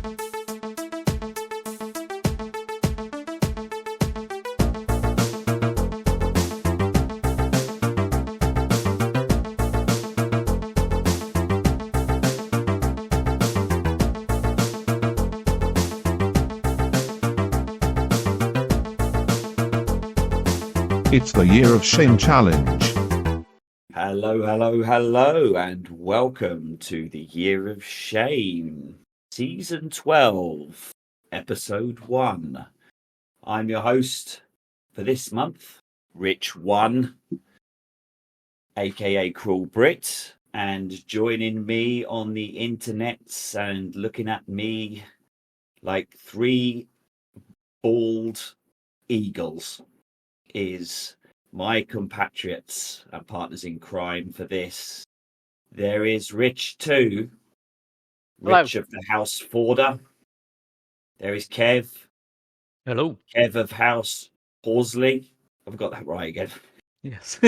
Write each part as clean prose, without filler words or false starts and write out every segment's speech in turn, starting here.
It's the Year of Shame Challenge. Hello, and welcome to the Year of Shame, Season 12, Episode 1. I'm your host for this month, Rich One, aka Cruel Brit, and joining me on the internets and looking at me like three bald eagles is my compatriots and partners in crime for this. There is Rich 2, Rich of the House Forder. There is Kev. Hello. Kev of House Horsley. I've got that right again. Yes.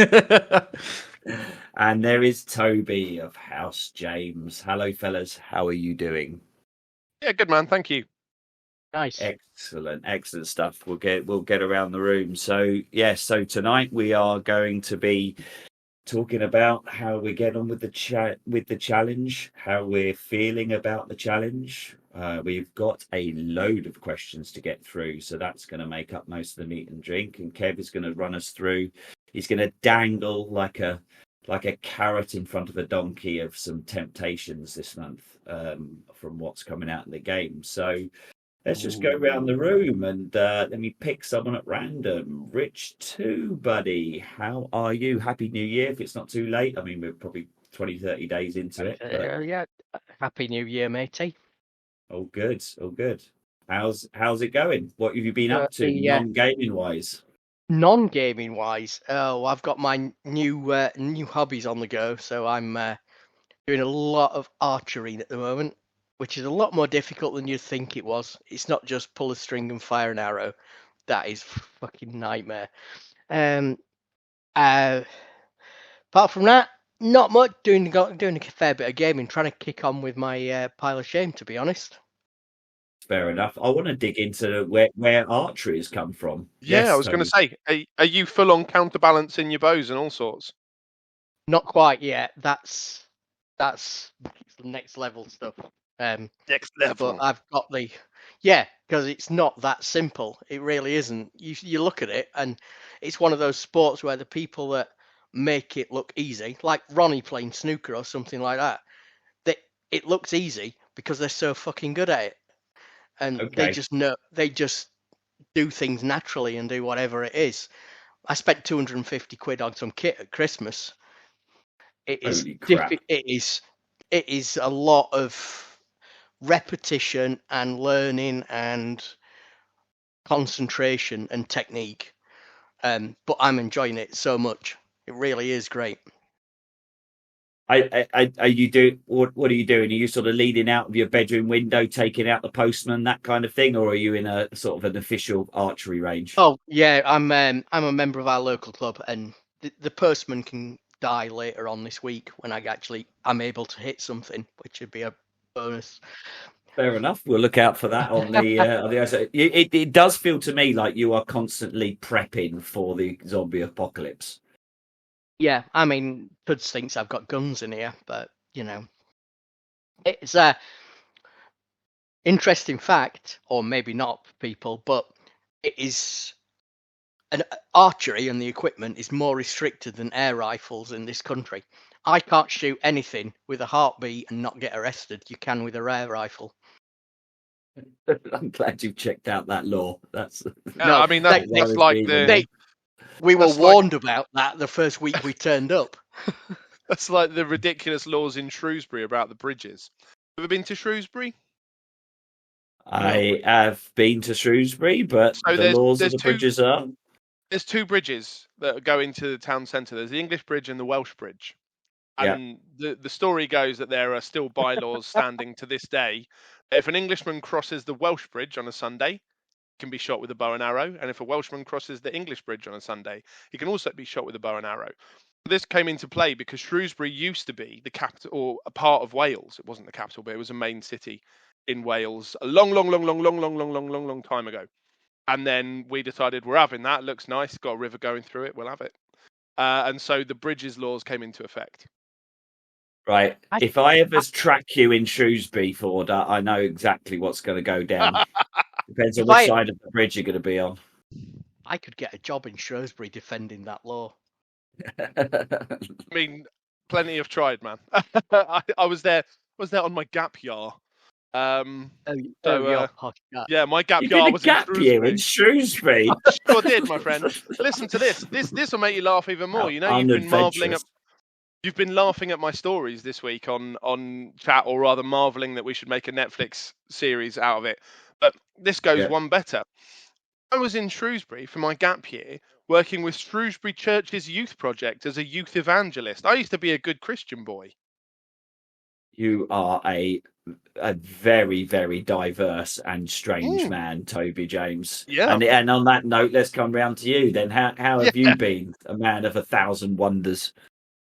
And there is Toby of House James. Hello, fellas. How are you doing? Yeah, good man. Thank you. Nice. Excellent stuff. We'll get around the room. So so tonight we are going to be talking about how we get on with the challenge, how we're feeling about the challenge. We've got a load of questions to get through, so that's going to make up most of the meat and drink. And Kev is going to run us through. He's going to dangle like a carrot in front of a donkey of some temptations this month from what's coming out in the game. So let's just go around the room and let me pick someone at random. Rich 2, buddy. How are you? Happy New Year, if it's not too late. I mean, we're probably 20, 30 days into it. Yeah. Happy New Year, matey. All good. How's it going? What have you been up to, non-gaming wise? Non-gaming wise, I've got my new hobbies on the go. So I'm doing a lot of archery at the moment, which is a lot more difficult than you'd think it was. It's not just pull a string and fire an arrow. That is fucking nightmare. Apart from that, not much. Doing a fair bit of gaming, trying to kick on with my pile of shame, to be honest. Fair enough. I want to dig into where archery has come from. Yeah, Yes, I was going to say, are you full on counterbalancing your bows and all sorts? Not quite yet. That's the next level stuff. Next level. But I've got because it's not that simple. It really isn't. You look at it, and it's one of those sports where the people that make it look easy, like Ronnie playing snooker or something like that, it looks easy because they're so fucking good at it, and they just do things naturally and do whatever it is. I spent 250 quid on some kit at Christmas. It is a lot of repetition and learning and concentration and technique, but I'm enjoying it so much. It really is great. Are you do what are you doing? Are you sort of leaning out of your bedroom window, taking out the postman, that kind of thing, or are you in a sort of an official archery range? Oh yeah, I'm a member of our local club, and the postman can die later on this week when I'm able to hit something, which would be a bonus. Fair enough. We'll look out for that on the outside. It does feel to me like you are constantly prepping for the zombie apocalypse. Yeah, I mean, Puds thinks I've got guns in here, but it's a interesting fact, or maybe not for people, but it is an archery and the equipment is more restricted than air rifles in this country. I can't shoot anything with a heartbeat and not get arrested. You can with a air rifle. I'm glad you've checked out that law. That's we were warned about that the first week we turned up. That's like the ridiculous laws in Shrewsbury about the bridges. Have you ever been to Shrewsbury? I have been to Shrewsbury, but the laws of the bridges are... There's two bridges that go into the town centre. There's the English Bridge and the Welsh Bridge. And the story goes that there are still bylaws standing to this day. If an Englishman crosses the Welsh Bridge on a Sunday, can be shot with a bow and arrow, and if a Welshman crosses the English Bridge on a Sunday, he can also be shot with a bow and arrow. This came into play because Shrewsbury used to be the capital, or a part of Wales. It wasn't the capital, but it was a main city in Wales a long time ago. And then we decided we're having that. Looks nice. Got a river going through it. We'll have it. And so the bridges laws came into effect. Right. If I ever track you in Shrewsbury, Forder, I know exactly what's going to go down. Depends on which side of the bridge you're going to be on. I could get a job in Shrewsbury defending that law. I mean, plenty have tried, man. I was there on my gap year. Yeah, my gap year was in Shrewsbury. I sure did, my friend. Listen to this. This will make you laugh even more. You know, you've been laughing at my stories this week on chat, or rather marveling that we should make a Netflix series out of it. But this goes one better. I was in Shrewsbury for my gap year, working with Shrewsbury Church's youth project as a youth evangelist. I used to be a good Christian boy. You are a very, very diverse and strange man, Toby James. Yeah. And on that note, let's come round to you then. How have you been, a man of 1,000 wonders?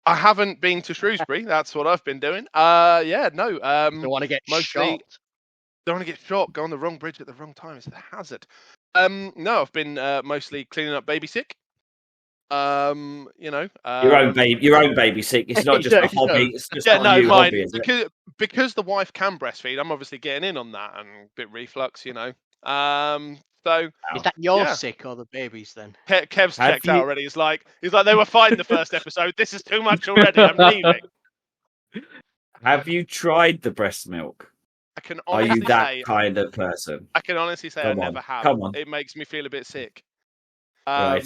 I haven't been to Shrewsbury. That's what I've been doing. Don't want to get shot. Don't want to get shot. Go on the wrong bridge at the wrong time. It's a hazard. No, I've been mostly cleaning up baby sick. Your own baby sick. It's not just a hobby. It's just mine. Hobby, is because the wife can breastfeed, I'm obviously getting in on that and a bit reflux, So is that your sick or the baby's then? Kev's checked out already. He's like they were fine the first episode. This is too much already. I'm leaving. Have you tried the breast milk? Are you that kind of person? I can honestly say I never have. Come on. It makes me feel a bit sick. Right.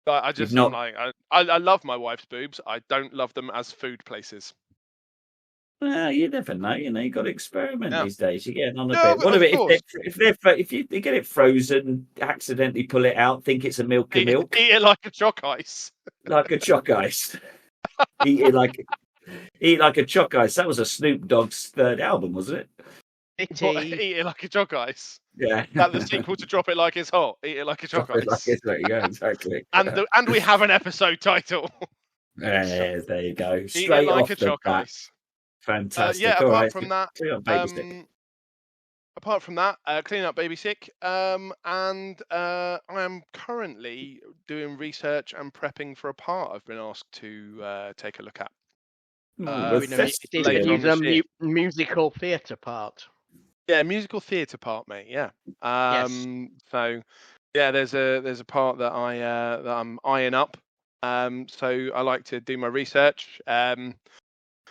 I just I love my wife's boobs. I don't love them as food places. Well, you never know. You got to experiment these days. You're getting on a bit. What about if you get it frozen, accidentally pull it out, think it's a milky milk? Eat it like a Choc ice. Like a Choc ice. Eat it like a Choc ice. That was a Snoop Dogg's third album, wasn't it? Eat it like a Choc ice. Yeah. That's the sequel to Drop It Like It's Hot. Eat it like a Choc ice. Yeah, exactly. And we have an episode title. Yeah, there you go. Eat it like a Choc ice. Fantastic. Apart from that, cleaning up baby sick. And I am currently doing research and prepping for a part I've been asked to take a look at. Musical theatre part. Yeah, musical theatre part, mate. Yeah. Yes. So, yeah, there's a part that I'm eyeing up. So I like to do my research.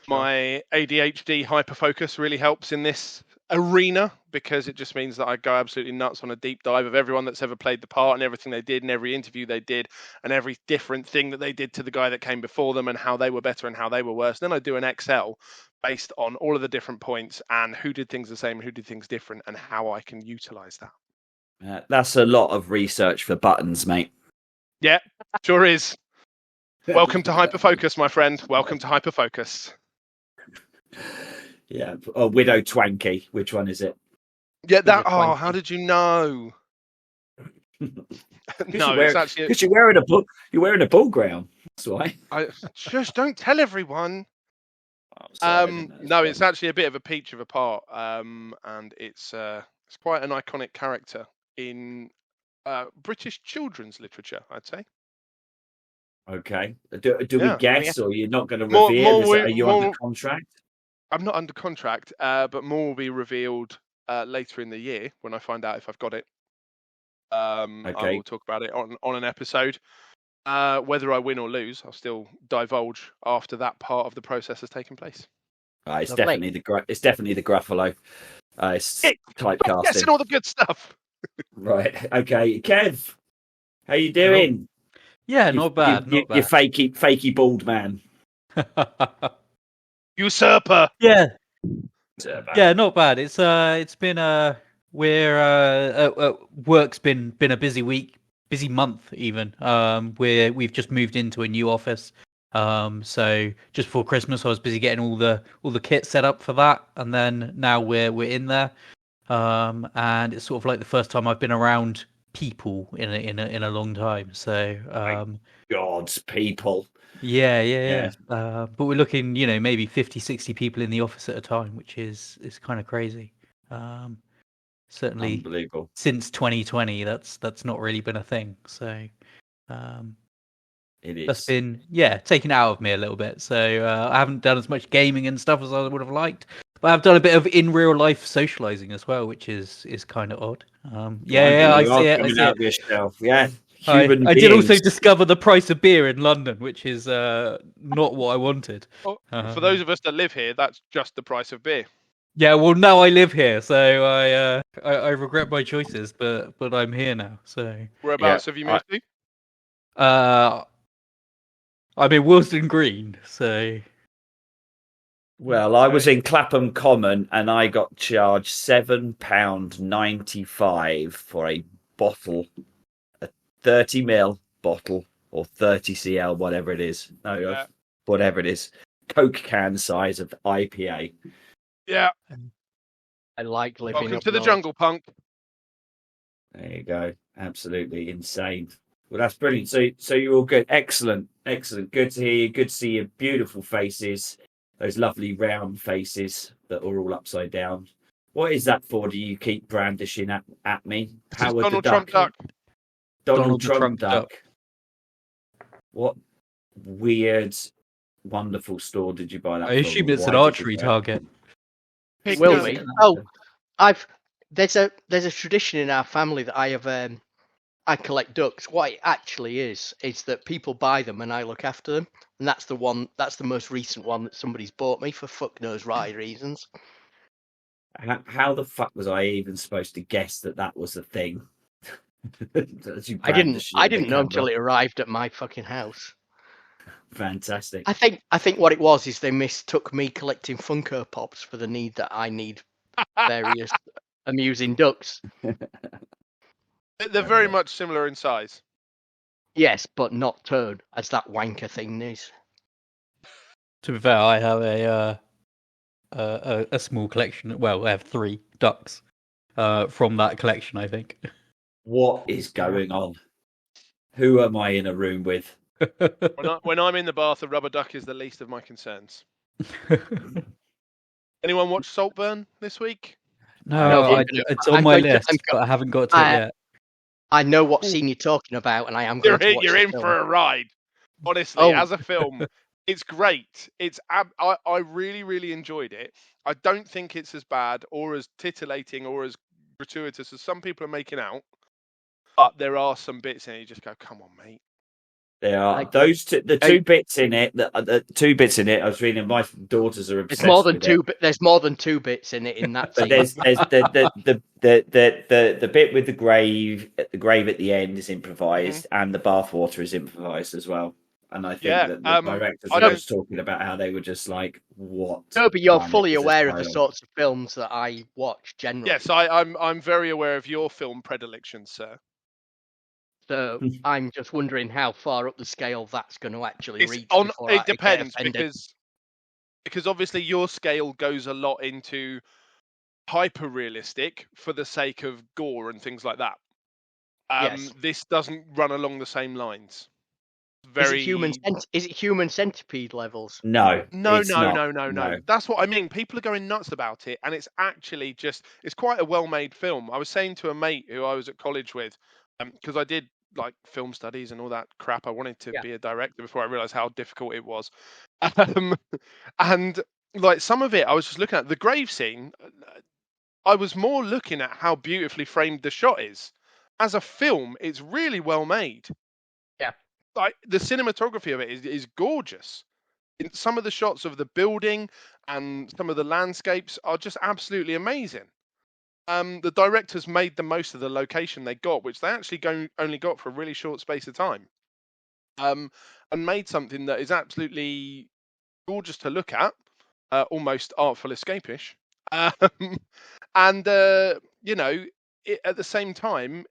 My ADHD hyperfocus really helps in this arena because it just means that I go absolutely nuts on a deep dive of everyone that's ever played the part and everything they did and every interview they did and every different thing that they did to the guy that came before them and how they were better and how they were worse. And then I do an Excel based on all of the different points and who did things the same and who did things different and how I can utilize that. That's a lot of research for buttons, mate. Yeah, sure is. Welcome to Hyperfocus, my friend. Welcome to Hyperfocus. Yeah, Widow Twanky. Which one is it? Yeah, that. Oh, how did you know? It's actually because you're wearing a book. You're wearing a ball gown. That's why. I just don't tell everyone. No, it's actually a bit of a peach of a part, and it's quite an iconic character in British children's literature, I'd say. Okay. Do we guess, or you're not going to reveal? Are you under contract? I'm not under contract, but more will be revealed later in the year when I find out if I've got it. I will talk about it on an episode. Whether I win or lose, I'll still divulge after that part of the process has taken place. It's definitely the Gruffalo. It's typecasting. Yes, and all the good stuff. Right. Okay, Kev, how you doing? Yeah, not bad. You fakey bald man. Usurper. Yeah. Yeah, not bad. It's been work's been a busy week, busy month even. We've just moved into a new office. So just before Christmas, I was busy getting all the kit set up for that, and then now we're in there. And it's sort of like the first time I've been around people in a long time. So God's people. Yeah. But we're looking, maybe 50, 60 people in the office at a time, which is kind of crazy. Certainly, Unbelievable. since 2020, that's not really been a thing. So It that's is. been taken out of me a little bit. So I haven't done as much gaming and stuff as I would have liked, but I've done a bit of in real life socializing as well, which is kind of odd. I You are see it. I coming see out it. of yourself. Yeah. I Human did also beings. discover the price of beer in London, which is not what I wanted. Well, for those of us that live here, that's just the price of beer. Yeah, well, now I live here, so I regret my choices, but I'm here now. So Whereabouts have you moved to? I'm in Willesden Green. So Well, I was in Clapham Common and I got charged £7.95 for a bottle, a 30ml bottle or 30cl, whatever it is. No, whatever it is. Coke can size of IPA. Yeah. I like living Welcome up to the north. jungle, punk. There you go. Absolutely insane. Well, that's brilliant. So you're all good. Excellent. Excellent. Good to hear you. Good to see your beautiful faces. Those lovely round faces that are all upside down. What is that for? Do you keep brandishing at me? This is Howard Donald the Trump Duck. Donald the Trump Trump Duck. What weird, wonderful store did you buy that I from? assume it's Why an did you archery buy it? target. Pick Will us. we? Oh, there's a tradition in our family that I collect ducks. What it actually is that people buy them and I look after them, and that's the most recent one that somebody's bought me for fuck knows right reasons. How the fuck was I even supposed to guess that was the thing? I didn't know until it arrived at my fucking house. Fantastic. I think what it was is they mistook me collecting Funko Pops for the need that I need various amusing ducks. They're very much similar in size. Yes, but not turn as that wanker thing is. To be fair, I have a small collection. Well, I have 3 ducks from that collection, I think. What is going on? Who am I in a room with? When I'm in the bath, a rubber duck is the least of my concerns. Anyone watch Saltburn this week? No, it's on my list, but I haven't got to it yet. I know what scene you're talking about, and I am going to watch You're the in film. for a ride. Honestly, as a film, it's great. I really, really enjoyed it. I don't think it's as bad or as titillating or as gratuitous as some people are making out. But there are some bits in it you just go, come on, mate. There are the 2 bits in it. The 2 bits in it. I was reading. My daughters are obsessed. There's more than 2 bits in it in that. But there's the bit with the grave. The grave at the end is improvised, and the bathwater is improvised as well. And I think that the directors are just talking about how they were just like, what? Toby, you're fully aware of the sorts of films that I watch generally. Yes, I'm very aware of your film predilections, sir. So I'm just wondering how far up the scale that's going to actually reach. It depends because obviously your scale goes a lot into hyper realistic for the sake of gore and things like that. Yes. This doesn't run along the same lines. Is it human centipede levels? No. No. That's what I mean. People are going nuts about it, and it's actually it's quite a well-made film. I was saying to a mate who I was at college with, because I did like film studies and all that crap. I wanted to be a director before I realized how difficult it was. And like some of it, I was just looking at the grave scene. I was more looking at how beautifully framed the shot is. As a film, it's really well made. Yeah. Like the cinematography of it is gorgeous. Some of the shots of the building and some of the landscapes are just absolutely amazing. The directors made the most of the location they got, which they actually only got for a really short space of time, and made something that is absolutely gorgeous to look at, almost artful escapish, and at the same time,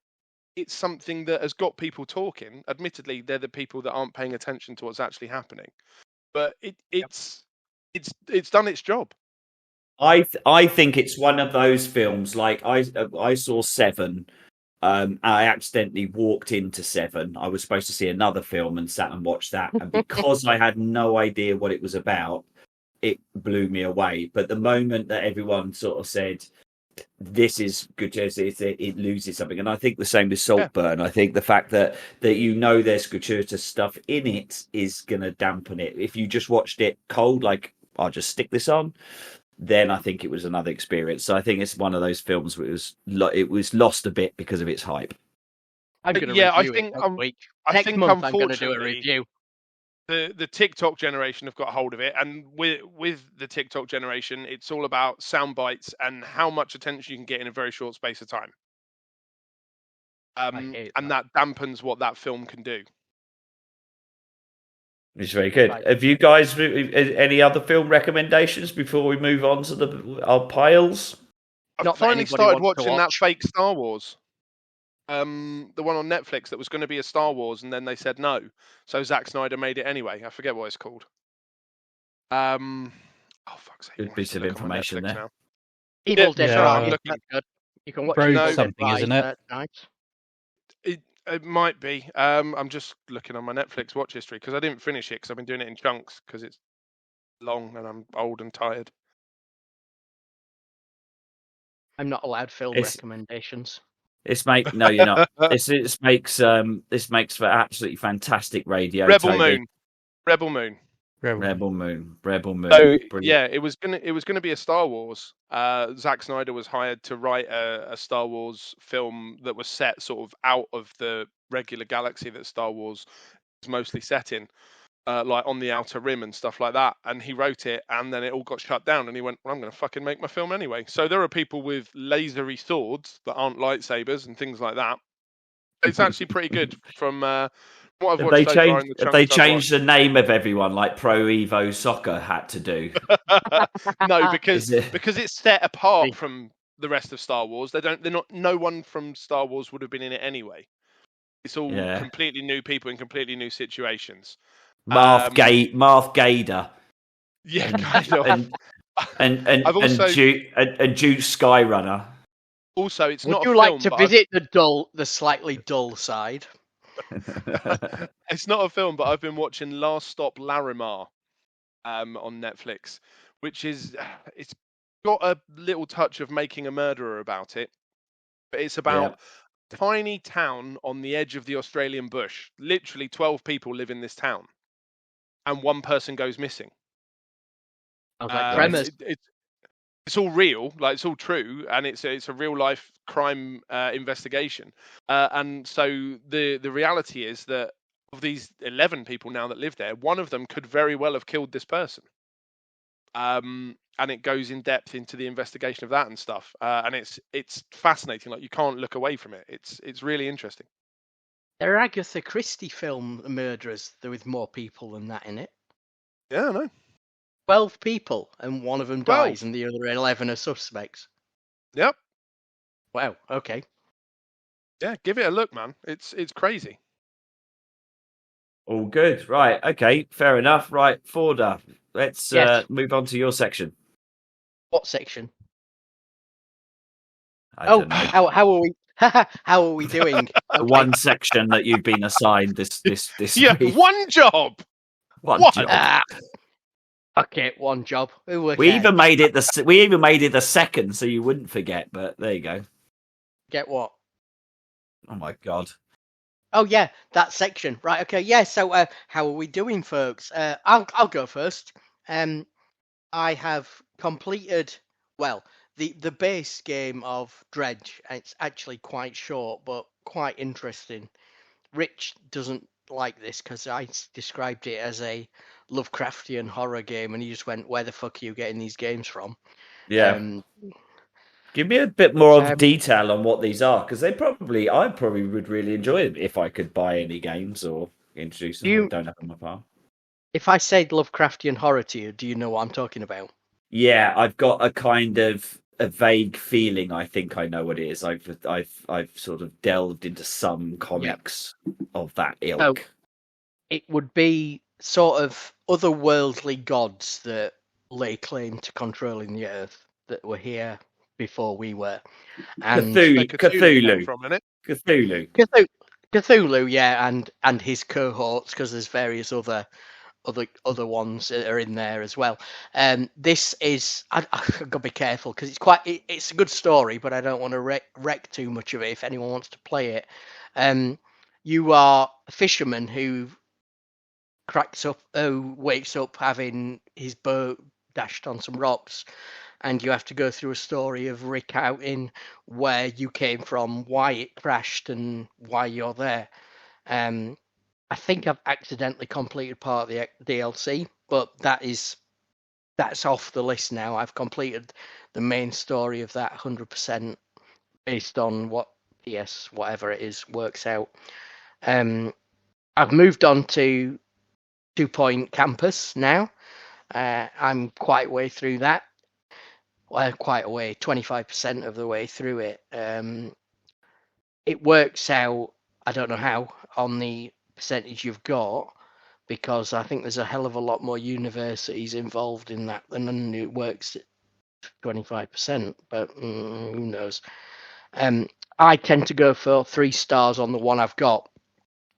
it's something that has got people talking. Admittedly, they're the people that aren't paying attention to what's actually happening, but it's done its job. I think it's one of those films. Like I saw 7. I accidentally walked into 7. I was supposed to see another film and sat and watched that. And because I had no idea what it was about, it blew me away. But the moment that everyone sort of said this is gratuitous, it loses something. And I think the same with Saltburn. I think the fact that there's gratuitous stuff in it is going to dampen it. If you just watched it cold, like I'll just stick this on, then I think it was another experience. So I think it's one of those films where it was lost a bit because of its hype. I'm going to review it next week. Next month I'm going to do a review. The TikTok generation have got hold of it, and with the TikTok generation, it's all about sound bites and how much attention you can get in a very short space of time. And that dampens what that film can do. It's very good. Right. Have you guys any other film recommendations before we move on to our piles? I've finally started watching that fake Star Wars. The one on Netflix that was going to be a Star Wars, and then they said no. So Zack Snyder made it anyway. I forget what it's called. Oh fuck's sake! Good piece of information there. Now. Evil Dead Rise. That's good. You can watch something, isn't it? Nice. It might be. I'm just looking on my Netflix watch history because I didn't finish it because I've been doing it in chunks because it's long and I'm old and tired. I'm not allowed film recommendations. No, you're not. This makes for absolutely fantastic radio. Rebel Moon. So yeah, it was gonna be a Star Wars. Zack Snyder was hired to write a Star Wars film that was set sort of out of the regular galaxy that Star Wars is mostly set in, like on the Outer Rim and stuff like that. And he wrote it, and then it all got shut down. And he went, "Well, I'm going to fucking make my film anyway." So there are people with lasery swords that aren't lightsabers and things like that. It's actually pretty good from what I've watched. Have they changed the name of everyone like Pro Evo Soccer had to do? No, because it's set apart from the rest of Star Wars. No one from Star Wars would have been in it anyway. It's all completely new people in completely new situations. Marth Gader. Yeah, kind of. And Jude Skyrunner. Also, it's Would not. Would you like to visit the slightly dull side? It's not a film, but I've been watching Last Stop Larimar on Netflix, which is it's got a little touch of Making a Murderer about it, but it's about a tiny town on the edge of the Australian bush. Literally 12 people live in this town, and one person goes missing. I was like, premise. It's all real, like it's all true, and it's a real life crime investigation. And so the reality is that of these 11 people now that live there, one of them could very well have killed this person. And it goes in depth into the investigation of that and stuff. And it's fascinating. Like you can't look away from it. It's really interesting. There are Agatha Christie film murderers with more people than that in it. Yeah, I know. 12 people, and one of them dies, and the other 11 are suspects. Yep. Wow. Okay. Yeah, give it a look, man. It's crazy. All good. Right. Okay. Fair enough. Right, Forda. Let's move on to your section. What section? I don't know. How are we? How are we doing? The one section that you've been assigned this week. One job. One job. Okay, one job. We even made it the second, so you wouldn't forget. But there you go. Get what? Oh my god. Oh yeah, that section. Right. Okay. Yeah. So how are we doing, folks? I'll go first. I have completed the base game of Dredge. It's actually quite short, but quite interesting. Rich doesn't like this because I described it as a Lovecraftian horror game, and he just went, "Where the fuck are you getting these games from?" Yeah. Give me a bit more of detail on what these are, because I probably would really enjoy it if I could buy any games or introduce them. I don't have them on my file. If I said Lovecraftian horror to you, do you know what I'm talking about? Yeah, I've got a kind of a vague feeling. I think I know what it is. I've sort of delved into some comics of that ilk. So it would be sort of otherworldly gods that lay claim to controlling the earth that were here before we were. And Cthulhu. Cthulhu, yeah, and his cohorts, because there's various other other ones that are in there as well. This is I've got to be careful because it's a good story, but I don't want to wreck too much of it if anyone wants to play it. You are a fisherman who wakes up having his boat dashed on some rocks, and you have to go through a story of recounting where you came from, why it crashed, and why you're there. I think I've accidentally completed part of the DLC, but that's off the list now. I've completed the main story of that 100% based on what PS whatever it is works out. I've moved on to 2 Point Campus now. I'm quite way through that. Well, quite a way, 25% of the way through it. It works out, I don't know how, on the percentage you've got, because I think there's a hell of a lot more universities involved in that than it works at 25%, but who knows. I tend to go for 3 stars on the one I've got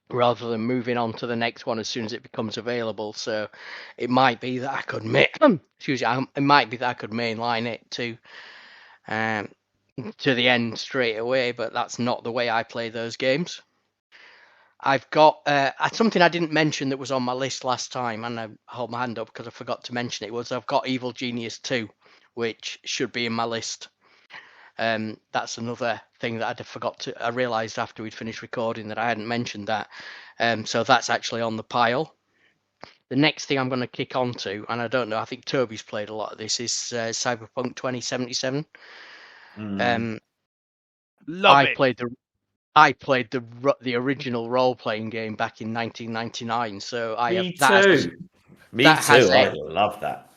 rather than moving on to the next one as soon as it becomes available. So it might be that I could it might be that I could mainline it to the end straight away, but that's not the way I play those games. I've got something I didn't mention that was on my list last time, and I hold my hand up because I forgot to mention it, was I've got Evil Genius 2, which should be in my list. That's another thing that I realised after we'd finished recording that I hadn't mentioned that. So that's actually on the pile. The next thing I'm going to kick on to, and I don't know, I think Toby's played a lot of this, is Cyberpunk 2077. Love it. I played the original role-playing game back in 1999, so I Me have too. Me too. I love that.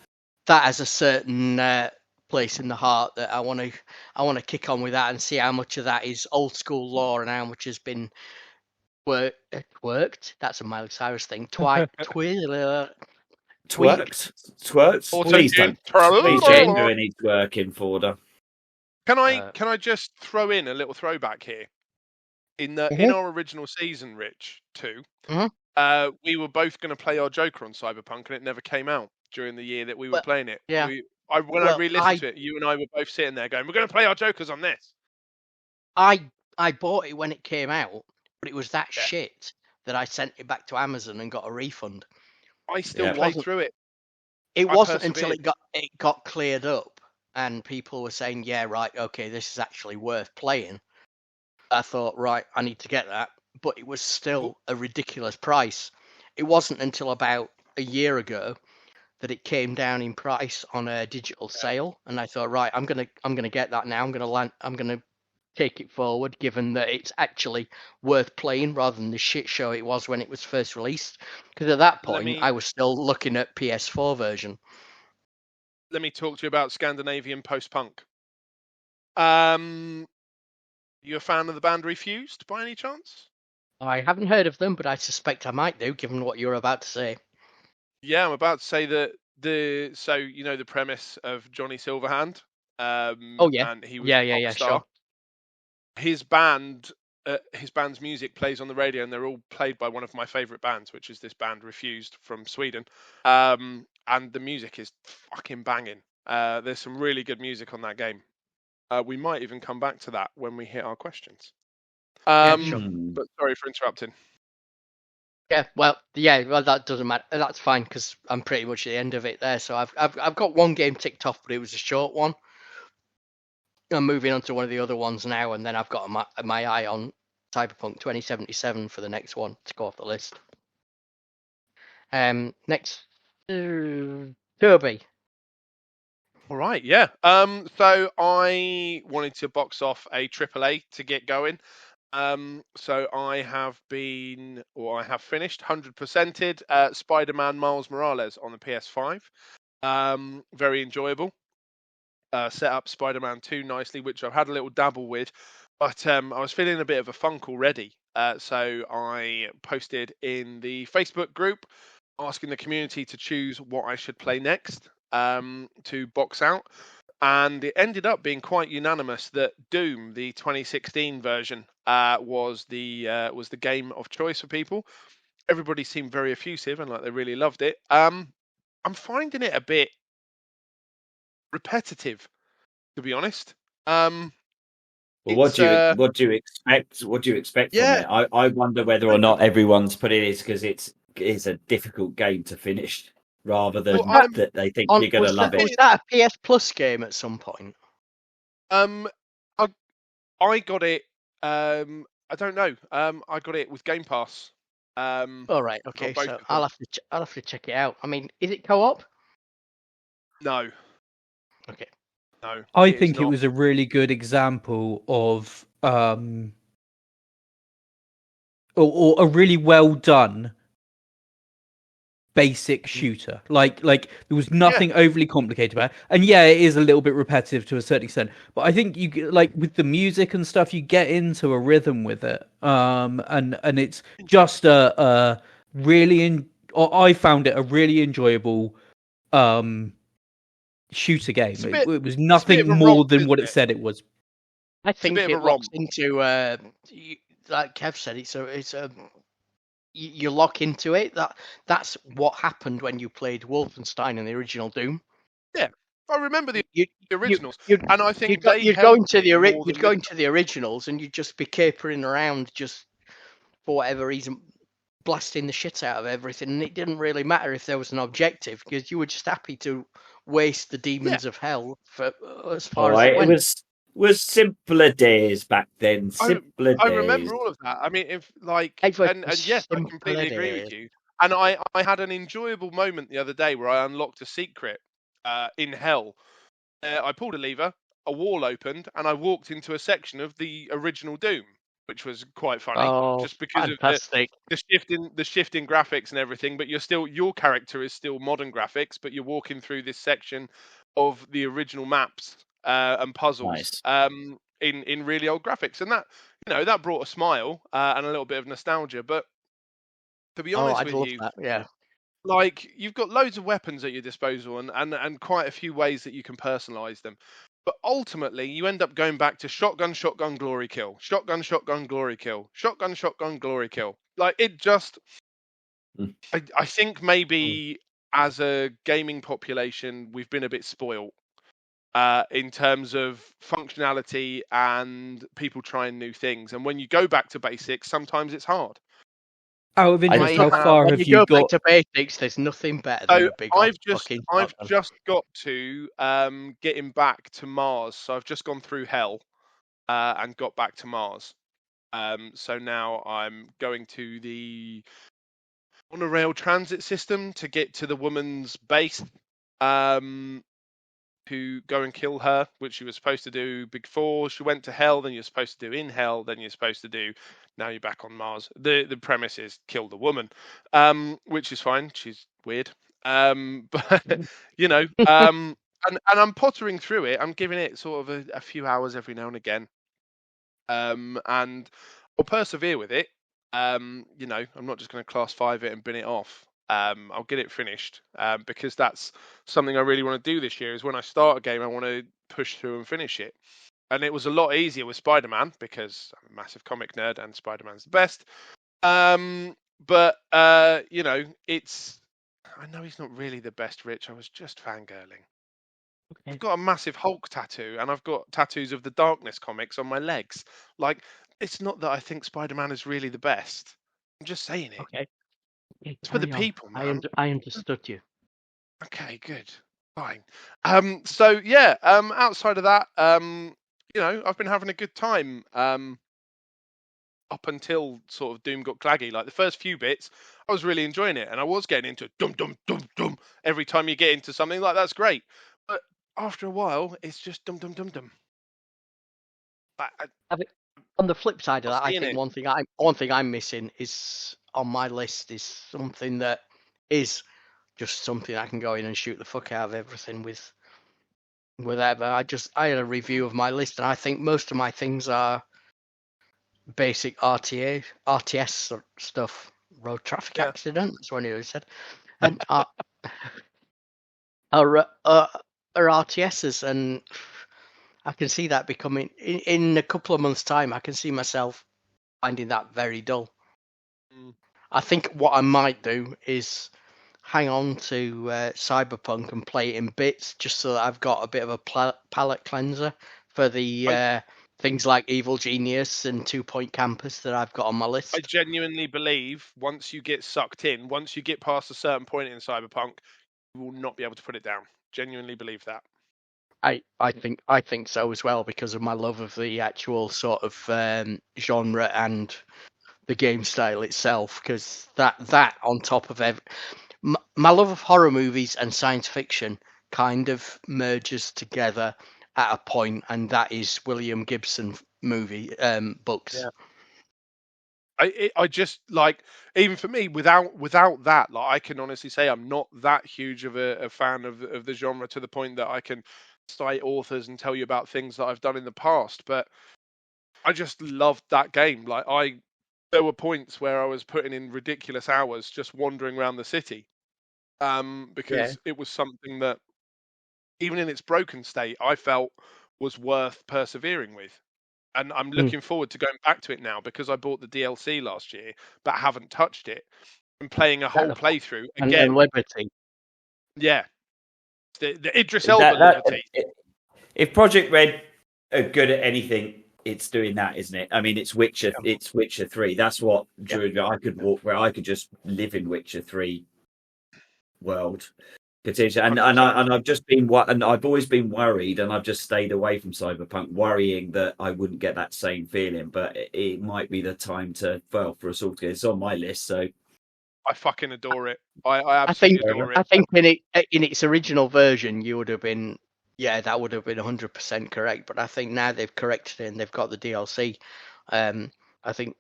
That has a certain place in the heart that I want to kick on with that and see how much of that is old school lore and how much has been worked. That's a Miley Cyrus thing. Twerked. Auto-tune. Please don't do any twerking, Forder. Can I just throw in a little throwback here? In our original season, Rich, too, we were both going to play our Joker on Cyberpunk, and it never came out during the year that we were playing it. Yeah. I re-listened to it, you and I were both sitting there going, "We're going to play our Jokers on this." I bought it when it came out, but it was that shit that I sent it back to Amazon and got a refund. I still played through it. It wasn't until it got cleared up and people were saying, "Yeah, right, okay, this is actually worth playing." I thought, right, I need to get that, but it was still a ridiculous price. It wasn't until about a year ago that it came down in price on a digital sale, and I thought, right, I'm gonna get that now. I'm gonna take it forward, given that it's actually worth playing rather than the shit show it was when it was first released. Because at that point, I was still looking at PS4 version. Let me talk to you about Scandinavian post-punk. You a fan of the band Refused by any chance? I haven't heard of them, but I suspect I might do, given what you're about to say. Yeah, I'm about to say that the premise of Johnny Silverhand. And he was a pop star. Sure. His band's music plays on the radio, and they're all played by one of my favourite bands, which is this band Refused from Sweden. And the music is fucking banging. There's some really good music on that game. We might even come back to that when we hit our questions. Sure. But sorry for interrupting. Well, that doesn't matter. That's fine because I'm pretty much at the end of it there. So I've got one game ticked off, but it was a short one. I'm moving on to one of the other ones now, and then I've got my eye on Cyberpunk 2077 for the next one to go off the list. Next, Toby. All right, yeah. So I wanted to box off a AAA to get going. So I have finished 100%ed Spider-Man Miles Morales on the PS5. Very enjoyable. Set up Spider-Man 2 nicely, which I've had a little dabble with, but I was feeling a bit of a funk already. So I posted in the Facebook group asking the community to choose what I should play next to box out. And it ended up being quite unanimous that Doom, the 2016 version, was the game of choice for people. everybody seemed very effusive and like they really loved it. I'm finding it a bit repetitive, to be honest. Well, It's what do you expect? What do you expect from yeah. it? I wonder whether or not everyone's put it is because it's a difficult game to finish, rather than Well, that they think On, you're going to was, love that, was it. that a PS Plus game at some point? I got it. I don't know. I got it with Game Pass. All right, okay, both so of them. I'll have to check it out. I mean, is it co-op? No, Okay. no. I it is think it not. was a really good example of or a really well done basic shooter. Like there was nothing overly complicated about it. And yeah, it is a little bit repetitive to a certain extent, but I think you like with the music and stuff, you get into a rhythm with it. And it's just a really I found it a really enjoyable shooter game. It was nothing more romp, than what isn't it it? said it was. I think bit of it a romp. locks into like Kev said, it's a you lock into it. That's what happened when you played Wolfenstein and the original Doom. Yeah, I remember the You, originals, you'd, and I think you'd go into the originals and you'd just be capering around just for whatever reason, blasting the shit out of everything, and it didn't really matter if there was an objective because you were just happy to waste the demons of hell for as far as it It went. was simpler days back then. Simpler I days. remember all of that. I mean, if like, It was and yes, I completely agree simpler with you. And I had an enjoyable moment the other day where I unlocked a secret in hell. I pulled a lever, a wall opened, and I walked into a section of the original Doom, which was quite funny, Oh, just because of fantastic! the shift in graphics and everything. But your character is still modern graphics, but you're walking through this section of the original maps and puzzles Nice. in really old graphics, and that that brought a smile and a little bit of nostalgia. But to be Oh, honest I'd with love you, that. Yeah. like you've got loads of weapons at your disposal and quite a few ways that you can personalize them, but ultimately you end up going back to shotgun glory kill, shotgun glory kill, shotgun glory kill. Like it just Mm. I think maybe as a gaming population we've been a bit spoiled in terms of functionality and people trying new things, and when you go back to basics sometimes it's hard. Out of interest, how far When have you you go back got? to basics, there's nothing better than So a big old fucking I've shotgun. just got to getting back to Mars. So I've just gone through hell and got back to Mars. So now I'm going to the monorail transit system to get to the woman's base to go and kill her, which she was supposed to do before she went to hell. Then you're supposed to do in hell. Then you're supposed to do. Now you're back on Mars. The premise is kill the woman, which is fine. She's weird, but and I'm pottering through it. I'm giving it sort of a few hours every now and again, and I'll persevere with it. I'm not just going to class 5 it and bin it off. I'll get it finished because that's something I really want to do this year. Is when I start a game, I want to push through and finish it. And it was a lot easier with Spider-Man because I'm a massive comic nerd and Spider-Man's the best. But it's I know he's not really the best, Rich. I was just fangirling. I've got a massive Hulk tattoo, and I've got tattoos of the Darkness comics on my legs. Like, it's not that I think Spider-Man is really the best. I'm just saying it. Okay. It's for the people, man. I understood you. Okay, good. Fine. So yeah, outside of that, I've been having a good time. Up until sort of Doom got claggy. Like the first few bits, I was really enjoying it, and I was getting into dum dum dum dum every time you get into something. Like that's great, but after a while, it's just dum dum dum dum. On the flip side of that, I seeing think it. one thing I'm missing is on my list is something that is just something I can go in and shoot the fuck out of everything with whatever. I had a review of my list, and I think most of my things are basic RTS stuff. Road traffic Yeah. accident. That's what he said. And are RTSs, and I can see that becoming in a couple of months' time. I can see myself finding that very dull. I think what I might do is hang on to Cyberpunk and play it in bits, just so that I've got a bit of a palate cleanser for the things like Evil Genius and 2 Point Campus that I've got on my list. I genuinely believe once you get sucked in, once you get past a certain point in Cyberpunk, you will not be able to put it down. Genuinely believe that. I think so as well, because of my love of the actual sort of genre and the game style itself. Because that on top of my love of horror movies and science fiction kind of merges together at a point, and that is William Gibson books. Yeah. I just like, even for me, without that, like, I can honestly say I'm not that huge of a fan of the genre, to the point that I can cite authors and tell you about things that I've done in the past. But I just loved that game. Like, there were points where I was putting in ridiculous hours just wandering around the city, because it was something that, even in its broken state, I felt was worth persevering with. And I'm looking forward to going back to it now, because I bought the DLC last year but haven't touched it, and playing a whole playthrough again. And Liberty. Yeah, the Idris Elba Liberty. If Project Red are good at anything, it's doing that, isn't it? I mean, it's Witcher. It's Witcher 3. That's what I could walk where I could just live in Witcher 3 world. And I've just been and I've always been worried, and I've just stayed away from Cyberpunk, worrying that I wouldn't get that same feeling. But it might be the time for us all to get. It's on my list, so I fucking adore it. I absolutely adore it. I think in its original version, you would have been, that would have been 100% correct. But I think now they've corrected it and they've got the DLC. I think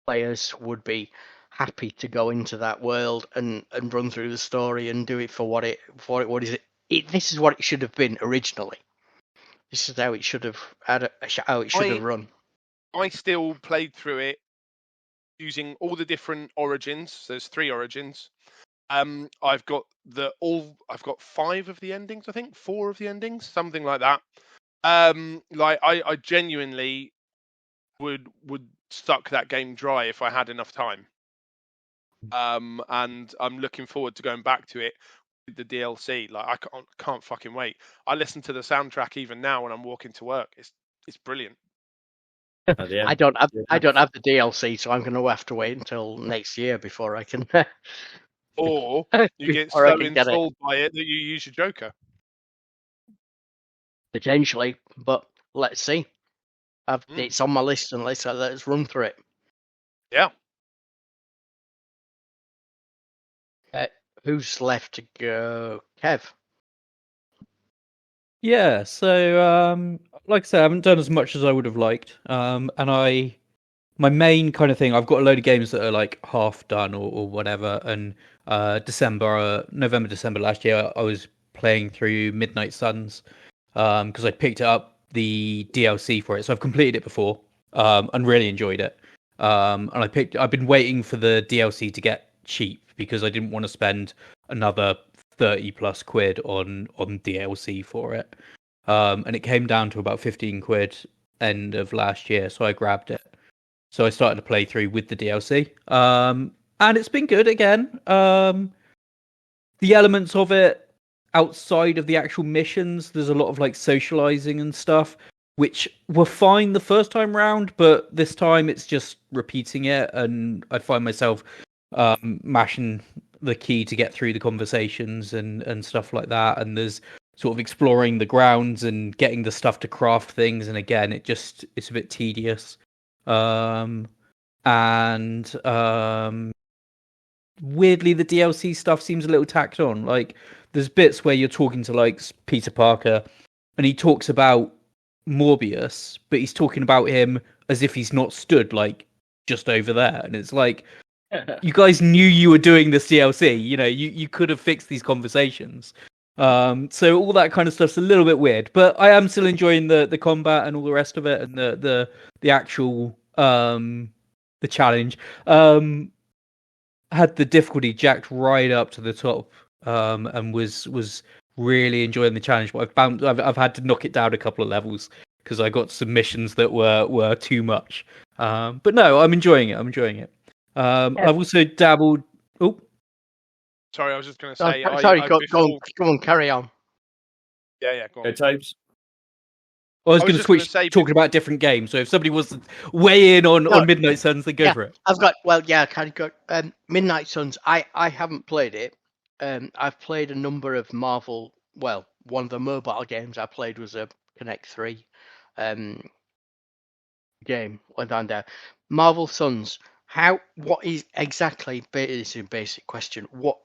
players would be happy to go into that world and run through the story and do it for what is it. This is what it should have been originally. This is how it should have run. I still played through it using all the different origins. There's 3 origins. I've got 5 of the endings, I think 4 of the endings, something like that. Like, I genuinely would suck that game dry if I had enough time. And I'm looking forward to going back to it with the DLC. Like, I can't fucking wait. I listen to the soundtrack even now when I'm walking to work. It's brilliant. I don't have the DLC, so I'm going to have to wait until next year before I can. Or you get so enthralled by it that you use your Joker. Potentially, but let's see. It's on my list, and let's run through it. Yeah. Who's left to go? Kev? Yeah, so like I said, I haven't done as much as I would have liked. And my main kind of thing, I've got a load of games that are like half done or whatever. And November, December last year, I was playing through Midnight Suns because I picked up the DLC for it. So I've completed it before and really enjoyed it. And I've been waiting for the DLC to get cheap because I didn't want to spend another 30 plus quid on DLC for it. And it came down to about 15 quid end of last year, so I grabbed it. So I started to play through with the DLC. And it's been good again. The elements of it outside of the actual missions, there's a lot of like socializing and stuff, which were fine the first time round, but this time it's just repeating it, and I find myself mashing the key to get through the conversations and stuff like that. And there's sort of exploring the grounds and getting the stuff to craft things, and again it's a bit tedious. Weirdly, the DLC stuff seems a little tacked on. Like, there's bits where you're talking to like Peter Parker and he talks about Morbius, but he's talking about him as if he's not stood like just over there, and it's like, you guys knew you were doing this DLC. You know, you could have fixed these conversations. So all that kind of stuff's a little bit weird, but I am still enjoying the combat and all the rest of it, and the actual the challenge. Had the difficulty jacked right up to the top, and was really enjoying the challenge. But I've had to knock it down a couple of levels because I got submissions that were too much. But no, I'm enjoying it. I've also dabbled. Oh, Sorry, I was just going to Oh, say. sorry, I go before... on, carry on. Yeah, go Go, on. Tobes. I was I going was to just gonna switch say talking about different games. So if somebody wants to weigh in on No. Midnight Suns, then go for it. I've got kind of got Midnight Suns. I haven't played it. I've played a number of Marvel. Well, one of the mobile games I played was a Connect 3 game. Went down there. Marvel Suns. What is exactly? This is a basic question. What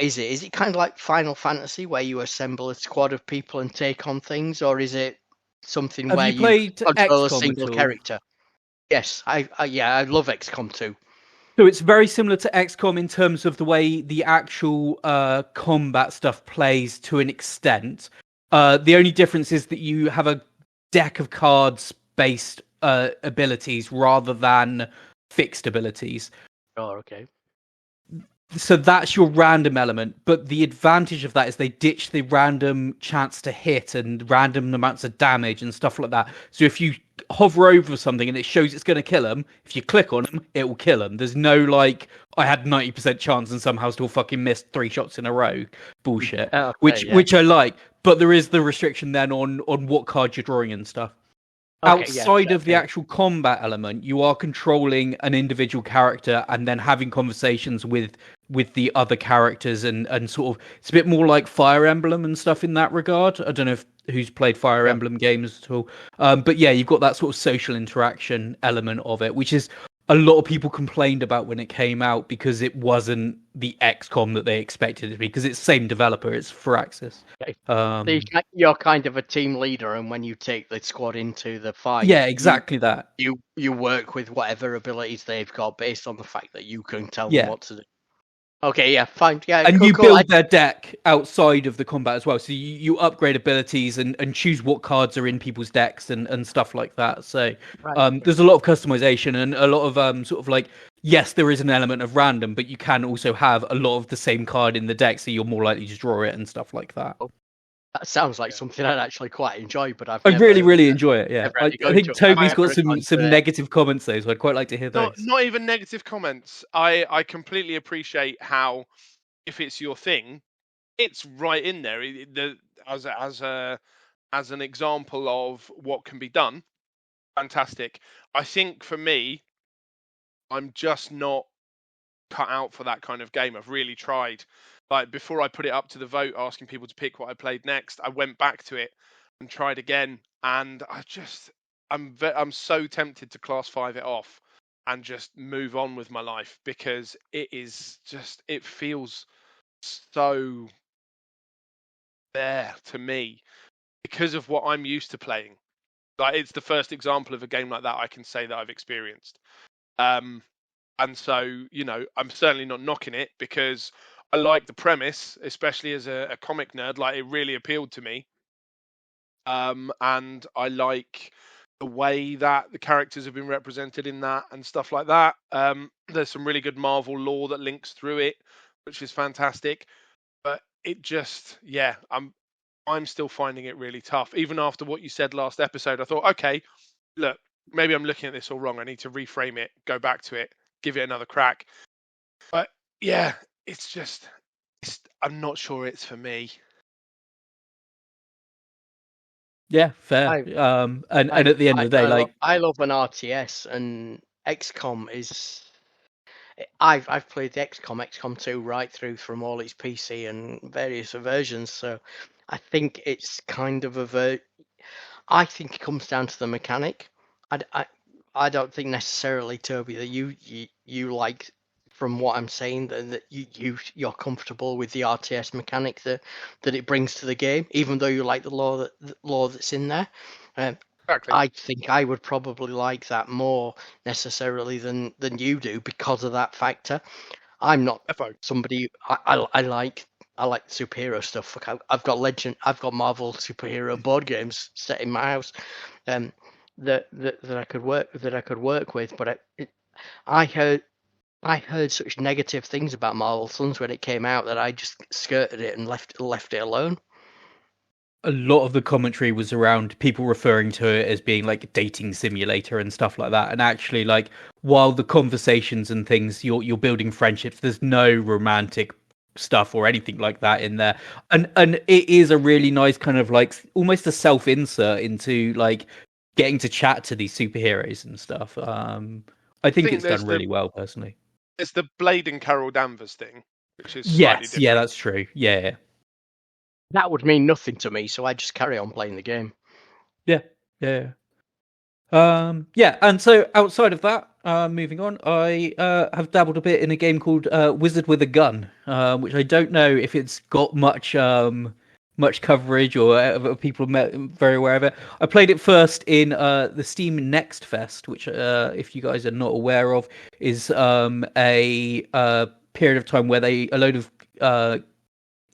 is it? Is it kind of like Final Fantasy where you assemble a squad of people and take on things, or is it something Have where you you played control a XCOM at single all? character? Yes, I love XCOM 2. So it's very similar to XCOM in terms of the way the actual combat stuff plays to an extent. The only difference is that you have a deck of cards based abilities rather than fixed abilities. Oh, okay. So that's your random element, but the advantage of that is they ditch the random chance to hit and random amounts of damage and stuff like that. So if you hover over something and it shows it's going to kill them, if you click on them, it will kill them. There's no like I had 90% chance and somehow still fucking missed 3 shots in a row bullshit, Okay, which I like. But there is the restriction then on what cards you're drawing and stuff. Outside of the actual combat element, you are controlling an individual character and then having conversations with the other characters and sort of it's a bit more like Fire Emblem and stuff in that regard. I don't know if who's played Fire Emblem games at all, but yeah, you've got that sort of social interaction element of it, which is a lot of people complained about when it came out because it wasn't the XCOM that they expected it to be because it's the same developer, it's Firaxis. Okay. So you're kind of a team leader, and when you take the squad into the fight, yeah, exactly that. You work with whatever abilities they've got based on the fact that you can tell Yeah. them what to do. Okay, yeah, fine. Yeah, and cool, you cool. build their deck outside of the combat as well. So you upgrade abilities and choose what cards are in people's decks and stuff like that. So there's a lot of customization and a lot of sort of like, yes, there is an element of random, but you can also have a lot of the same card in the deck, so you're more likely to draw it and stuff like that. That sounds like something I'd actually quite enjoy, but I really enjoy it. Yeah, I think Toby's got some negative comments though, so I'd quite like to hear those. Not even negative comments. I completely appreciate how, if it's your thing, it's right in there. As an example of what can be done, fantastic. I think for me, I'm just not cut out for that kind of game. I've really tried. Like before I put it up to the vote, asking people to pick what I played next, I went back to it and tried again, and I'm so tempted to class 5 it off and just move on with my life because it feels so there to me because of what I'm used to playing. Like it's the first example of a game like that I can say that I've experienced. And so, I'm certainly not knocking it because I like the premise, especially as a comic nerd. Like it really appealed to me. And I like the way that the characters have been represented in that and stuff like that. There's some really good Marvel lore that links through it, which is fantastic. But it just, I'm still finding it really tough. Even after what you said last episode, I thought, okay, look, maybe I'm looking at this all wrong. I need to reframe it, go back to it, give it another crack. But yeah, I'm not sure it's for me. Yeah, fair. And at the end of the day, I love an RTS, and XCOM is. I've played the XCOM 2 right through from all its PC and various versions, so I think it's kind of I think it comes down to the mechanic. I don't think necessarily, Toby, that you like, from what I'm saying, that you're comfortable with the RTS mechanic that it brings to the game, even though you like the lore that's in there. Exactly. I think I would probably like that more necessarily than you do because of that factor. I'm not somebody. I like superhero stuff. Like I've got Marvel superhero board games set in my house, that I could work with. But I heard such negative things about Marvel Suns when it came out that I just skirted it and left it alone. a lot of the commentary was around people referring to it as being like a dating simulator and stuff like that. And actually, like, while the conversations and things, you're building friendships, there's no romantic stuff or anything like that in there. And it is a really nice kind of like almost a self-insert into like getting to chat to these superheroes and stuff. I think it's done really well, personally. It's the Blade and Carol Danvers thing, which is slightly Yes, different. yeah, that's true. Yeah. That would mean nothing to me, so I just carry on playing the game. Yeah. And so outside of that, moving on, I have dabbled a bit in a game called Wizard with a Gun, which I don't know if it's got much coverage or people very aware of it. I played it first in the Steam Next Fest, which, if you guys are not aware of, is a period of time where a load of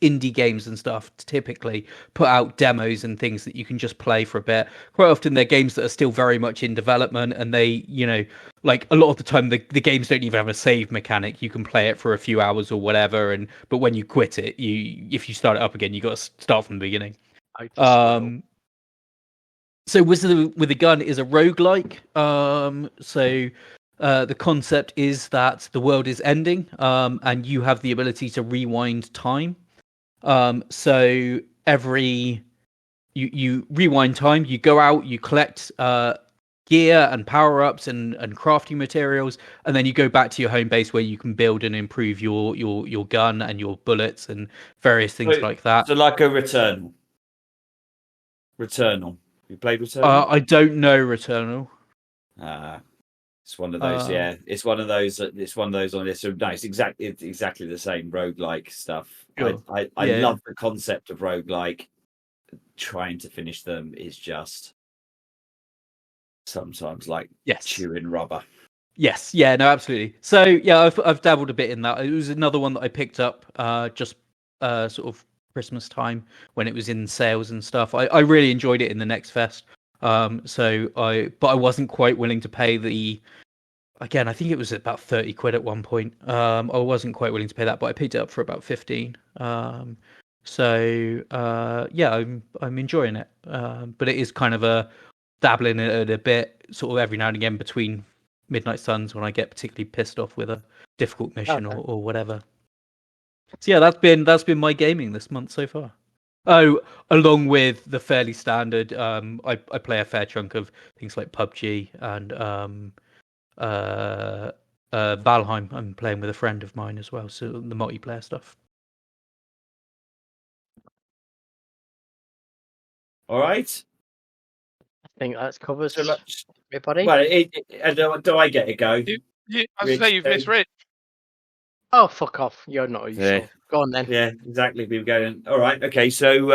indie games and stuff typically put out demos and things that you can just play for a bit. Quite often they're games that are still very much in development, and they, like a lot of the time the games don't even have a save mechanic. You can play it for a few hours or whatever, but when you quit it, if you start it up again, you got to start from the beginning. So Wizard with a Gun is a roguelike. The concept is that the world is ending, and you have the ability to rewind time. So you rewind time, you go out, you collect gear and power-ups and crafting materials, and then you go back to your home base where you can build and improve your gun and your bullets and various things like that. So like a Returnal. You played Returnal? I don't know Returnal. It's one of those, yeah. It's one of those on this. So no, it's exactly the same roguelike stuff. Sure. I love the concept of roguelike. Trying to finish them is just sometimes like chewing rubber. Yes, yeah, no, absolutely. So yeah, I've dabbled a bit in that. It was another one that I picked up just sort of Christmas time when it was in sales and stuff. I really enjoyed it in the Next Fest. But I wasn't quite willing to pay again, I think it was about 30 quid at one point. I wasn't quite willing to pay that, but I picked it up for about 15. I'm enjoying it. But it is kind of a dabbling in it a bit, sort of every now and again between Midnight Suns when I get particularly pissed off with a difficult mission or whatever. So yeah, that's been my gaming this month so far. Oh, along with the fairly standard, I play a fair chunk of things like PUBG and Valheim. I'm playing with a friend of mine as well, so the multiplayer stuff. All right. I think that covers So everybody. Well, do I get a go? I was say you've missed Rich. Oh, fuck off! You're not usual. Go on then. Yeah, exactly. People going. All right. Okay. So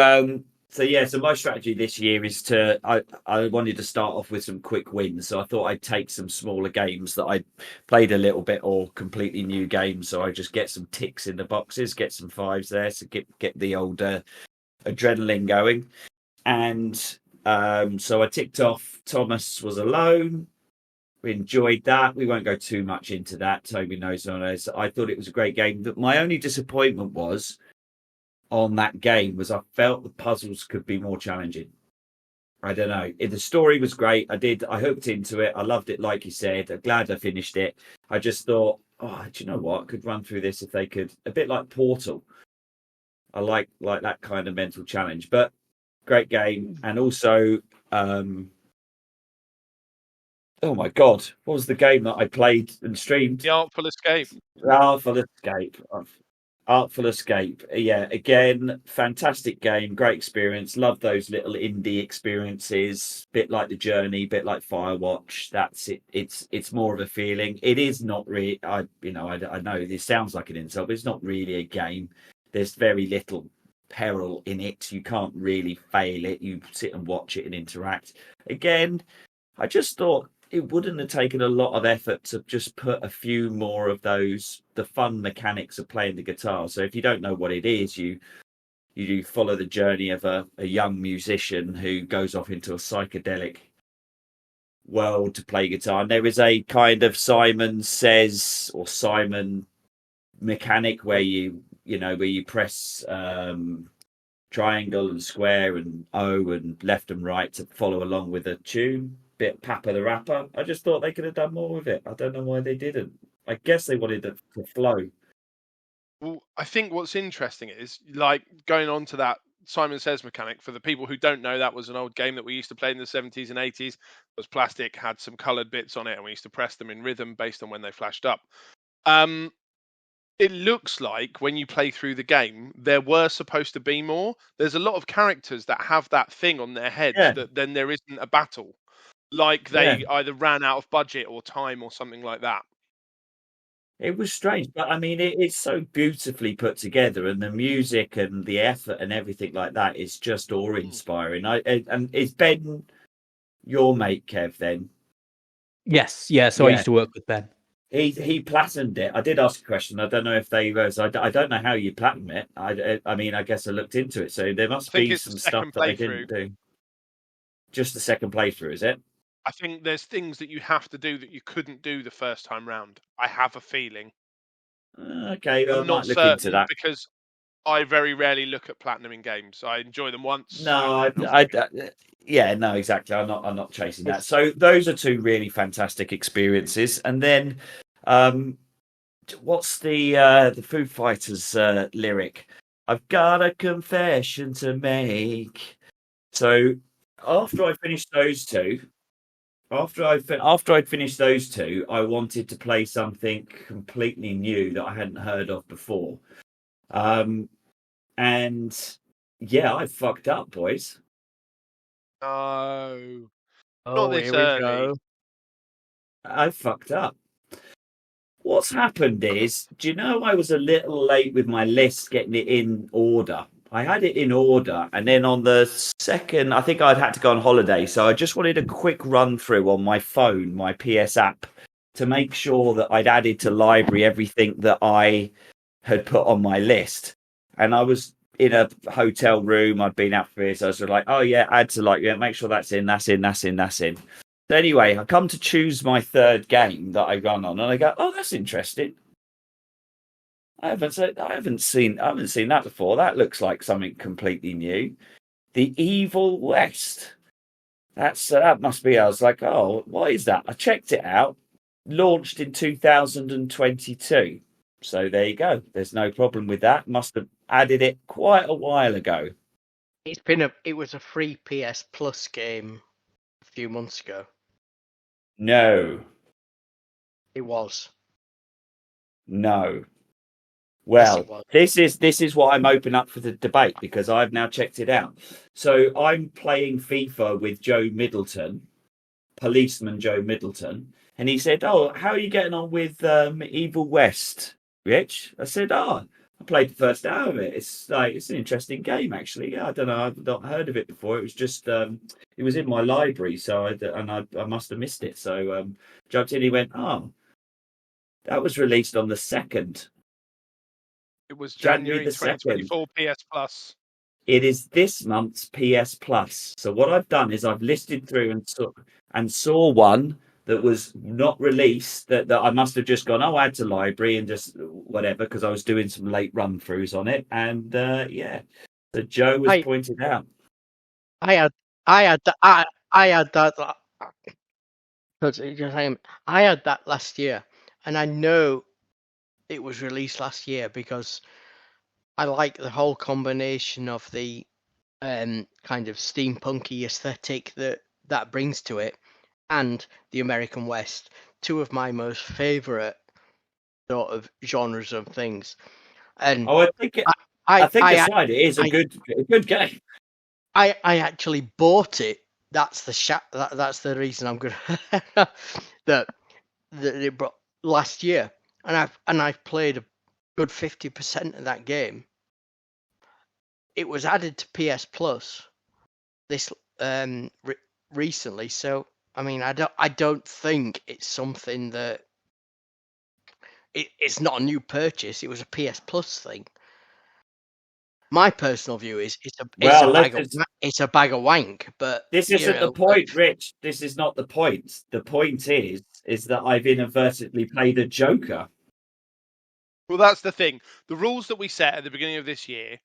my strategy this year is I wanted to start off with some quick wins. So I thought I'd take some smaller games that I played a little bit or completely new games. So I just get some ticks in the boxes, get some fives there to get the old adrenaline going. And so I ticked off Thomas Was Alone. We enjoyed that. We won't go too much into that. Toby knows on us. I thought it was a great game. But my only disappointment was on that game was I felt the puzzles could be more challenging. I don't know. The story was great. I hooked into it. I loved it, like you said. I'm glad I finished it. I just thought, do you know what? I could run through this if they could. A bit like Portal. I like that kind of mental challenge. But great game. And also, oh my God, what was the game that I played and streamed? The Artful Escape. Artful Escape. Yeah, again, fantastic game, great experience. Love those little indie experiences. Bit like The Journey, bit like Firewatch. That's it. It's more of a feeling. It is not really. I know this sounds like an insult, but it's not really a game. There's very little peril in it. You can't really fail it. You sit and watch it and interact. Again, I just thought it wouldn't have taken a lot of effort to just put a few more of the fun mechanics of playing the guitar. So if you don't know what it is, you follow the journey of a young musician who goes off into a psychedelic world to play guitar. And there is a kind of Simon Says or Simon mechanic where you press triangle and square and O and left and right to follow along with a tune, bit Papa the Rapper. I just thought they could have done more with it. I don't know why they didn't. I guess they wanted it to flow. Well, I think what's interesting is, like, going on to that Simon Says mechanic, for the people who don't know, that was an old game that we used to play in the 70s and 80s. It was plastic, had some coloured bits on it, and we used to press them in rhythm based on when they flashed up. It looks like when you play through the game, there were supposed to be more. There's a lot of characters that have that thing on their heads Yeah. that then there isn't a battle. Like they either ran out of budget or time or something like that. It was strange, but I mean, it's so beautifully put together, and the music and the effort and everything like that is just awe-inspiring. And is Ben your mate, Kev? Then Yes, yeah. So I used to work with Ben. he platinumed it. I did ask a question. I don't know if they was. I don't know how you platinum it. I mean, I guess I looked into it, so there must be some stuff that they didn't do. Just the second playthrough, is it? I think there's things that you have to do that you couldn't do the first time round. I have a feeling. Okay, well, I'm not look into that because I very rarely look at platinum games. I enjoy them once. No, yeah, no, exactly. I'm not chasing that. So those are two really fantastic experiences. And then, what's the Foo Fighters lyric? I've got a confession to make. So after I finished those two. After I'd finished those two, I wanted to play something completely new that I hadn't heard of before. And yeah, I fucked up, boys. No. Not this here we early. go. I fucked up. What's happened is, do you know I was a little late with my list getting it in order? I had it in order, and then on the second, I think I'd had to go on holiday, so I just wanted a quick run through on my phone, my PS app, to make sure that I'd added to library everything that I had put on my list. And I was in a hotel room, I'd been out for this, so I was sort of like, oh yeah, add to like, yeah, make sure that's in. So anyway, I come to choose my third game that I run on, and I go, oh, that's interesting. I haven't seen that before. That looks like something completely new. The Evil West. That must be. I was like, oh, what is that? I checked it out. Launched in 2022. So there you go. There's no problem with that. Must have added it quite a while ago. It was a free PS Plus game a few months ago. No. It was. No. Well, yes, this is what I'm open up for the debate, because I've now checked it out. So I'm playing FIFA with Joe Middleton, policeman Joe Middleton, and he said, "Oh, how are you getting on with Evil West, Rich?" I said, "Oh, I played the first hour of it. It's an interesting game, actually. Yeah, I don't know, I've not heard of it before. It was just it was in my library, so I must have missed it. So jumped in. He went, "Oh, that was released on the 2nd." It was January the 2024 PS Plus. It is this month's PS Plus. So what I've done is I've listed through and saw one that was not released that I must have just gone, oh, add to library and just whatever, because I was doing some late run throughs on it. And yeah, so Joe was pointed out. I had that. I had that last year, and I know it was released last year because I like the whole combination of the kind of steampunky aesthetic that brings to it, and the American West, two of my most favourite sort of genres of things. And I think aside, it is a good game. I actually bought it. That's the reason I'm good. that it brought last year, and I've played a good 50% of that game. It was added to PS Plus this recently, so I mean, I don't think it's something that it's not a new purchase. It was a PS Plus thing. My personal view is it's a bag of wank. But this isn't the point, Rich. This is not the point. The point is that I've inadvertently played a Joker. Well, that's the thing. The rules that we set at the beginning of this year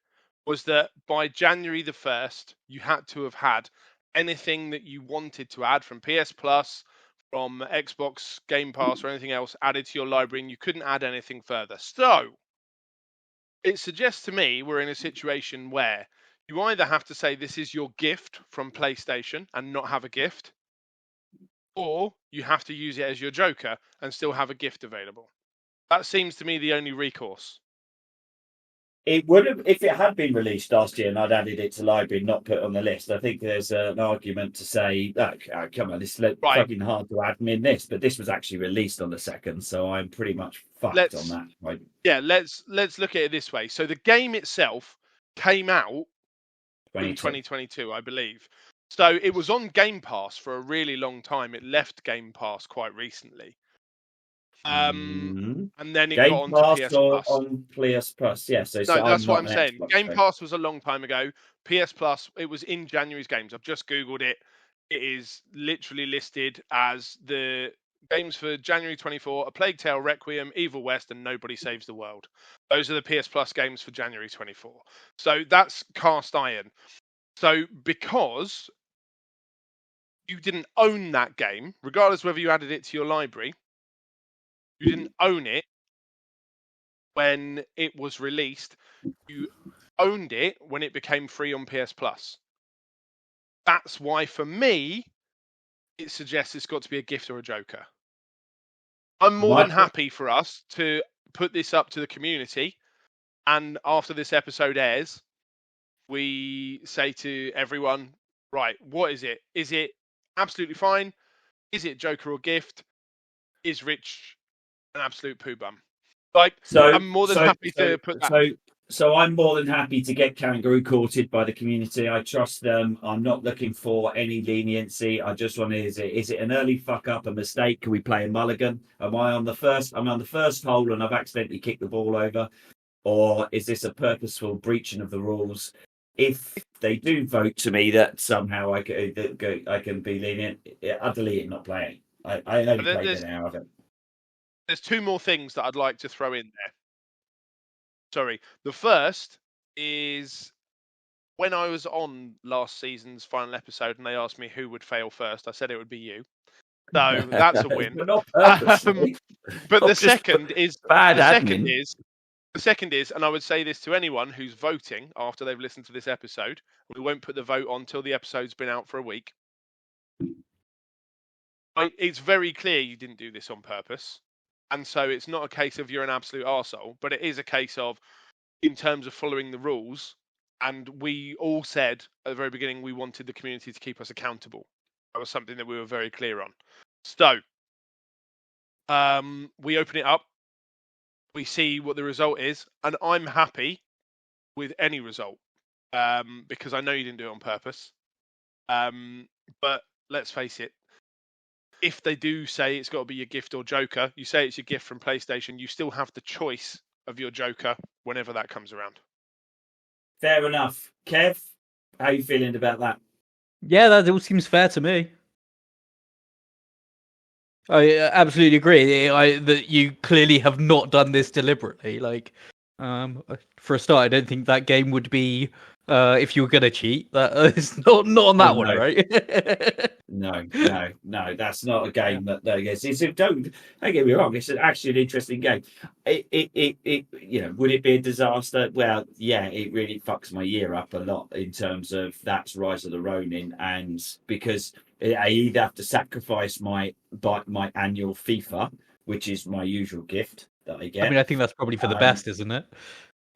was that by January the 1st, you had to have had anything that you wanted to add from PS Plus, from Xbox Game Pass, or anything else added to your library, and you couldn't add anything further. So it suggests to me we're in a situation where you either have to say this is your gift from PlayStation and not have a gift, or you have to use it as your Joker and still have a gift available. That seems to me the only recourse. It would have, if it had been released last year and I'd added it to library, not put it on the list. I think there's an argument to say, come on, it's fucking hard to add in this, but this was actually released on the 2nd, so I'm pretty much fucked on that. Right? Yeah, let's look at it this way. So the game itself came out in 2022, I believe. So it was on Game Pass for a really long time. It left Game Pass quite recently. And then it Game got onto PS or Plus. On PS Plus, yes. Yeah, no, that's what I'm saying. Xbox Game Pass was a long time ago. PS Plus, it was in January's games. I've just Googled it. It is literally listed as the games for January 24, A Plague Tale, Requiem, Evil West, and Nobody Saves the World. Those are the PS Plus games for January 24. So that's cast iron. So because you didn't own that game, regardless whether you added it to your library, you didn't own it when it was released. You owned it when it became free on PS Plus. That's why, for me, it suggests it's got to be a gift or a Joker. I'm more than happy for us to put this up to the community, and after this episode airs, we say to everyone, right, what is it? Is it absolutely fine? Is it Joker or gift? Is Rich an absolute poo bum? I'm more than happy to put that. So I'm more than happy to get kangaroo courted by the community. I trust them. I'm not looking for any leniency. I just want to, is it an early fuck up, a mistake? Can we play a mulligan? I'm on the first hole and I've accidentally kicked the ball over, or is this a purposeful breaching of the rules? If they do vote to me that somehow I can be lenient, I'll delete it, not play it. I only played an hour of it. There's two more things that I'd like to throw in there. Sorry. The first is when I was on last season's final episode and they asked me who would fail first, I said it would be you. So that's a win. But the second is bad admin. The second is, and I would say this to anyone who's voting after they've listened to this episode, we won't put the vote on till the episode's been out for a week. It's very clear you didn't do this on purpose. And so it's not a case of you're an absolute arsehole, but it is a case of, in terms of following the rules, and we all said at the very beginning we wanted the community to keep us accountable. That was something that we were very clear on. So we open it up, we see what the result is, and I'm happy with any result because I know you didn't do it on purpose. But let's face it, if they do say it's got to be your gift or Joker, you say it's your gift from PlayStation, you still have the choice of your Joker whenever that comes around. Fair enough. Kev, how are you feeling about that? Yeah, that all seems fair to me. I absolutely agree. That you clearly have not done this deliberately. For a start, I don't think that game would be if you were going to cheat. That it's not on that one, right? No, that's not a game that don't get me wrong. It's actually an interesting game. It would it be a disaster? Well, yeah, it really fucks my year up a lot in terms of that's Rise of the Ronin, and because I either have to sacrifice my annual FIFA, which is my usual gift that I get. I mean, I think that's probably for the best, isn't it?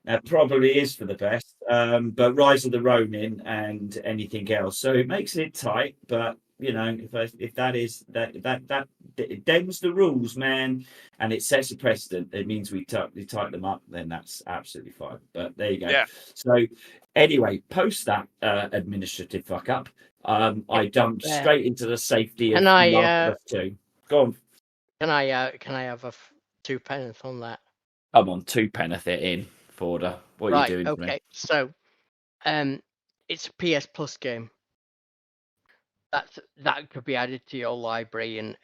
It probably is for the best. But Rise of the Ronin and anything else, so it makes it tight. But if that is that it dams the rules, man, and it sets a precedent, it means we tighten them up, then that's absolutely fine. But there you go. Yeah. So anyway, post that administrative fuck up, I jumped straight into the safety of Last 2. Go on. Can I have a 2 pence on that? I'm on 2 penneth it in, Forder. What are you doing? Okay, so it's a PS Plus game. That could be added to your library in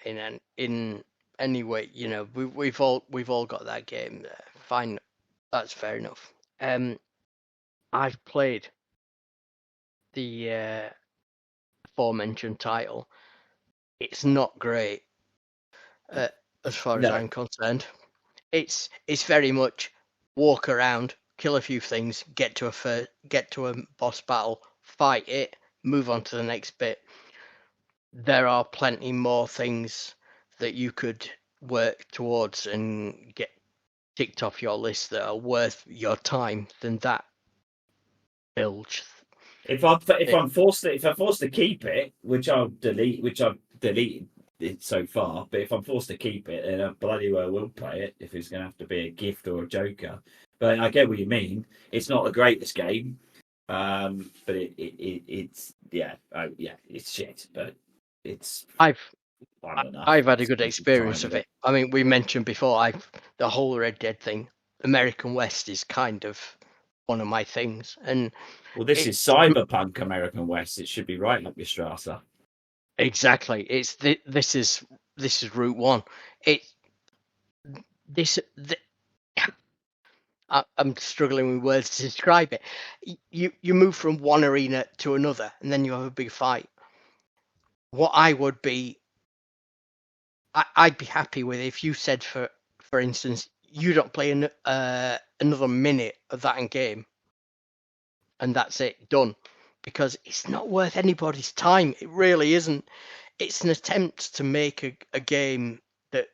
any way. We've all got that game. Fine, that's fair enough. I've played the aforementioned title. It's not great as far as No. I'm concerned. It's very much walk around, kill a few things, get to a boss battle, fight it, move on to the next bit. There are plenty more things that you could work towards and get ticked off your list that are worth your time than that bilge. If I'm forced to keep it, which I've deleted it so far, but if I'm forced to keep it, then I bloody well will play it if it's going to have to be a gift or a joker. But I get what you mean. It's not the greatest game, but it's it's shit, but it's I've fun enough. had a good experience of it. I mean, we mentioned before, the whole Red Dead thing. American West is kind of one of my things, and well, this is cyberpunk American West. It should be right up your strata. Exactly. This is Route 1. I'm struggling with words to describe it. You move from one arena to another, and then you have a big fight. What I'd be happy with if you said, for instance, you don't play another minute of that in game, and that's it, done, because it's not worth anybody's time. It really isn't. It's an attempt to make a game that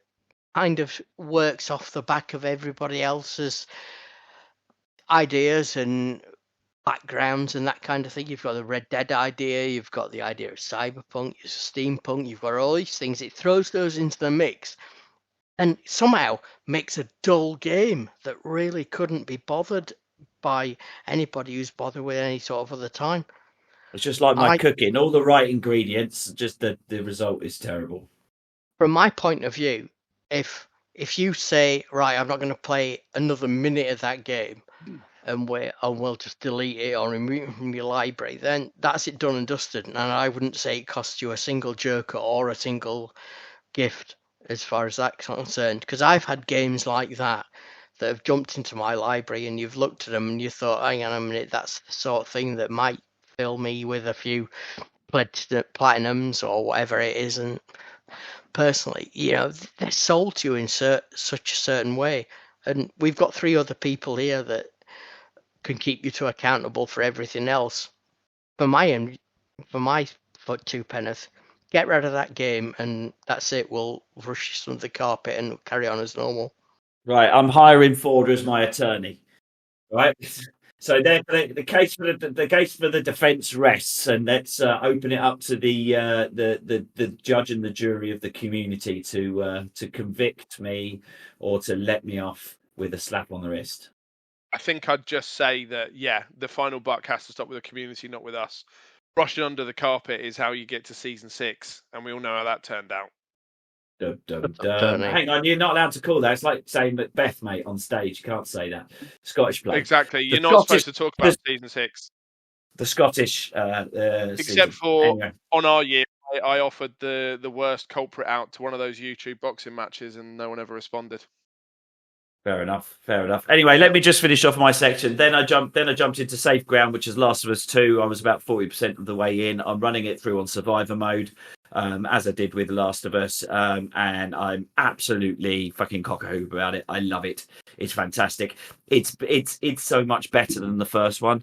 kind of works off the back of everybody else's ideas and backgrounds and that kind of thing. You've got the Red Dead idea, you've got the idea of cyberpunk, you've steampunk, you've got all these things. It throws those into the mix and somehow makes a dull game that really couldn't be bothered by anybody who's bothered with any sort of other time. It's just like my cooking, all the right ingredients, just the result is terrible. From my point of view, if you say, right, I'm not going to play another minute of that game, and we'll just delete it or remove it from your library, then that's it, done and dusted. And I wouldn't say it costs you a single joker or a single gift as far as that's concerned, because I've had games like that have jumped into my library and you've looked at them and you thought, hang on a minute, that's the sort of thing that might fill me with a few platinums or whatever it is. And personally, they're sold to you in such a certain way, and we've got 3 other people here that can keep you to accountable for everything else. For my 2 penneth, get rid of that game and that's it. We'll rush you under the carpet and carry on as normal. Right, I'm hiring Ford as my attorney. Right, so the case for the defence rests, and let's open it up to the judge and the jury of the community to convict me or to let me off with a slap on the wrist. I think I'd just say that, the final buck has to stop with the community, not with us. Brushing under the carpet is how you get to season 6, and we all know how that turned out. Dum, dum, dum. Hang on, you're not allowed to call that. It's like saying Macbeth, mate, on stage. You can't say that. Scottish play. Exactly. You're not supposed to talk about season 6. The Scottish except season. For anyway. On our year, I offered the worst culprit out to one of those YouTube boxing matches, and no one ever responded. Fair enough. Anyway, let me just finish off my section. Then I jumped into Safe Ground, which is Last of Us 2. I was about 40% of the way in. I'm running it through on survivor mode, as I did with Last of Us, and I'm absolutely fucking cock-a-hoop about it. I love it. It's fantastic. It's so much better than the first one.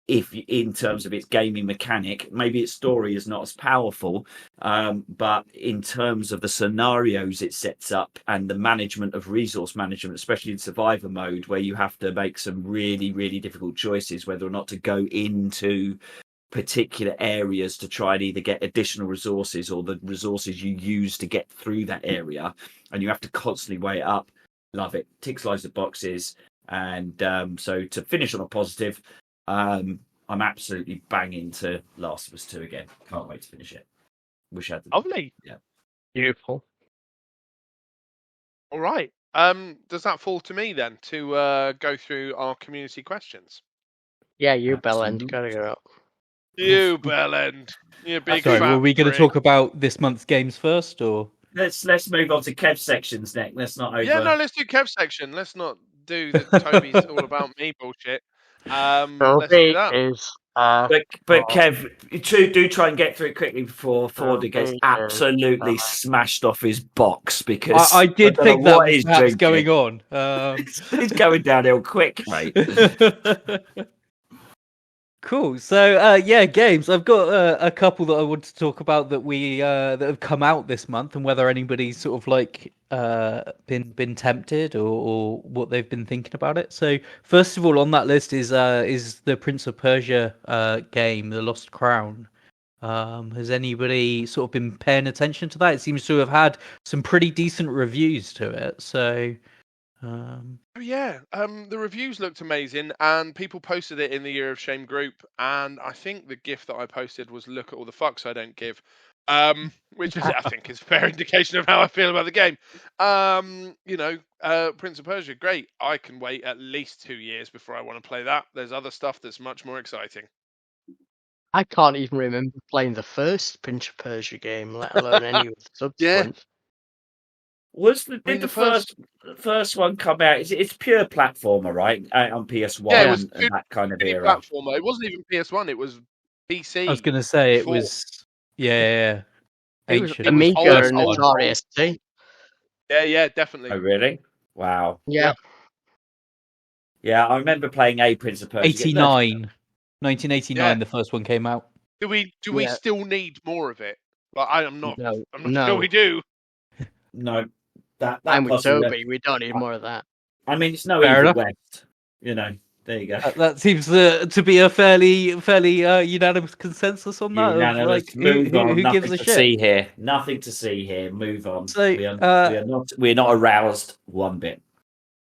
If in terms of its gaming mechanic, maybe its story is not as powerful, but in terms of the scenarios it sets up and the management of resource management, especially in survivor mode, where you have to make some really, really difficult choices, whether or not to go into particular areas to try and either get additional resources or the resources you use to get through that area, and you have to constantly weigh it up. Love it. Ticks loads of boxes. And so to finish on a positive, I'm absolutely banging to Last of Us 2 again. Can't wait to finish it. Wish I had. Lovely. Yeah. Beautiful. All right. Does that fall to me then to go through our community questions? Yeah, you Bellend. Gotta go up. You Bellend. You big Sorry, fat were we going to prick. talk about this month's games first, or Let's move on to Kev's sections next. Let's not over. Yeah, no, let's do Kev's section. Let's not do the Toby's all about me bullshit. Let's do Toby that. is. But Kev, do try and get through it quickly before Ford gets Toby absolutely is, smashed off his box because I did don't know think that what was he's perhaps drinking. going on. He's going downhill quick, mate. Cool. So yeah, games. I've got a couple that I want to talk about that that have come out this month, and whether anybody's sort of like been tempted or what they've been thinking about it. So first of all on that list is the Prince of Persia game, The Lost Crown. Has anybody sort of been paying attention to that? It seems to have had some pretty decent reviews to it. So Oh yeah, the reviews looked amazing, and people posted it in the Year of Shame group. And I think the gift that I posted was "Look at all the fucks I don't give," which is, I think, is a fair indication of how I feel about the game. Prince of Persia, great. I can wait at least 2 years before I want to play that. There's other stuff that's much more exciting. I can't even remember playing the first Prince of Persia game, let alone any of the subsequent. Did the first one come out? It's pure platformer, right? On PS1 Yeah, it was and that kind of era. platformer. It wasn't even PS1. It was PC. I was going to say before. it was yeah. It was ancient. Amiga and old. Atari ST. Yeah, definitely. Oh, really? Wow. Yeah. Yeah, I remember playing a Prince of Persia. 1989, the first one came out. Do we still need more of it? Like, I'm not No. sure we do. No, that I'm with possibly. Toby. We don't need more of that. I mean, it's no Fair Evil enough. West. There you go. That seems to be a fairly unanimous consensus on that. Unanimous. Like, Move on. who Nothing gives a to shit? see here. Nothing to see here. Move on. So, we're not aroused one bit.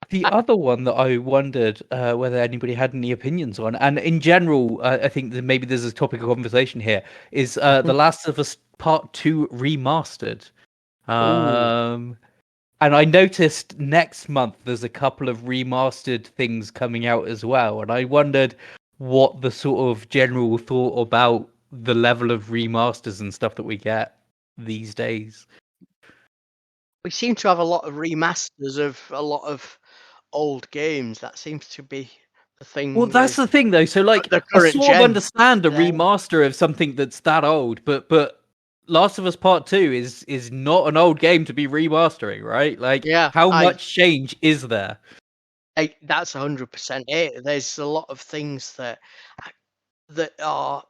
The other one that I wondered whether anybody had any opinions on, and in general, I think that maybe there's a topic of conversation here, is The Last of Us Part 2 Remastered. And I noticed next month there's a couple of remastered things coming out as well, and I wondered what the sort of general thought about the level of remasters and stuff that we get these days. We seem to have a lot of remasters of a lot of old games. That seems to be the thing. Well, that's the thing, though. So, like, the I current sort of gen. understand a remaster of something that's that old, but Last of Us Part 2 is not an old game to be remastering, right? Like, how much change is there? That's 100% it. There's a lot of things that are.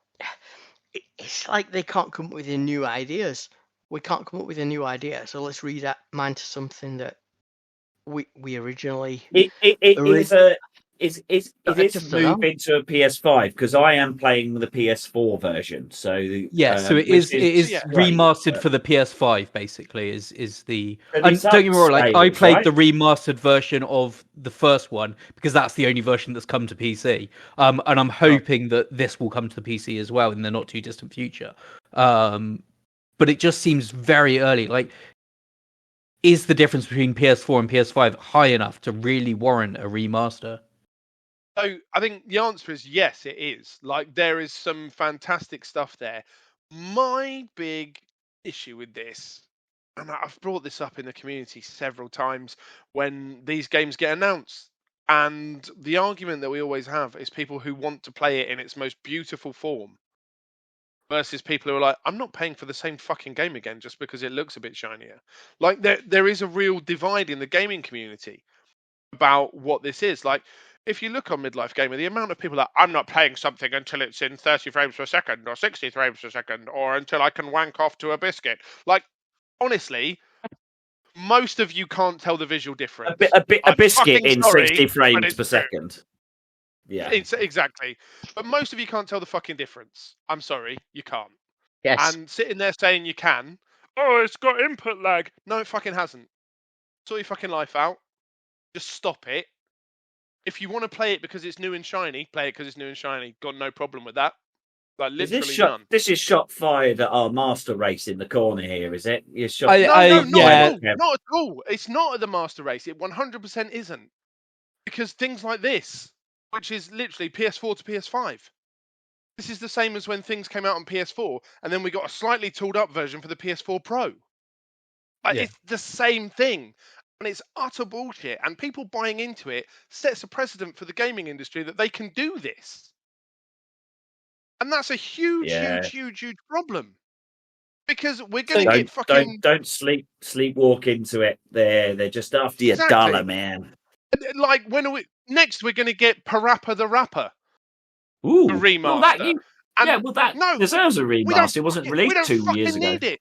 It's like they can't come up with new ideas. We can't come up with a new idea, so let's read that mind to something that we originally. It is move into a PS5 because I am playing the PS4 version. So yeah, so it is remastered for the PS5. Basically, is the and don't get me wrong. Like I played the remastered version of the first one because that's the only version that's come to PC. And I'm hoping that this will come to the PC as well in the not too distant future. But it just seems very early. Like, is the difference between PS4 and PS5 high enough to really warrant a remaster? So I think the answer is yes, it is. Like, there is some fantastic stuff there. My big issue with this, and I've brought this up in the community several times when these games get announced, and the argument that we always have is people who want to play it in its most beautiful form versus people who are like, I'm not paying for the same fucking game again just because it looks a bit shinier. Like, there is a real divide in the gaming community about what this is. Like, if you look on Midlife Gamer, the amount of people that I'm not playing something until it's in 30 frames per second or 60 frames per second or until I can wank off to a biscuit. Like, honestly, most of you can't tell the visual difference. A biscuit in 60 frames per second. Yeah, exactly. But most of you can't tell the fucking difference. I'm sorry, you can't. Yes. And sitting there saying you can, oh, it's got input lag. No, it fucking hasn't. Sort your fucking life out. Just stop it. If you want to play it because it's new and shiny, play it because it's new and shiny. Got no problem with that. Like, literally none. This is shot fired at our master race in the corner here, is it? You're shot. Not at all. It's not at the master race. It 100% isn't. Because things like this, which is literally PS4 to PS5. This is the same as when things came out on PS4, and then we got a slightly tooled up version for the PS4 Pro. Like, it's the same thing. And it's utter bullshit. And people buying into it sets a precedent for the gaming industry that they can do this. And that's a huge, Yeah. huge problem. Because we're going to Don't get fucking... don't sleepwalk into it. They're just after your Exactly. dollar, man. Like, when are we... Next, we're going to get Parappa the Rapper. Ooh, The remaster. Well, that no, deserves a remaster. It wasn't released 2 years ago. We don't fucking need it.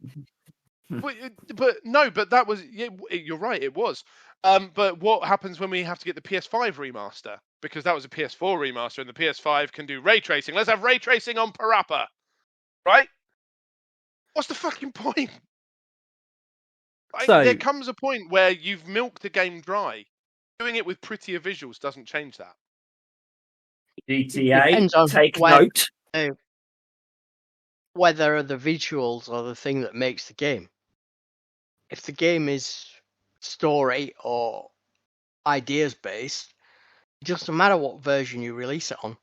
But that was... Yeah, you're right, it was. But what happens when we have to get the PS5 remaster? Because that was a PS4 remaster, and the PS5 can do ray tracing. Let's have ray tracing on Parappa, right? What's the fucking point? Like, there comes a point where you've milked the game dry. Doing it with prettier visuals doesn't change that. GTA, take note. Whether the visuals are the thing that makes the game. If the game is story or ideas based, it doesn't matter what version you release it on.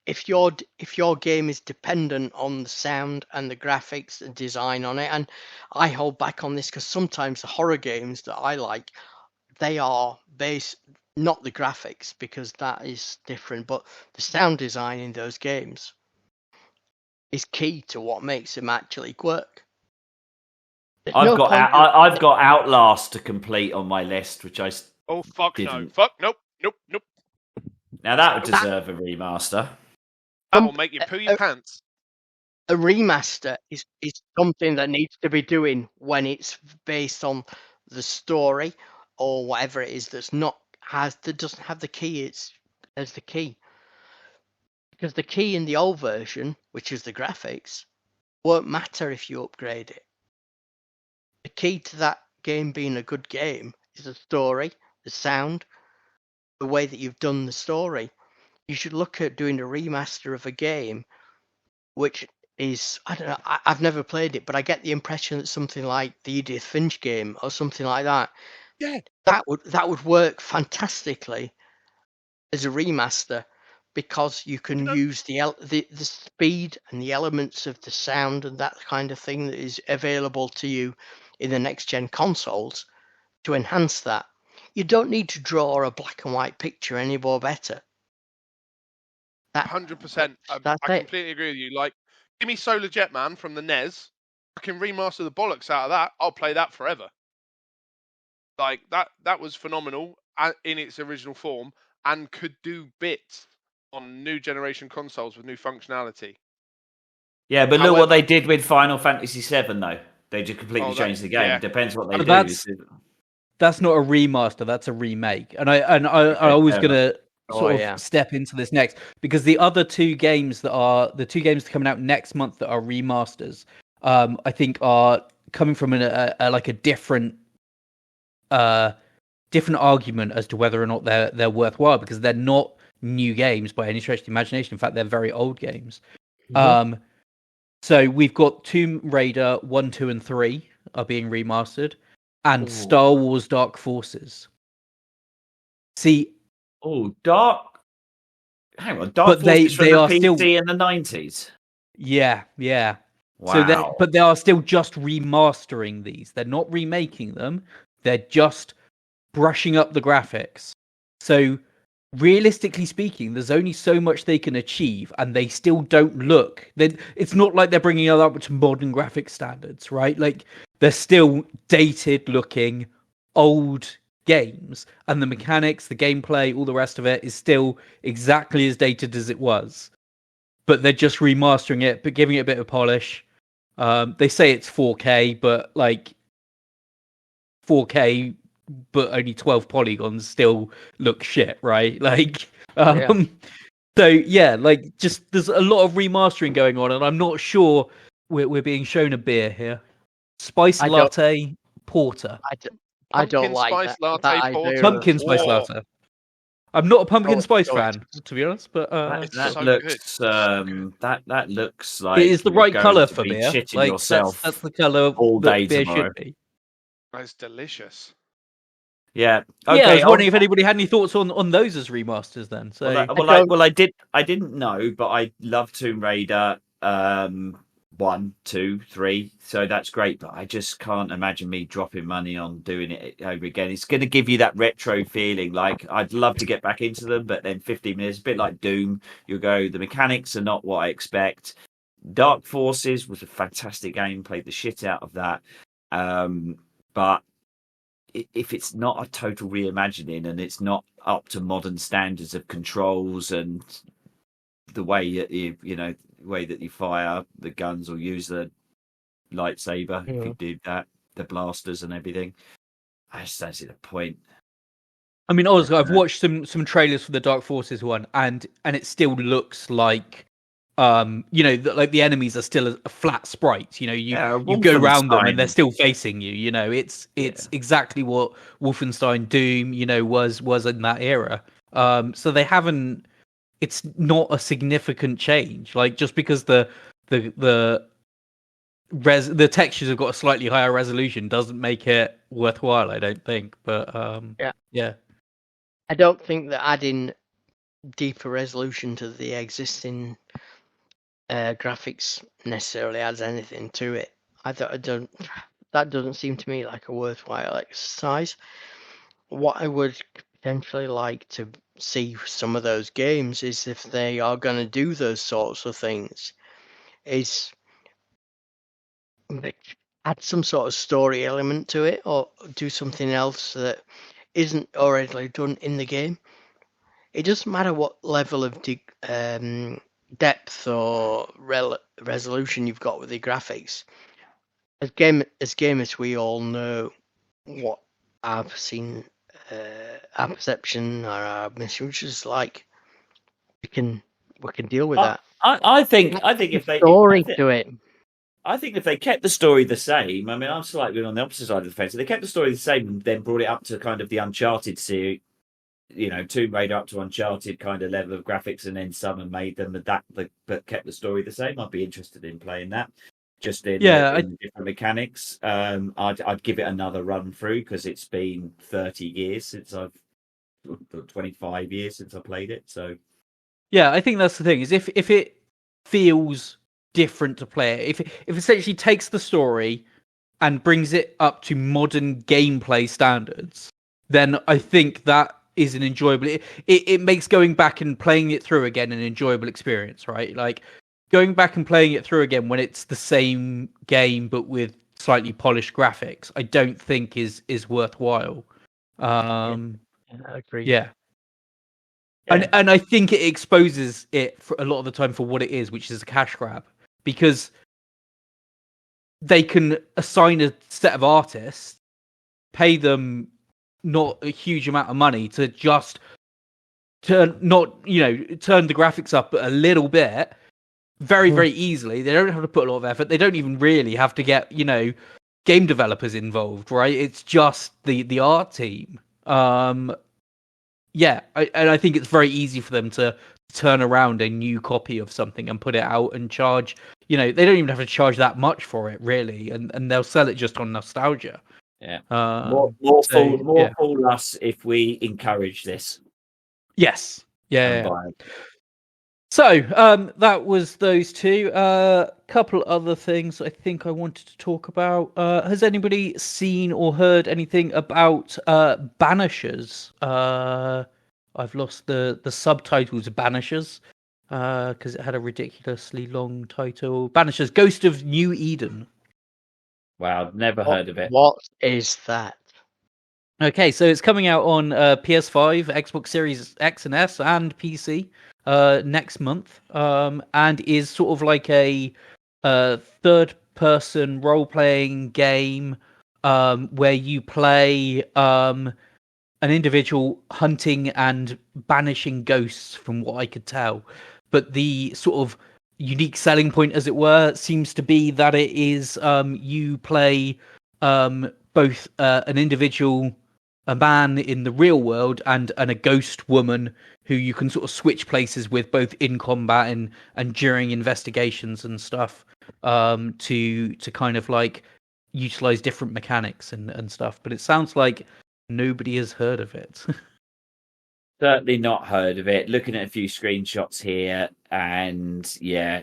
If your game is dependent on the sound and the graphics and design on it, and I hold back on this because sometimes the horror games that I like, they are based, not the graphics, because that is different, but the sound design in those games is key to what makes them actually work. I've got Outlast to complete on my list, which I no, fuck nope. Now that would deserve a remaster. That will make you poo your pants. A remaster is something that needs to be doing when it's based on the story or whatever it is that doesn't have the key. As the key, because the key in the old version, which is the graphics, won't matter if you upgrade it. The key to that game being a good game is the story, the sound, the way that you've done the story. You should look at doing a remaster of a game, which is, I don't know, I've never played it, but I get the impression that something like the Edith Finch game or something like that, that would work fantastically as a remaster, because you can use the speed and the elements of the sound and that kind of thing that is available to you in the next gen consoles to enhance that. You don't need to draw a black and white picture any more better. 100%. I completely agree with you. Like, give me Solar Jetman from the NES. I can remaster the bollocks out of that. I'll play that forever. Like, that was phenomenal in its original form and could do bits on new generation consoles with new functionality. Yeah, but look what they did with Final Fantasy VII, though. They just completely changed the game. Yeah. Depends what they do. That's not a remaster. That's a remake. And I was gonna step into this next, because the other two games coming out next month that are remasters, I think are coming from a different argument as to whether or not they're worthwhile, because they're not new games by any stretch of the imagination. In fact, they're very old games. Mm-hmm. So we've got Tomb Raider 1, 2, and 3 are being remastered, and Star Wars Dark Forces. See, Dark Forces they from are the PC still in the 90s. Yeah. Wow. But they are still just remastering these. They're not remaking them. They're just brushing up the graphics. So realistically speaking, there's only so much they can achieve, and they still don't look. It's not like they're bringing it up to modern graphic standards, right? Like, they're still dated-looking, old games, and the mechanics, the gameplay, all the rest of it is still exactly as dated as it was. But they're just remastering it, but giving it a bit of polish. They say it's 4K, but 4K, but only 12 polygons still look shit, right? So yeah, just there's a lot of remastering going on, and I'm not sure we're being shown a beer here. Spice latte porter. I don't like spice that. Latte porter. Pumpkin spice latte. I'm not a pumpkin spice fan, to be honest, but that looks like it is the right color for beer. Shitting yourself. That's the color all day beer tomorrow. should be. That's delicious. Yeah. Okay. Yeah, I was wondering if anybody had any thoughts on those as remasters then. So I didn't know, but I love Tomb Raider. 1, 2, 3. So that's great, but I just can't imagine me dropping money on doing it over again. It's going to give you that retro feeling. Like, I'd love to get back into them, but then 15 minutes, a bit like Doom. You'll go, the mechanics are not what I expect. Dark Forces was a fantastic game, played the shit out of that. But if it's not a total reimagining and it's not up to modern standards of controls and the way that you fire the guns or use the lightsaber, if you did that, the blasters and everything, I just don't see the point. I mean, honestly, I've watched some trailers for the Dark Forces one, and it still looks like, like the enemies are still a flat sprites. You go around them and they're still facing you. It's exactly what Wolfenstein Doom, was in that era. So they haven't. It's not a significant change. Like, just because the textures have got a slightly higher resolution doesn't make it worthwhile, I don't think. But yeah. I don't think that adding deeper resolution to the existing graphics necessarily adds anything to it. That doesn't seem to me like a worthwhile exercise. What I would potentially like to see some of those games is, if they are going to do those sorts of things, is add some sort of story element to it, or do something else that isn't already done in the game. It doesn't matter what level of depth or resolution you've got with the graphics. As gamers, we all know what I've seen, our perception or our misuse like. We can deal with that. I think if they story to it. I think if they kept the story the same, I mean, I'm slightly on the opposite side of the fence. If they kept the story the same and then brought it up to kind of the Uncharted series, Tomb Raider up to Uncharted kind of level of graphics, and then some and made them but kept the story the same, I'd be interested in playing that. Just in different mechanics. I'd give it another run through, because it's been 30 years since 25 years since I played it. So yeah, I think that's the thing, is if it feels different to play it, if essentially takes the story and brings it up to modern gameplay standards, then I think that is an enjoyable. It makes going back and playing it through again an enjoyable experience, right? Like, going back and playing it through again when it's the same game but with slightly polished graphics, I don't think is worthwhile. I agree. Yeah. And I think it exposes it for a lot of the time for what it is, which is a cash grab, because they can assign a set of artists, pay them not a huge amount of money to just turn the graphics up a little bit very, very easily. They don't have to put a lot of effort. They don't even really have to get, game developers involved, right? It's just the art team. Yeah, I think it's very easy for them to turn around a new copy of something and put it out and charge. They don't even have to charge that much for it, really, and they'll sell it just on nostalgia. Yeah, more fool us if we encourage this. Yes, yeah. So that was those two. Couple other things I think I wanted to talk about. Has anybody seen or heard anything about Banishers? I've lost the subtitles of Banishers because it had a ridiculously long title. Banishers: Ghost of New Eden. Wow, never heard of it. What is that? Okay, so it's coming out on PS5, Xbox Series X and S, and PC next month, and is sort of like a third-person role-playing game where you play an individual hunting and banishing ghosts, from what I could tell. But the sort of unique selling point, as it were, seems to be that it is you play both an individual, a man in the real world, and a ghost woman who you can sort of switch places with, both in combat and during investigations and stuff, to kind of like utilize different mechanics and stuff. But it sounds like nobody has heard of it. Certainly not heard of it. Looking at a few screenshots here, and yeah,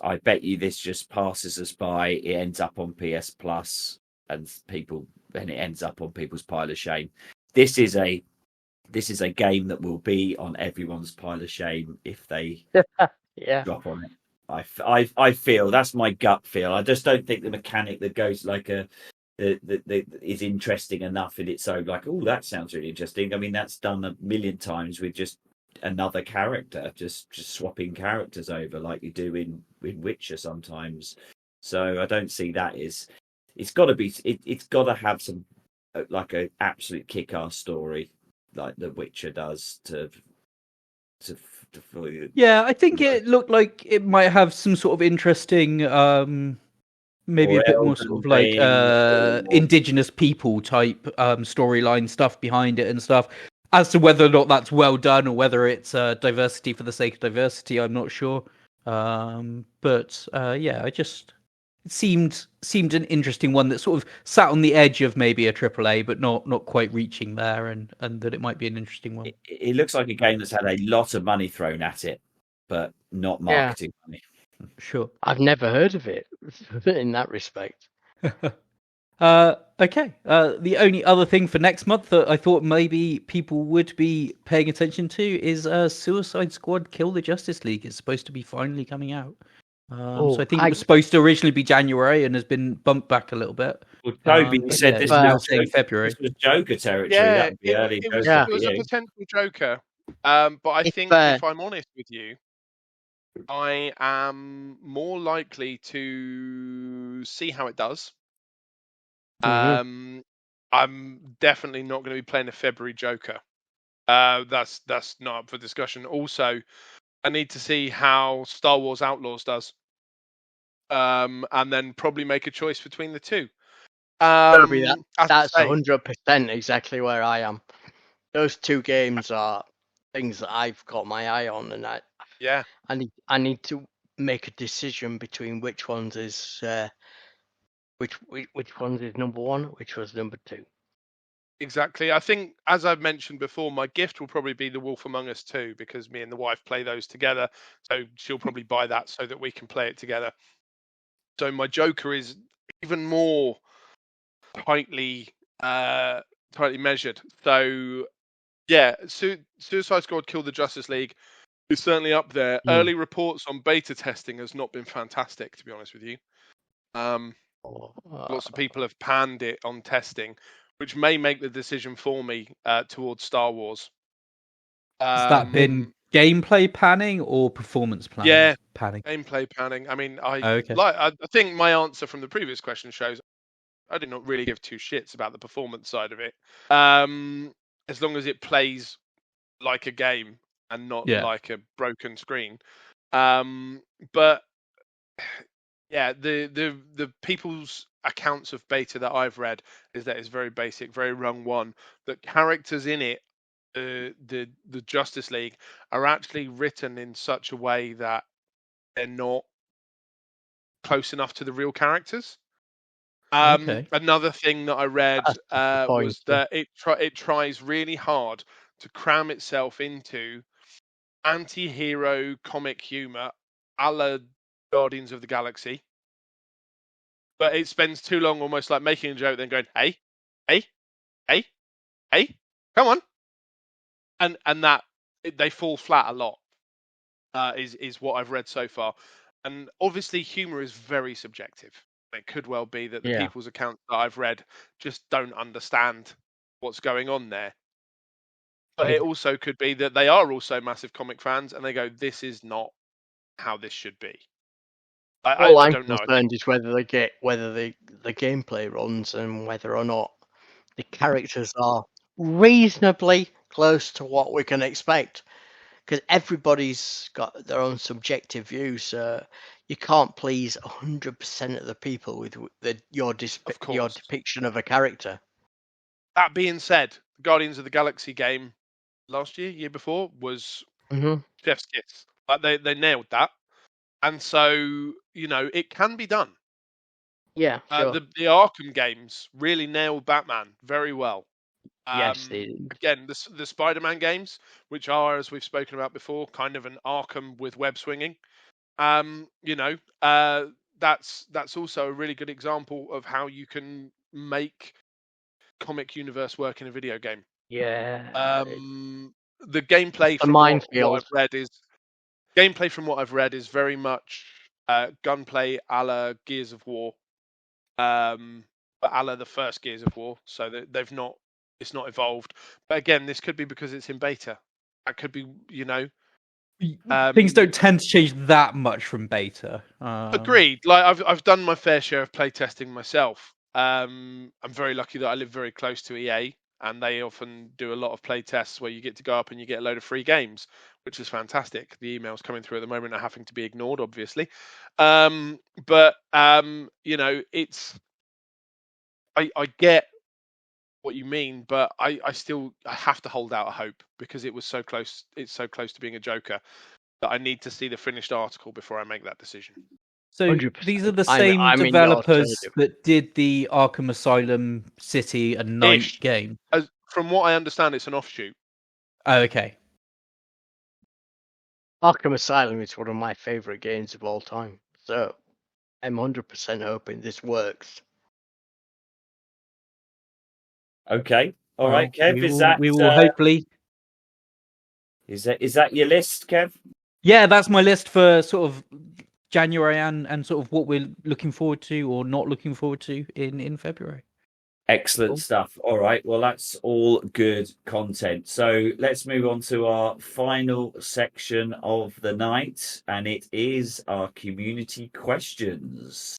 I bet you this just passes us by. It ends up on PS Plus, and it ends up on people's pile of shame. This is a game that will be on everyone's pile of shame if they drop on it. I feel that's my gut feel. I just don't think the mechanic that goes like that is interesting enough in its own. Like, oh, that sounds really interesting. I mean, that's done a million times with just another character, just swapping characters over, like you do in Witcher sometimes. So I don't see that as it's got to be. It's got to have some like an absolute kick-ass story, like The Witcher does to Yeah, I think it looked like it might have some sort of interesting, maybe Or a bit more Elden sort of like Ring, or- indigenous people type storyline stuff behind it and stuff. As to whether or not that's well done or whether it's diversity for the sake of diversity, I'm not sure. But yeah, it seemed an interesting one that sort of sat on the edge of maybe a AAA, but not quite reaching there, and that it might be an interesting one. It looks like a game that's had a lot of money thrown at it, but not marketing money. Sure. I've never heard of it in that respect. Okay. The only other thing for next month that I thought maybe people would be paying attention to is Suicide Squad Kill the Justice League. It's supposed to be finally coming out. So I think it was supposed to originally be January and has been bumped back a little bit. Well, Toby, you said this now was saying February. This was Joker territory. Yeah, That would be early it Joker was for a you. potential Joker. But I think, if I'm honest with you, I am more likely to see how it does. I'm definitely not going to be playing a February Joker. That's not up for discussion. Also, I need to see how Star Wars Outlaws does, and then probably make a choice between the two. Toby, As I that's say, 100% exactly where I am. Those two games are things that I've got my eye on, and I need to make a decision between which ones is which ones is number one, which was number two. Exactly. I think, as I've mentioned before, my gift will probably be The Wolf Among Us 2, because me and the wife play those together. So she'll probably buy that so that we can play it together. So my Joker is even more tightly measured. So yeah, Suicide Squad Kill the Justice League is certainly up there. Early reports on beta testing has not been fantastic, to be honest with you. Lots of people have panned it on testing, which may make the decision for me towards Star Wars. Has that been gameplay panning or performance panning? Yeah, panning. Gameplay panning. I mean, I think my answer from the previous question shows I did not really give two shits about the performance side of it. As long as it plays like a game and not like a broken screen. But yeah, the people's accounts of beta that I've read is that it's very basic, very rung one. That characters in it, the Justice League, are actually written in such a way that they're not close enough to the real characters. Another thing that I read was that it tries really hard to cram itself into anti-hero comic humor a la Guardians of the Galaxy, but it spends too long almost like making a joke, then going, hey, come on, and that they fall flat a lot. Is what I've read so far, and obviously humor is very subjective. It could well be that the people's accounts that I've read just don't understand what's going on there. But it also could be that they are also massive comic fans and they go, this is not how this should be. All I I'm don't know. concerned is whether the gameplay runs and whether or not the characters are reasonably close to what we can expect. Because everybody's got their own subjective views, so you can't please 100% of the people with your depiction of a character. That being said, the Guardians of the Galaxy game last year before was chef's kiss. Like they nailed that, and so it can be done. Yeah, sure. The Arkham games really nailed Batman very well. Yes, Again, the Spider-Man games, which are, as we've spoken about before, kind of an Arkham with web swinging. That's also a really good example of how you can make comic universe work in a video game. yeah. The gameplay A from minefield. what I've read is very much gunplay a la Gears of War, but a la the first Gears of War. So that it's not evolved. But again, this could be because it's in beta. That could be, Things don't tend to change that much from beta. Agreed. Like I've done my fair share of playtesting myself. I'm very lucky that I live very close to EA, and they often do a lot of playtests where you get to go up and you get a load of free games, which is fantastic. The emails coming through at the moment are having to be ignored, obviously. It's I get what you mean, but I have to hold out a hope because it was so close. It's so close to being a joker that I need to see the finished article before I make that decision. So 100%. these are the I'm same in your developers alternative. that did the Arkham Asylum City and Night Ish. game. From what I understand, it's an offshoot. Oh, okay. Arkham Asylum is one of my favourite games of all time, so I'm 100% hoping this works. Okay. All right, Kev. We will hopefully. Is that your list, Kev? Yeah, that's my list for sort of January and sort of what we're looking forward to or not looking forward to in February. Excellent stuff. All right. Well, that's all good content. So let's move on to our final section of the night, and it is our community questions.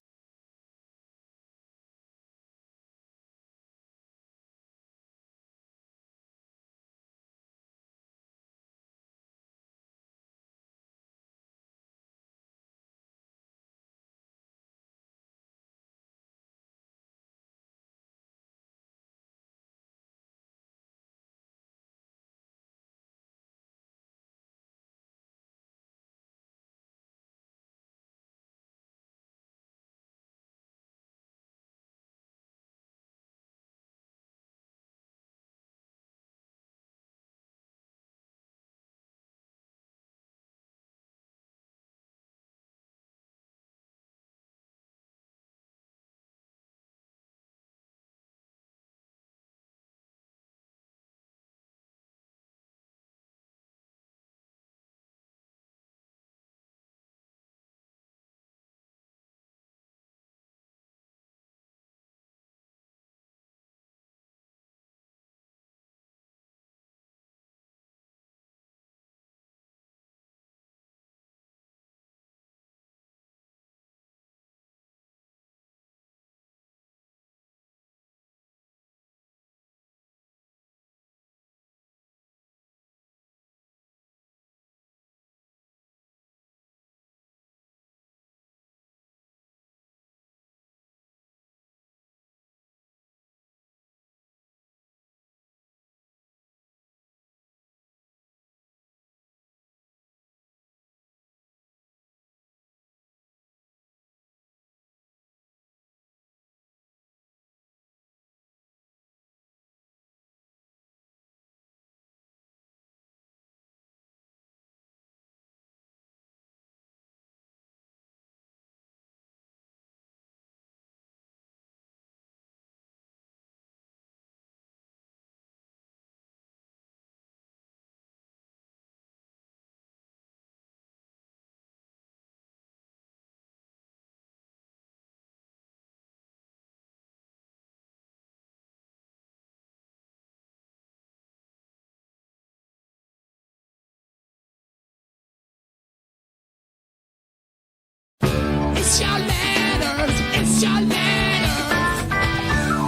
It's your letters, it's your letters.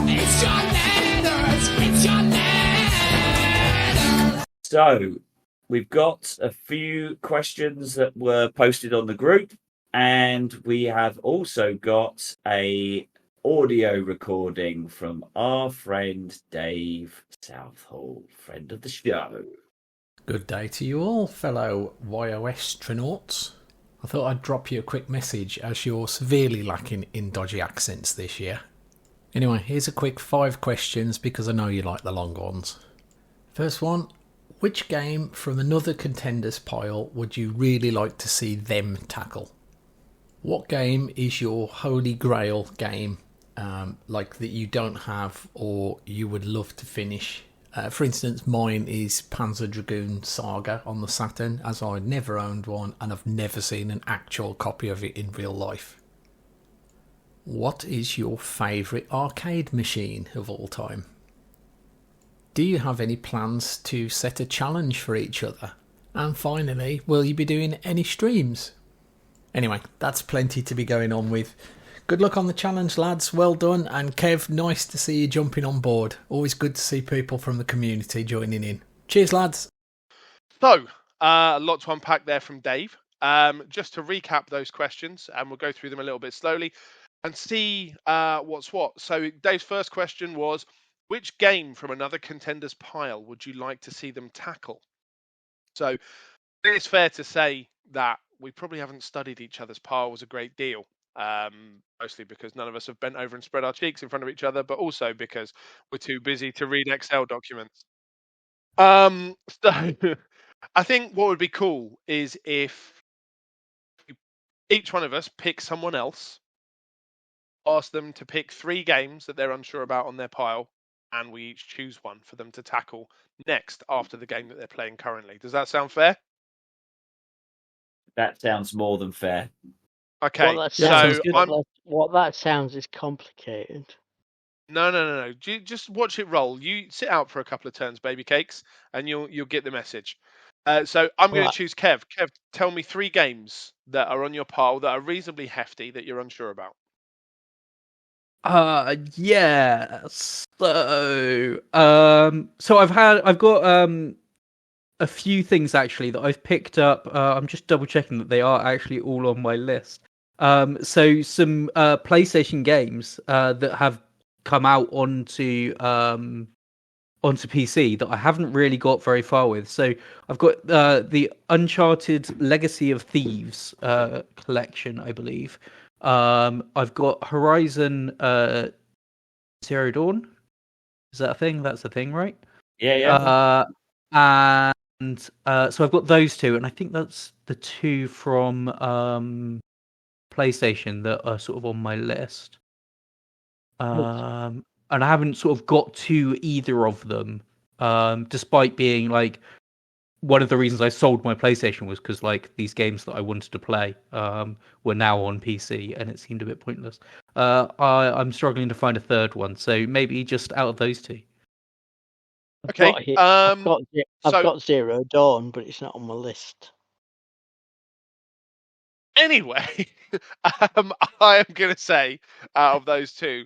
It's your letters, it's your letters. So we've got a few questions that were posted on the group, and we have also got a audio recording from our friend Dave Southall, friend of the show. Good day to you all, fellow YOS Trinauts. I thought I'd drop you a quick message as you're severely lacking in dodgy accents this year. Anyway, here's a quick 5 questions because I know you like the long ones. First one, which game from another contenders pile would you really like to see them tackle? What game is your holy grail game, like that you don't have or you would love to finish? For instance, mine is Panzer Dragoon Saga on the Saturn, as I never owned one and I've never seen an actual copy of it in real life. What is your favourite arcade machine of all time? Do you have any plans to set a challenge for each other? And finally, will you be doing any streams? Anyway, that's plenty to be going on with. Good luck on the challenge, lads. Well done. And Kev, nice to see you jumping on board. Always good to see people from the community joining in. Cheers, lads. So, a lot to unpack there from Dave. Just to recap those questions, and we'll go through them a little bit slowly and see what's what. So Dave's first question was, which game from another contender's pile would you like to see them tackle? So it's fair to say that we probably haven't studied each other's piles a great deal, mostly because none of us have bent over and spread our cheeks in front of each other, but also because we're too busy to read Excel documents. So I think what would be cool is if each one of us picks someone else, ask them to pick 3 games that they're unsure about on their pile, and we each choose one for them to tackle next after the game that they're playing currently. Does that sound fair? That sounds more than fair. Okay, What that so sounds, I'm... what that sounds is complicated. No. Just watch it roll. You sit out for a couple of turns, baby cakes, and you'll get the message. So I'm going to choose Kev. Kev, tell me 3 games that are on your pile that are reasonably hefty that you're unsure about. Yeah. So I've got a few things actually that I've picked up. I'm just double checking that they are actually all on my list. So some PlayStation games that have come out onto PC that I haven't really got very far with. So I've got the Uncharted Legacy of Thieves collection, I believe. I've got Horizon Zero Dawn. Is that a thing? That's a thing, right? Yeah. And so I've got those 2, and I think that's the 2 from PlayStation that are sort of on my list. And I haven't sort of got to either of them, despite being like one of the reasons I sold my PlayStation was because like these games that I wanted to play were now on PC, and it seemed a bit pointless. I'm struggling to find a third one, so maybe just out of those 2. Okay. I've got Zero Dawn, but it's not on my list. Anyway, I am going to say out of those 2,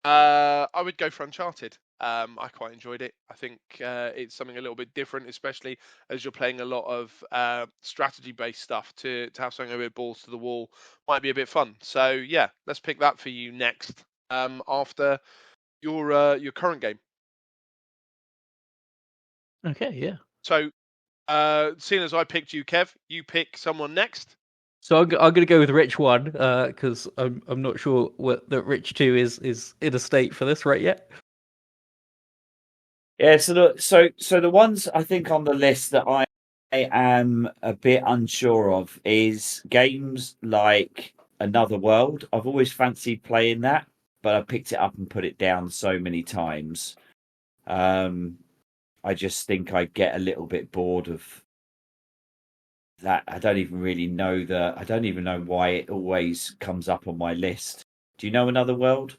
I would go for Uncharted. I quite enjoyed it. I think it's something a little bit different, especially as you're playing a lot of strategy-based stuff. To have something a bit balls to the wall might be a bit fun. So yeah, let's pick that for you next after your current game. Okay, yeah. So, seeing as I picked you, Kev, you pick someone next. So I'm going to go with Rich 1 because I'm not sure that Rich 2 is in a state for this right yet. Yeah, so the ones I think on the list that I am a bit unsure of is games like Another World. I've always fancied playing that, but I picked it up and put it down so many times. I just think I get a little bit bored of that. I don't even know why it always comes up on my list. Do you know Another World?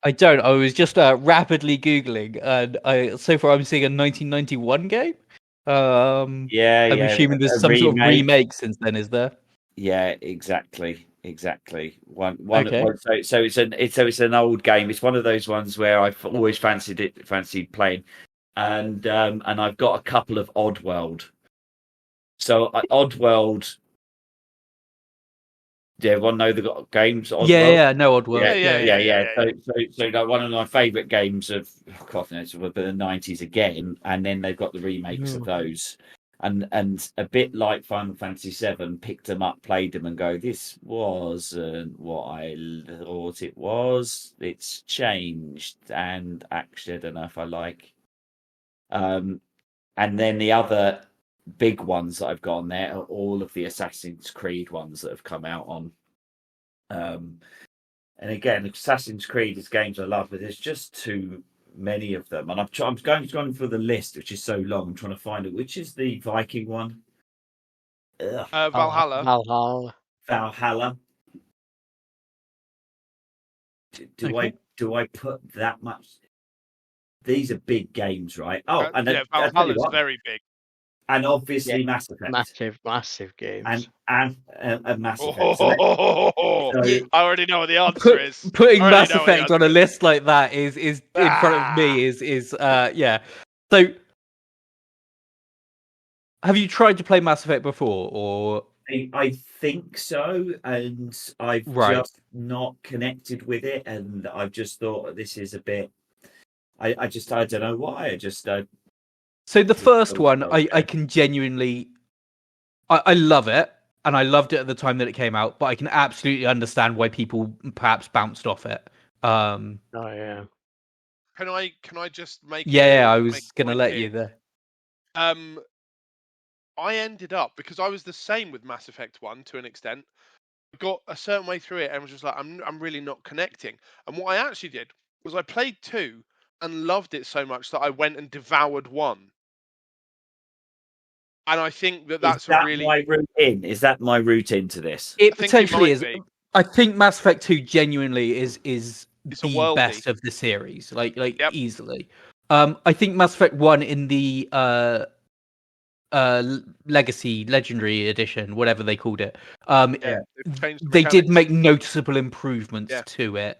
I don't. I was just rapidly Googling, and so far I'm seeing a 1991 game. I'm assuming there's some sort of remake since then, is there? Yeah, exactly. One. Okay. So it's an old game. It's one of those ones where I've always fancied playing, and I've got a couple of Oddworld. So Oddworld. Do everyone know the games? Oddworld? Yeah, no Oddworld. Yeah. So like one of my favourite games of the 90s again, and then they've got the remakes of those. and a bit like Final Fantasy VII, picked them up, played them, and go, this wasn't what I thought it was. It's changed, and actually, I don't know if I like. And then the other big ones that I've got on there are all of the Assassin's Creed ones that have come out on. And again, Assassin's Creed is games I love, but there's just too many of them. And I'm going through the list, which is so long. I'm trying to find it. Which is the Viking one? Valhalla. Valhalla. Do I put that much? These are big games, right? Oh, and yeah, Valhalla's very big. And obviously Mass Effect. Massive games. And Mass Effect. I already know what the answer is. Putting Mass Effect on a list like that is in front of me is yeah. So have you tried to play Mass Effect before, or? I think so, and I've just not connected with it, and I've just thought this is a bit. I don't know why. So the first one, I can genuinely, I love it, and I loved it at the time that it came out, but I can absolutely understand why people perhaps bounced off it. Oh yeah. Can I just make? Yeah, I was gonna let you there. I ended up, because I was the same with Mass Effect 1 to an extent, got a certain way through it and was just like, I'm really not connecting. And what I actually did was I played 2 and loved it so much that I went and devoured 1. And I think that's my route in? Is that my route into this? It potentially is. I think Mass Effect 2 genuinely is the best of the series, like easily. I think Mass Effect 1 in the legendary edition, whatever they called it, they did make noticeable improvements to it.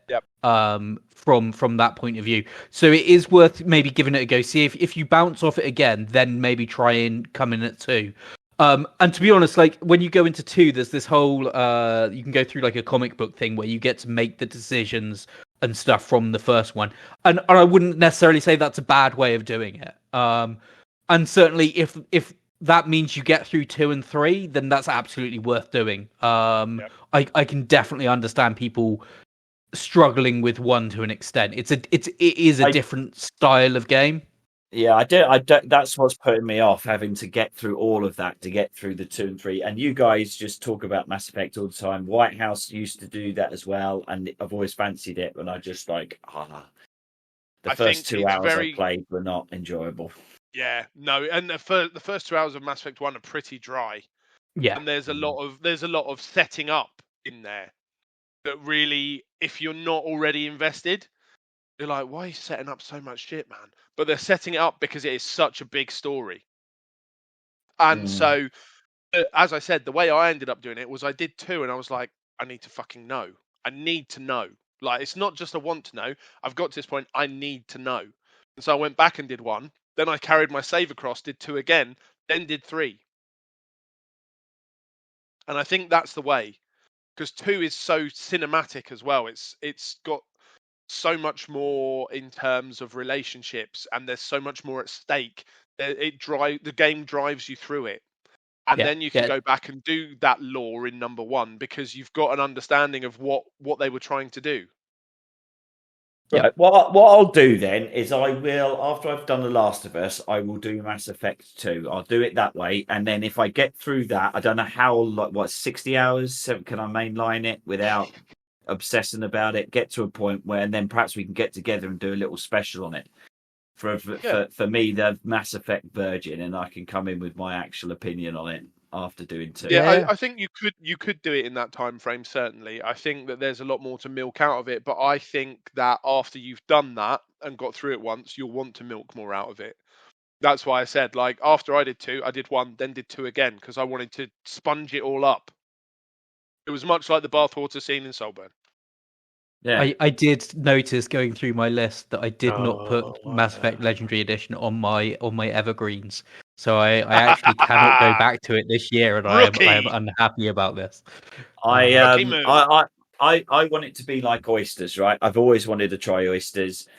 From that point of view, so it is worth maybe giving it a go. See if you bounce off it again, then maybe try and come in at 2. And to be honest, like when you go into 2, there's this whole you can go through like a comic book thing where you get to make the decisions and stuff from the first one, and I wouldn't necessarily say that's a bad way of doing it. And certainly if that means you get through 2 and 3, then that's absolutely worth doing. I can definitely understand people struggling with 1 to an extent. It is a different style of game. Yeah, I don't. That's what's putting me off, having to get through all of that to get through the 2 and 3. And you guys just talk about Mass Effect all the time. White House used to do that as well, and I've always fancied it. And I just the first 2 hours I played were not enjoyable. Yeah, no, and the first 2 hours of Mass Effect 1 are pretty dry. Yeah, and there's a lot of setting up in there that really, if you're not already invested, you're like, why are you setting up so much shit, man? But they're setting it up because it is such a big story. And so, as I said, the way I ended up doing it was I did 2, and I was like, I need to fucking know. I need to know. Like, it's not just I want to know. I've got to this point, I need to know. And so I went back and did 1. Then I carried my save across, did 2 again, then did 3. And I think that's the way, because 2 is so cinematic as well. It's got so much more in terms of relationships, and there's so much more at stake. The game drives you through it, and then you can go back and do that lore in number 1 because you've got an understanding of what they were trying to do. Yeah. What I'll do then is I will, after I've done The Last of Us, I will do Mass Effect 2. I'll do it that way, and then if I get through that, I don't know how 60 hours can I mainline it without obsessing about it? Get to a point where, and then perhaps we can get together and do a little special on it. For me, the Mass Effect virgin, and I can come in with my actual opinion on it after doing 2. Yeah, I think you could do it in that time frame. Certainly, I think that there's a lot more to milk out of it. But I think that after you've done that and got through it once, you'll want to milk more out of it. That's why I said, like, after I did 2, I did 1, then did 2 again because I wanted to sponge it all up. It was much like the bathwater scene in Soulburn. Yeah, I did notice going through my list that I did not put Mass Effect Legendary Edition on my evergreens. So I actually cannot go back to it this year, and I am unhappy about this. I want it to be like oysters, right? I've always wanted to try oysters.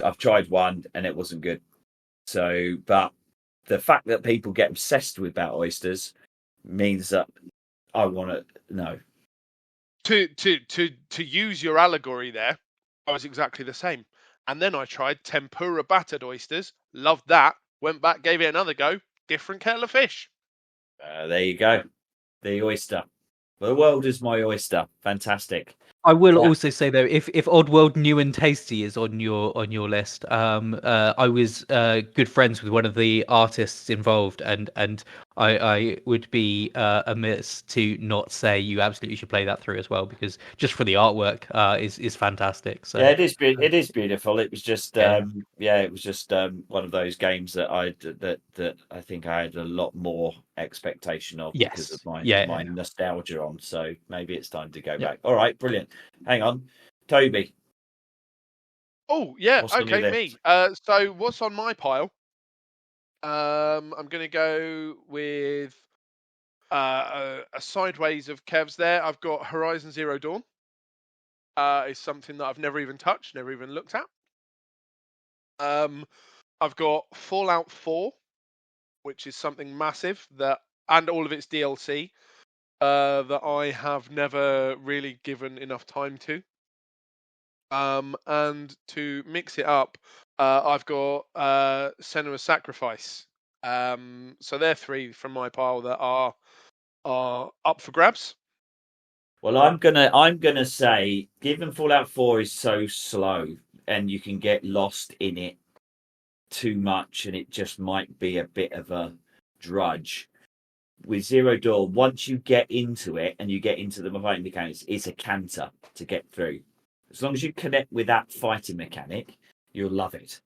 I've tried 1 and it wasn't good. So, but the fact that people get obsessed with that oysters means that I want to know. To use your allegory there, I was exactly the same. And then I tried tempura battered oysters. Loved that. Went back, gave it another go. Different kettle of fish. There you go. The oyster. The world is my oyster. Fantastic. I will Yeah. also say though, if Oddworld New and Tasty is on your list, I was good friends with one of the artists involved, and I would be amiss to not say you absolutely should play that through as well, because just for the artwork is fantastic. So Yeah, it is. It is beautiful. It was just, Yeah. it was just one of those games that I think I had a lot more expectation of because of Yes. my nostalgia on. So maybe it's time to go Yeah. back. All right, brilliant. Hang on, Toby. Oh yeah, What's on your okay, list? me. So what's on my pile? I'm going to go with a sideways of Kev's there. I've got Horizon Zero Dawn. It's something that I've never even touched, never even looked at. I've got Fallout 4, which is something massive and all of its DLC that I have never really given enough time to. And to mix it up, I've got Senua's Sacrifice. So they're three from my pile that are up for grabs. Well, I'm gonna say, given Fallout 4 is so slow and you can get lost in it too much, and it just might be a bit of a drudge. With Zero Dawn, once you get into it and you get into the fighting mechanics, it's a canter to get through. As long as you connect with that fighting mechanic, you'll love it.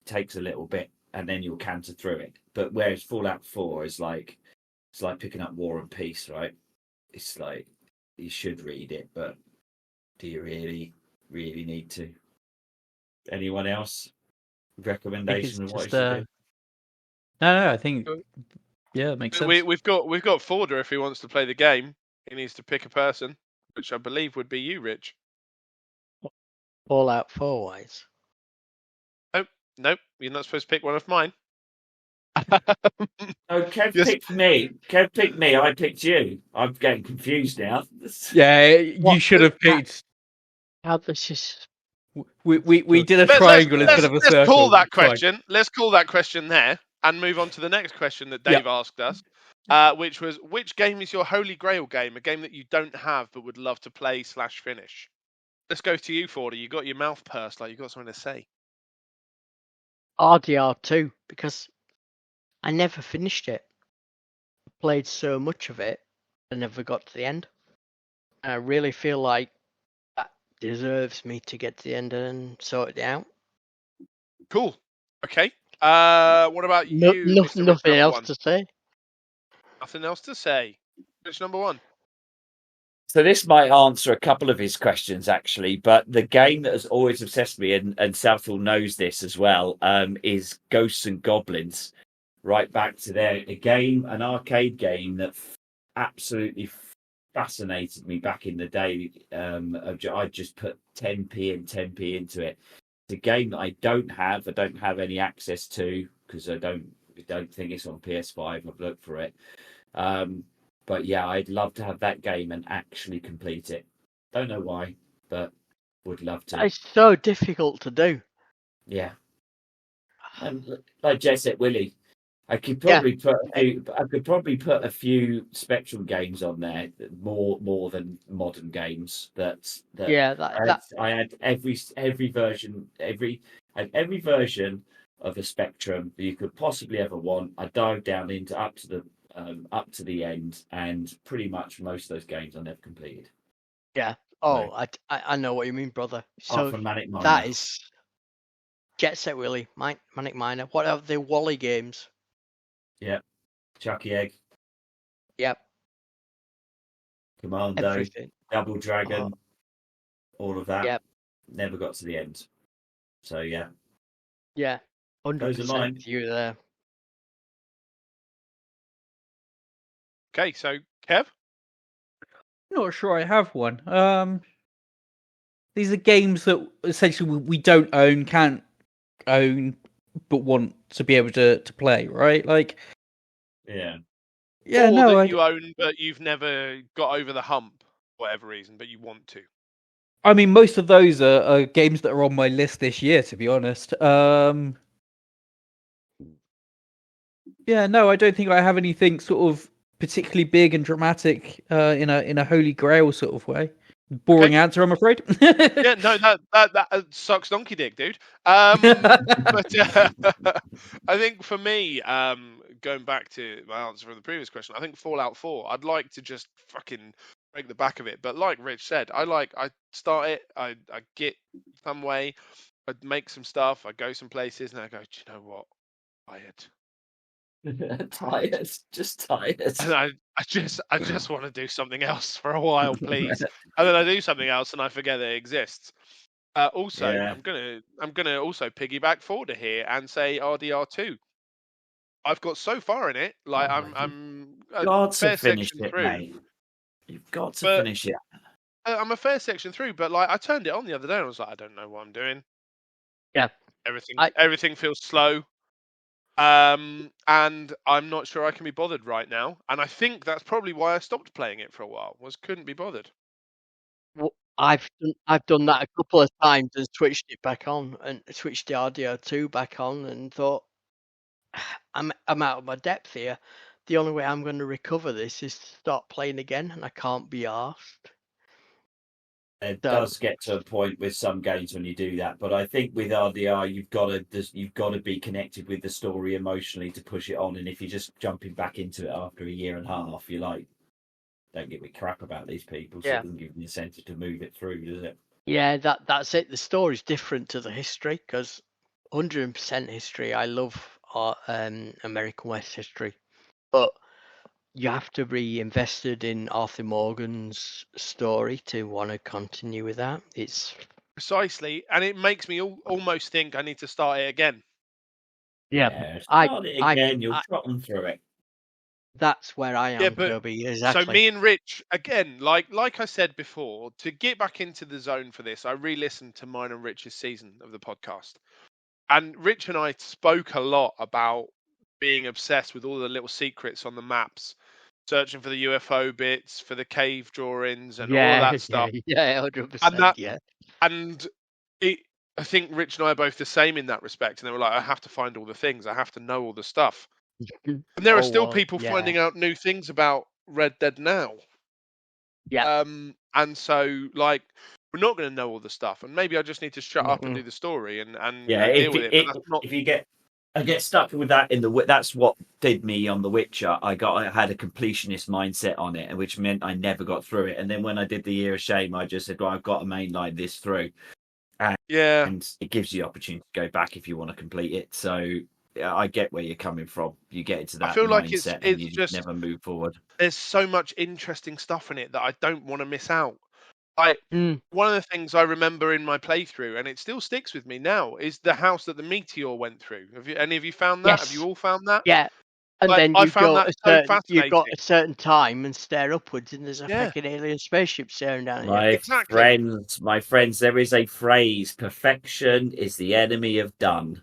It takes a little bit, and then you'll canter through it. But whereas Fallout 4 is like, it's like picking up War and Peace, right? It's like, you should read it, but do you really need to? Anyone else? Recommendation of what you should do? No, I think it makes sense. We've got Forder if he wants to play the game. He needs to pick a person, which I believe would be you, Rich. Fallout 4 wise. Oh, nope, you're not supposed to pick one of mine. Oh, Kev Yes. picked me. Kev picked me. I picked you. I'm getting confused now. Yeah, you What- should have picked. How this is. We did a triangle instead of a circle. Let's call that It's fine. question. Let's call that question there, and move on to the next question that Dave asked us, which was, which game is your holy grail game? A game that you don't have but would love to play / finish. Let's go to you, Forder. You got your mouth pursed like you got something to say. RDR2, because I never finished it. I played so much of it, I never got to the end. I really feel like that deserves me to get to the end and sort it out. Cool. Okay. What about you? Mr. Rich Nothing number else one? to say. Nothing else to say. Rich number one. So this might answer a couple of his questions, actually, but the game that has always obsessed me, and Southall knows this as well, is Ghosts and Goblins. Right back to there, an arcade game that absolutely fascinated me back in the day. I just put 10p and 10p into it. It's a game that I don't have any access to because I don't think it's on PS5. I've looked for it. But yeah, I'd love to have that game and actually complete it. Don't know why, but would love to. It's so difficult to do. Yeah. And like Jess said, Willie, I could probably put a few Spectrum games on there, more than modern games. I had every version of a Spectrum that you could possibly ever want. I dived down into up to the end, and pretty much most of those games I never completed. Yeah. Oh, I know what you mean, brother. So From Manic Miner. that is Jet Set Willy, Manic Miner. What are the Wally games? Yep. Chucky Egg. Yep. Commando. Everything. Double Dragon. All of that. Yep. Never got to the end. So yeah. Yeah. 100% with you there. Okay, so Kev? Not sure I have one. These are games that essentially we don't own, can't own, but want to be able to play, right? Like, Yeah. yeah, or no, that I, you own but you've never got over the hump, for whatever reason, but you want to. I mean, most of those are games that are on my list this year, to be honest. Yeah, no, I don't think I have anything sort of particularly big and dramatic in a holy grail sort of way. Boring Okay. answer, I'm afraid. Yeah, no, that sucks donkey dick, dude. But I think for me, going back to my answer from the previous question, I think Fallout 4. I'd like to just fucking break the back of it, but like Rich said, I start it, I get some way, I make some stuff, I go some places, and I go, do you know what? Tired. Tired, just tired. And I just want to do something else for a while, please. And then I do something else, and I forget that it exists. Also, Yeah. I'm gonna also piggyback forward here and say RDR2. I've got so far in it, like I'm a Got to fair finish section it, through, mate. You've got to but finish it. I'm a fair section through. But like, I turned it on the other day, and I was like, I don't know what I'm doing. Yeah. Everything feels slow. And I'm not sure I can be bothered right now. And I think that's probably why I stopped playing it for a while. Was couldn't be bothered. Well, I've done that a couple of times and switched it back on and switched the RDR2 back on and thought I'm out of my depth here. The only way I'm going to recover this is to start playing again, and I can't be asked. It So- does get to a point with some games when you do that, but I think with RDR you've got to be connected with the story emotionally to push it on. And if you're just jumping back into it after a year and a half, you're like, don't give me crap about these people. So Yeah. it doesn't give me the incentive to move it through, does it? Yeah, that's it. The story's different to the history because 100% history. I love American West history, but you have to be invested in Arthur Morgan's story to want to continue with that. It's Precisely, and it makes me almost think I need to start it again. Yeah, I- start it I- again. You'll I- trot them through it. that's where I am, Yeah, but- Toby. Exactly. So me and Rich, again, like I said before, to get back into the zone for this, I re-listened to mine and Rich's season of the podcast. And Rich and I spoke a lot about being obsessed with all the little secrets on the maps, searching for the UFO bits, for the cave drawings and all of that stuff. Yeah, 100%. And that- yeah. And I think Rich and I are both the same in that respect. And they were like, I have to find all the things. I have to know all the stuff. And there are still people finding out new things about Red Dead now. Yeah. And so, like, we're not going to know all the stuff. And maybe I just need to shut up and do the story and Yeah, deal with it. But that's not... if you get, I get stuck with that in the. That's what did me on The Witcher. I had a completionist mindset on it, which meant I never got through it. And then when I did the Year of Shame, I just said, "Well, I've got to mainline this through." Yeah, and it gives you the opportunity to go back if you want to complete it. So I get where you're coming from. You get into that I feel like mindset it's and you just never move forward. there's so much interesting stuff in it that I don't want to miss out. Like Mm. one of the things I remember in my playthrough, and it still sticks with me now, is the house that the meteor went through. Have you any of you found that? Yes. Have you all found that? Yeah. And Like, then I you found go that a so certain, you've got fascinating. a certain time and stare upwards, and there's a Yeah. fucking alien spaceship staring down at you. My Exactly. friends, there is a phrase: "Perfection is the enemy of done."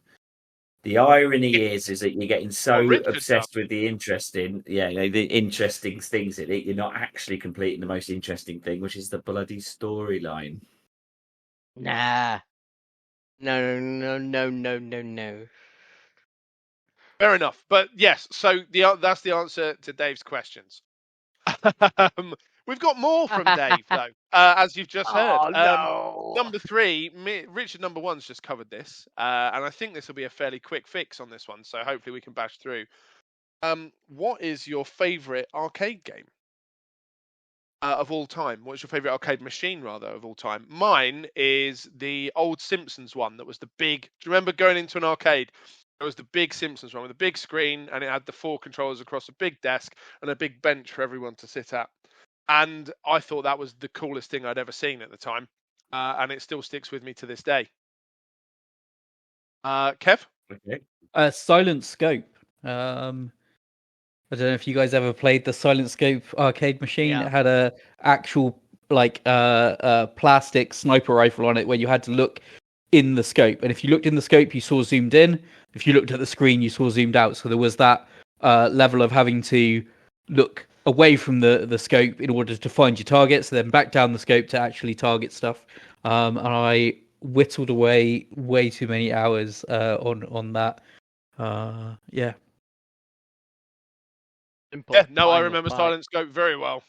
The irony is that you're getting so Richard obsessed with the interesting things in it, you're not actually completing the most interesting thing, which is the bloody storyline. Nah. No. Fair enough. But yes, so that's the answer to Dave's questions. We've got more from Dave, though, as you've just heard. Oh, no. Number 3, Richard number 1's just covered this, and I think this will be a fairly quick fix on this one, so hopefully we can bash through. What is your favourite arcade game of all time? What's your favourite arcade machine, rather, of all time? Mine is the old Simpsons one that was the big... Do you remember going into an arcade? It was the big Simpsons one with a big screen, and it had the 4 controllers across a big desk and a big bench for everyone to sit at. And I thought that was the coolest thing I'd ever seen at the time. And it still sticks with me to this day. Kev? Okay. Silent Scope. I don't know if you guys ever played the Silent Scope arcade machine. Yeah. It had a actual plastic sniper rifle on it where you had to look in the scope, and if you looked in the scope, you saw zoomed in. If you looked at the screen, you saw zoomed out. So there was that level of having to look away from the scope in order to find your targets, then back down the scope to actually target stuff. And I whittled away way too many hours on that. Yeah. Simple. Yeah, no, I Final remember fight. Silent Scope very well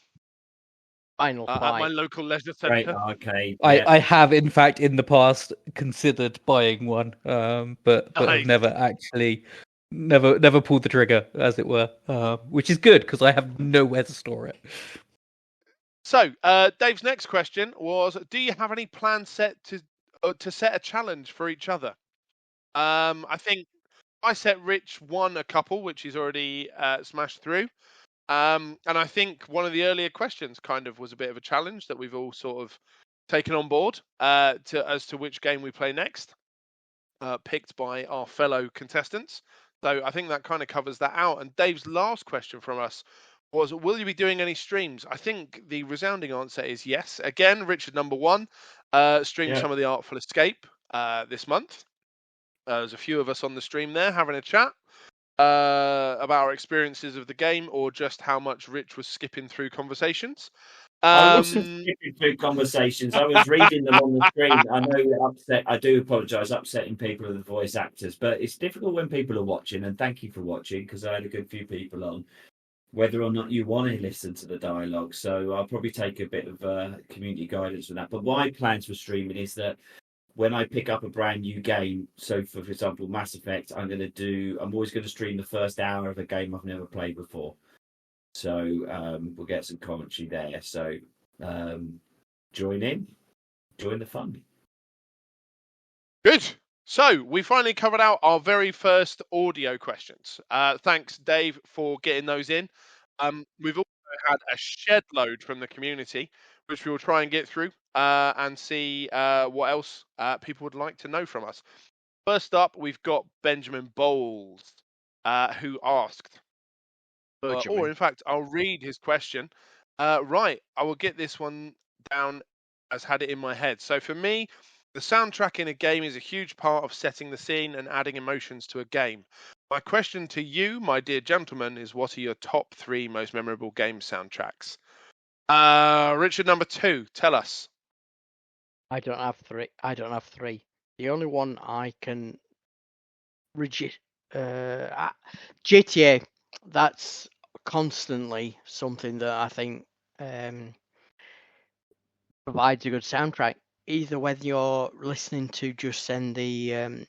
Final at my fight. local leisure Great centre. arcade. Yeah. I have in fact in the past considered buying one, but have Nice. never actually never pulled the trigger, as it were, which is good because I have nowhere to store it. So, Dave's next question was: do you have any plans set to set a challenge for each other? I think I set Rich a couple, which he's already smashed through. And I think one of the earlier questions kind of was a bit of a challenge that we've all sort of taken on board as to which game we play next, picked by our fellow contestants. So I think that kind of covers that out. And Dave's last question from us was, will you be doing any streams? I think the resounding answer is yes. Again, Richard number 1 streamed some of the Artful Escape this month. There's a few of us on the stream there having a chat about our experiences of the game, or just how much Rich was skipping through conversations. I wasn't skipping through conversations. I was reading them on the screen. I know you're upset. I do apologise, upsetting people with the voice actors, but it's difficult when people are watching. And thank you for watching, because I had a good few people on. Whether or not you want to listen to the dialogue, so I'll probably take a bit of community guidance with that. But my plans for streaming is that when I pick up a brand new game, so for example, Mass Effect, I'm always going to stream the first hour of a game I've never played before. So we'll get some commentary there. So join the fun. Good. So we finally covered out our very first audio questions. Thanks, Dave, for getting those in. We've also had a shed load from the community, which we will try and get through and see what else people would like to know from us. First up, we've got Benjamin Bowles, who asked, or in fact, I'll read his question. Right, I will get this one down as had it in my head. So for me, the soundtrack in a game is a huge part of setting the scene and adding emotions to a game. My question to you, my dear gentleman, is what are your top 3 most memorable game soundtracks? Richard number 2, tell us. I don't have 3. The only one I can GTA. That's constantly something that I think provides a good soundtrack. Either whether you're listening to just send the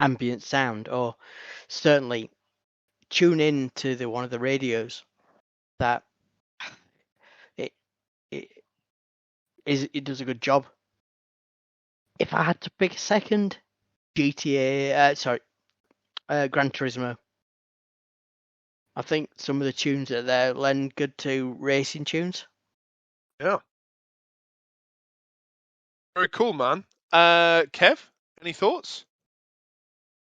ambient sound, or certainly tune in to one of the radios. That it does a good job. If I had to pick a second, Gran Turismo. I think some of the tunes that there lend good to racing tunes. Yeah. Very cool, man. Kev, any thoughts?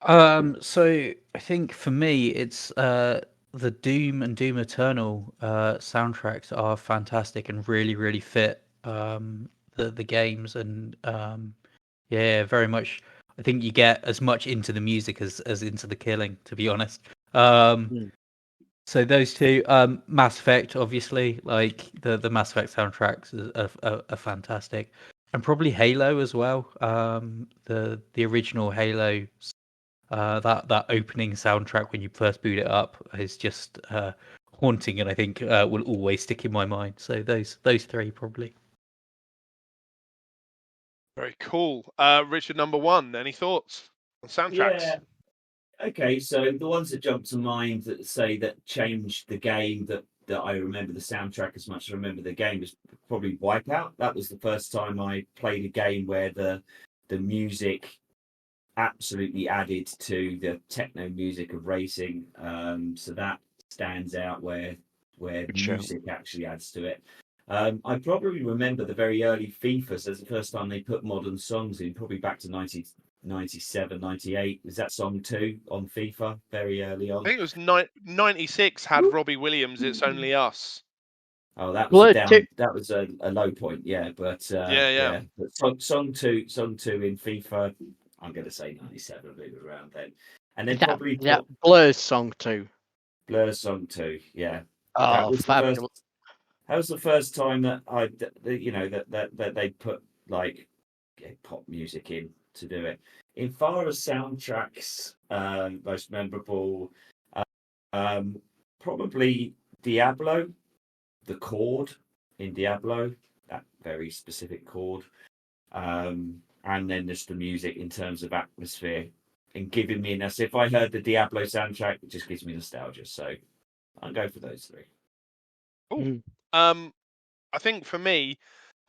So I think for me, it's the Doom and Doom Eternal soundtracks are fantastic and really, really fit the games, and yeah, very much. I think you get as much into the music as into the killing, to be honest. So those two, Mass Effect, obviously, like the Mass Effect soundtracks are fantastic, and probably Halo as well. The original Halo, that opening soundtrack when you first boot it up is just haunting, and I think will always stick in my mind. So those 3 probably. Very cool. Richard number 1, any thoughts on soundtracks? Yeah. Okay, so the ones that jump to mind that changed the game, that I remember the soundtrack as much as I remember the game, is probably Wipeout. That was the first time I played a game where the music absolutely added to the techno music of racing. So that stands out where music actually adds to it. I probably remember the very early FIFAs as the first time they put modern songs in, probably back to 97, 98. Was that song 2 on FIFA very early on? I think it was 96 had Robbie Williams, It's Only Us. Oh, that was that was a low point, yeah. But yeah. But song two in FIFA I'm going to say 97, move it around then. And then Is that, probably is that Blur's song too? Blur's song too. Yeah, Oh, was fabulous! that was the first time that that they put like pop music in to do it. In far as soundtracks, most memorable, probably Diablo, the chord in Diablo, that very specific chord, and then just the music in terms of atmosphere and giving me this. If I heard the Diablo soundtrack, it just gives me nostalgia. So I'll go for those three. Cool. I think for me,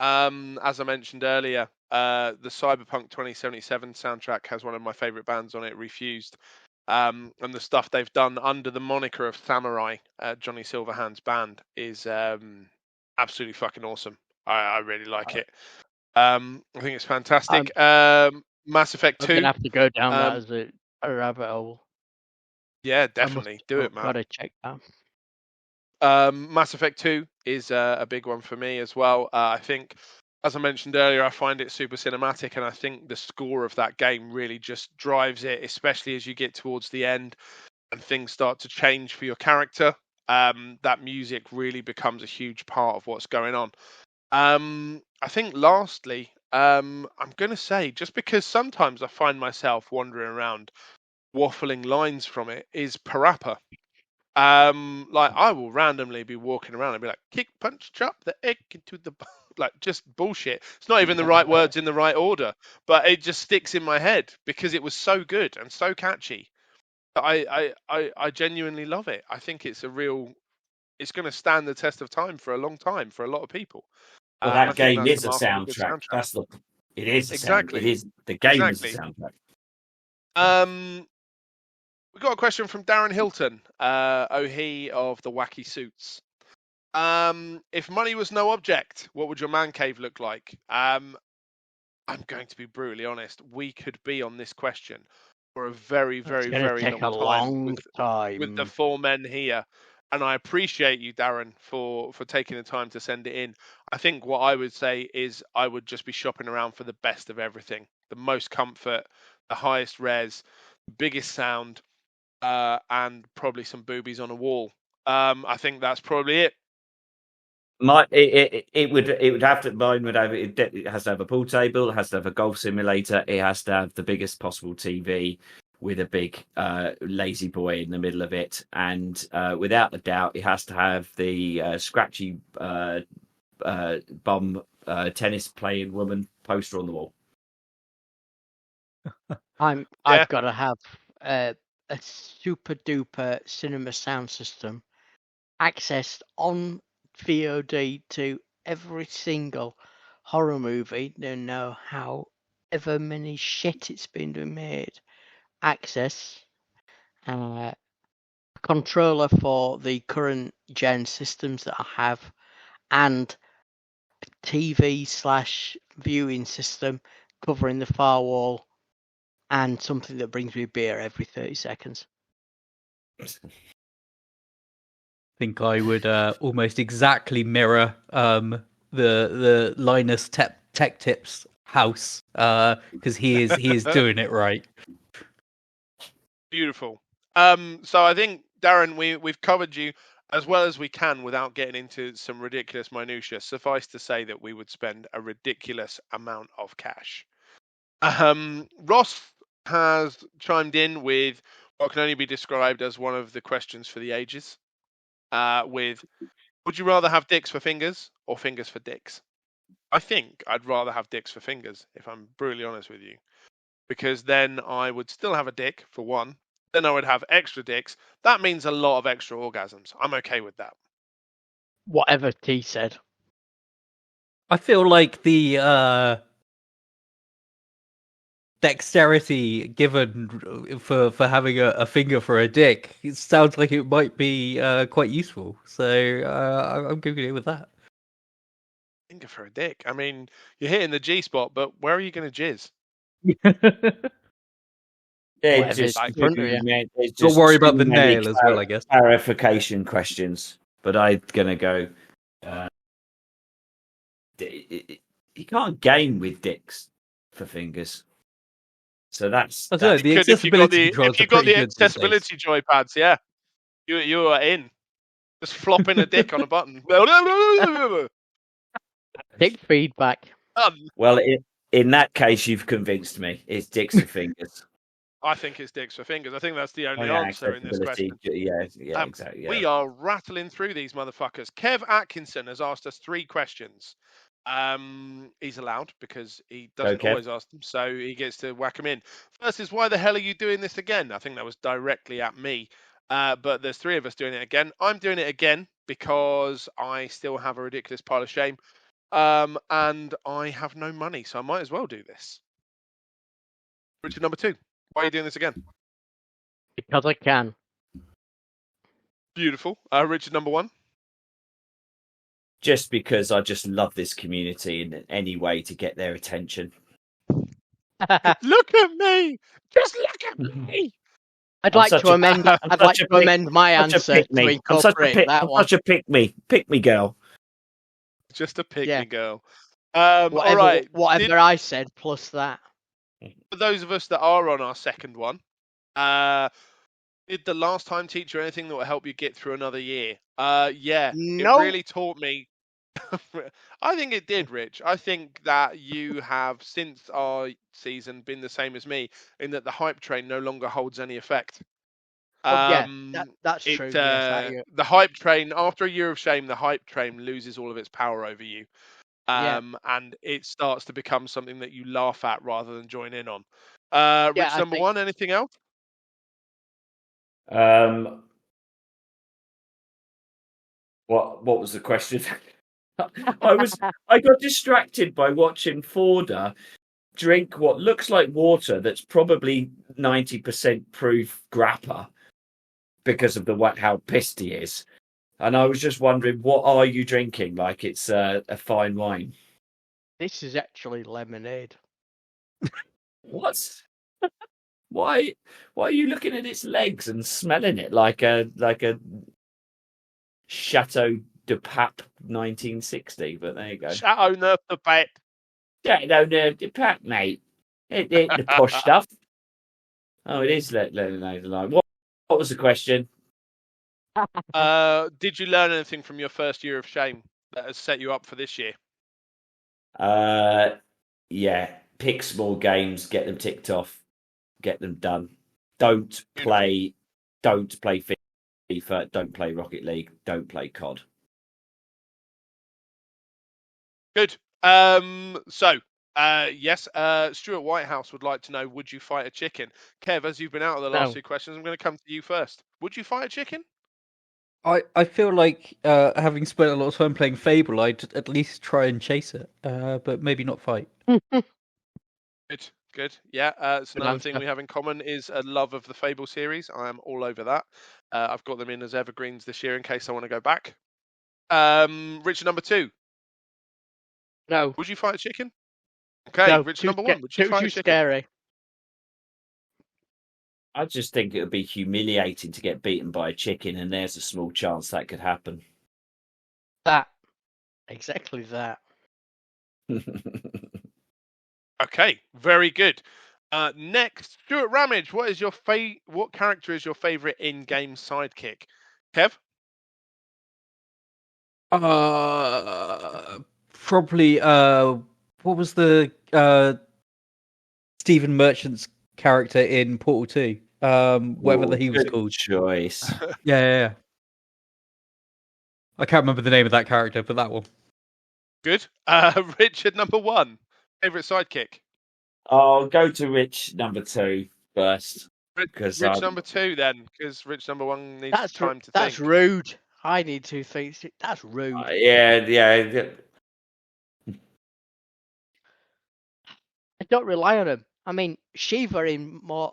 as I mentioned earlier, the Cyberpunk 2077 soundtrack has one of my favorite bands on it, Refused. And the stuff they've done under the moniker of Samurai, Johnny Silverhand's band, is absolutely fucking awesome. I really like it. I think it's fantastic. Mass Effect I'm 2. gonna have to go down that um, as a rabbit hole. Yeah, definitely. Do it, man. Gotta check that. Mass Effect 2 is a big one for me as well. I think, as I mentioned earlier, I find it super cinematic, and I think the score of that game really just drives it, especially as you get towards the end and things start to change for your character. That music really becomes a huge part of what's going on. I think lastly, I'm going to say, just because sometimes I find myself wandering around waffling lines from it, is Parappa. Like I will randomly be walking around and be like, kick, punch, chop the egg into the like just bullshit. It's not even the right words in the right order, but it just sticks in my head because it was so good and so catchy. I genuinely love it. I think it's it's going to stand the test of time for a long time for a lot of people. Well, And I that think game that's is a remarkably good soundtrack. soundtrack. It is a Exactly. sound. It is the game Exactly. is a soundtrack. We got a question from Darren Hilton, he of the Wacky Suits. If money was no object, what would your man cave look like? I'm going to be brutally honest. We could be on this question for a very, very, It's gonna very take long a time long with the time. four men here. And I appreciate you, Darren, for taking the time to send it in. I think what I would say is I would just be shopping around for the best of everything, the most comfort, the highest res, the biggest sound, and probably some boobies on a wall. I think that's probably it. It would have to mine would have it has to have a pool table, it has to have a golf simulator, it has to have the biggest possible TV with a big lazy boy in the middle of it, and without a doubt, it has to have the scratchy bum tennis playing woman poster on the wall. I've got to have a super duper cinema sound system accessed on VOD to every single horror movie, no know however many shit it's been made. Access a controller for the current gen systems that I have, and a TV/viewing system covering the far wall, and something that brings me beer every 30 seconds. Think I would almost exactly mirror the Linus Tech Tips house because he is doing it right. Beautiful. So I think, Darren, we've covered you as well as we can without getting into some ridiculous minutiae. Suffice to say that we would spend a ridiculous amount of cash. Ross has chimed in with what can only be described as one of the questions for the ages. With, would you rather have dicks for fingers or fingers for dicks? I think I'd rather have dicks for fingers, if I'm brutally honest with you, because then I would still have a dick for one. Then I would have extra dicks. That means a lot of extra orgasms. I'm okay with that. Whatever T said. I feel like the dexterity given for having a finger for a dick, it sounds like it might be quite useful. So I'm going to go with that. Finger for a dick. I mean, you're hitting the G spot, but where are you going to jizz? Yeah, Whatever's in front of you. Don't worry about the too many nail as well, I guess. Clarification questions, but I'm gonna go. You can't game with dicks for fingers. So that's I don't know, the Good if you got accessibility the controls if you are got pretty the good these days. accessibility joypads, yeah, you are in. Just flopping a dick on a button. Take feedback. well. In that case, you've convinced me. It's dicks for fingers. I think it's dicks for fingers. I think that's the Oh, only yeah, answer in this accessibility. question. Yeah, exactly. Yeah. We are rattling through these motherfuckers. Kev Atkinson has asked us 3 questions. He's allowed because he doesn't Kev. always ask them, so he gets to whack them in. First is, why the hell are you doing this again? I think that was directly at me. But there's 3 of us doing it again. I'm doing it again because I still have a ridiculous pile of shame. And I have no money, so I might as well do this. Richard number 2, why are you doing this again? Because I can. Beautiful. Richard number 1. Just because I just love this community in any way to get their attention. Look at me! Just look at me! I'd like to amend. I'd like to amend my answer to incorporate that one. I'm such a pick me girl. Just a pick Yeah. me girl. Whatever, all right. whatever I said plus that. For those of us that are on our second one, did the last time teach you anything that will help you get through another year? Yeah, No. it really taught me. I think it did, Rich. I think that you have, since our season, been the same as me in that the hype train no longer holds any effect. Yeah, that's true. Yes, the hype train, after a year of shame, the hype train loses all of its power over you. And it starts to become something that you laugh at rather than join in on. Rich number 1, anything else? What was the question? I got distracted by watching Forda drink what looks like water that's probably 90% proof grappa because of how pissed he is. And I was just wondering, what are you drinking? Like it's a fine wine. This is actually lemonade. What? Why are you looking at its legs and smelling it like a Chateau de Pape 1960? But there you go. Chateau Neuf de Pape. Chateau Neuf de Pape, mate. The posh stuff. Oh, it is lemonade. What was the question? Did you learn anything from your first year of shame that has set you up for this year? Yeah. Pick small games, get them ticked off, get them done. Don't play FIFA, don't play Rocket League, don't play COD. Good. Yes, Stuart Whitehouse would like to know, would you fight a chicken? Kev, as you've been out of the last 2 questions, I'm going to come to you first. Would you fight a chicken? I feel like having spent a lot of time playing Fable, I'd at least try and chase it, but maybe not fight. Good. Yeah, so another thing we have in common is a love of the Fable series. I am all over that. I've got them in as evergreens this year in case I want to go back. Richard number 2. No. Would you fight a chicken? Okay, No, Richard number 1. Would you fight a chicken? Scary. I just think it would be humiliating to get beaten by a chicken, and there's a small chance that could happen. Exactly that. Okay, very good. Next, Stuart Ramage, what character is your favourite in-game sidekick? Kev? Probably. What was the Stephen Merchant's character in Portal 2? Whatever he was called. Choice. Yeah. I can't remember the name of that character, but that one. Good. Richard number 1, favourite sidekick. I'll go to Rich number 2 first. Rich number 2 then, because Rich number 1 needs time to think. That's rude. I need to think. That's rude. Yeah. I don't rely on him. I mean, Shiva in more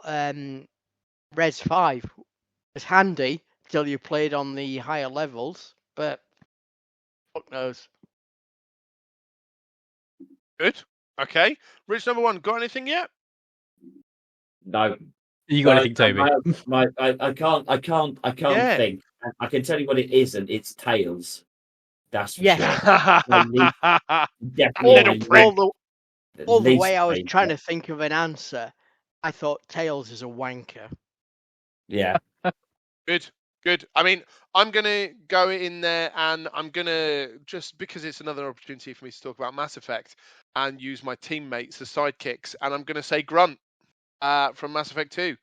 Res 5 was handy till you played on the higher levels, but fuck knows. Good. Okay. Rich number 1, got anything yet? No. You got anything, Toby? I can't think. I can tell you what it isn't. It's Tails. That's for sure. Definitely. All the way I was trying to think of an answer, I thought Tails is a wanker. Yeah. Good, good. I mean, I'm gonna go in there, and I'm gonna, just because it's another opportunity for me to talk about Mass Effect and use my teammates as sidekicks, and I'm gonna say Grunt from Mass Effect 2.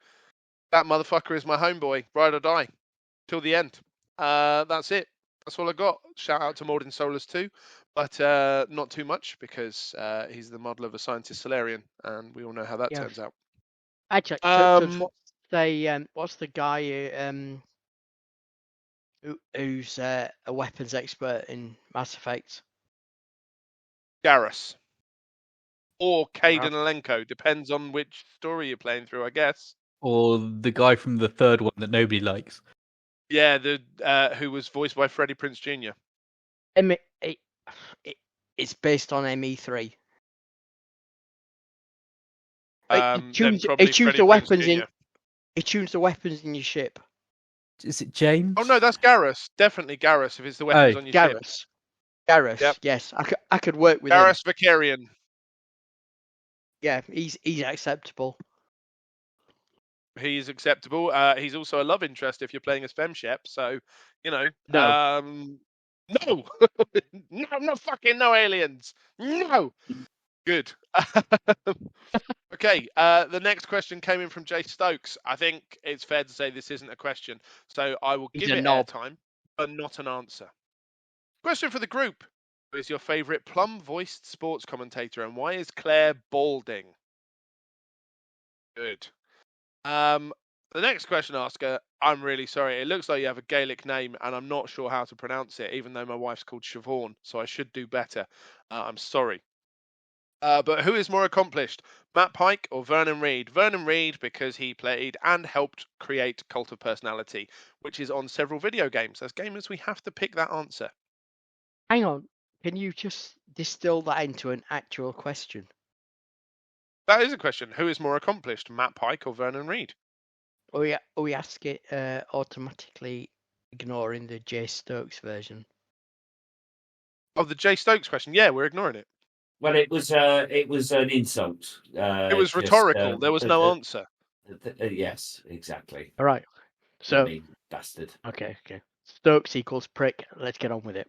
That motherfucker is my homeboy, ride or die, till the end. That's it. That's all I got. Shout out to Mordin Solus too, but not too much, because he's the model of a scientist Solarian, and we all know how that Yeah. turns out. Actually, what's the guy who's a weapons expert in Mass Effect? Garrus. Or Garrus. Caden Alenko, depends on which story you're playing through, I guess. Or the guy from the third one that nobody likes. Yeah, the who was voiced by Freddie Prinze Jr. It's based on ME3. Then It probably tunes Freddie the Prinze weapons Jr. in. It tunes the weapons in your ship. Is it James? Oh no, that's Garrus. Definitely Garrus if it's the weapons on your ship. Garrus. Yep. Yes, I could work with him. Garrus Vicarian. Yeah, he's acceptable. He's acceptable. He's also a love interest if you're playing as Femshep. So, you know. No. No. No, no fucking no aliens. No. Good. Okay. The next question came in from Jay Stokes. I think it's fair to say this isn't a question, so I will He's give a it knob. airtime, but not an answer. Question for the group: who is your favourite plum-voiced sports commentator, and why is Claire balding? Good. The next question asker, I'm really sorry. It looks like you have a Gaelic name, and I'm not sure how to pronounce it, even though my wife's called Siobhan, so I should do better. I'm sorry. But who is more accomplished, Matt Pike or Vernon Reid? Vernon Reid, because he played and helped create Cult of Personality, which is on several video games. As gamers, we have to pick that answer. Hang on. Can you just distill that into an actual question? That is a question. Who is more accomplished, Matt Pike or Vernon Reid? Or we ask it automatically ignoring the Jay Stokes version? Oh, the Jay Stokes question. Yeah, we're ignoring it. Well, it was an insult. It was rhetorical. There was no answer. Yes, exactly. All right. So, Me, bastard. okay. Stokes equals prick. Let's get on with it.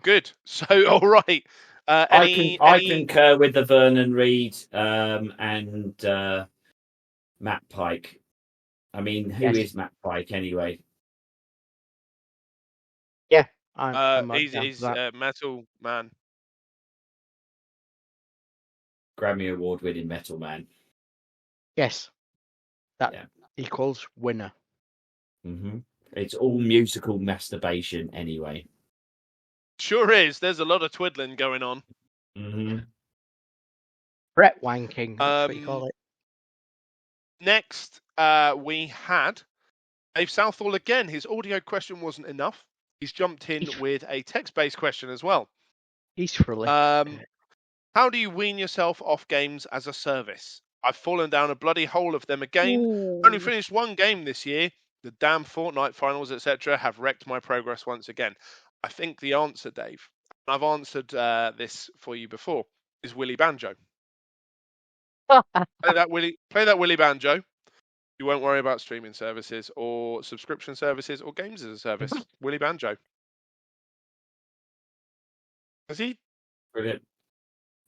Good. So, all right. I concur with the Vernon Reid and Matt Pike. I mean, who is Matt Pike anyway? Yeah, he's Metal Man. Grammy Award-winning Metal Man. Yes, that equals winner. Mm-hmm. It's all musical masturbation anyway. Sure is. There's a lot of twiddling going on. Mm-hmm. Brett wanking, that's what you call it. Next, we had Dave Southall again. His audio question wasn't enough. He's jumped in with a text-based question as well. Peacefully. How do you wean yourself off games as a service? I've fallen down a bloody hole of them again. Ooh. Only finished one game this year. The damn Fortnite finals, etc., have wrecked my progress once again. I think the answer, Dave, and I've answered this for you before, is Willy Banjo. Play that Willy Banjo. You won't worry about streaming services or subscription services or games as a service. Willy Banjo. Is he? Brilliant.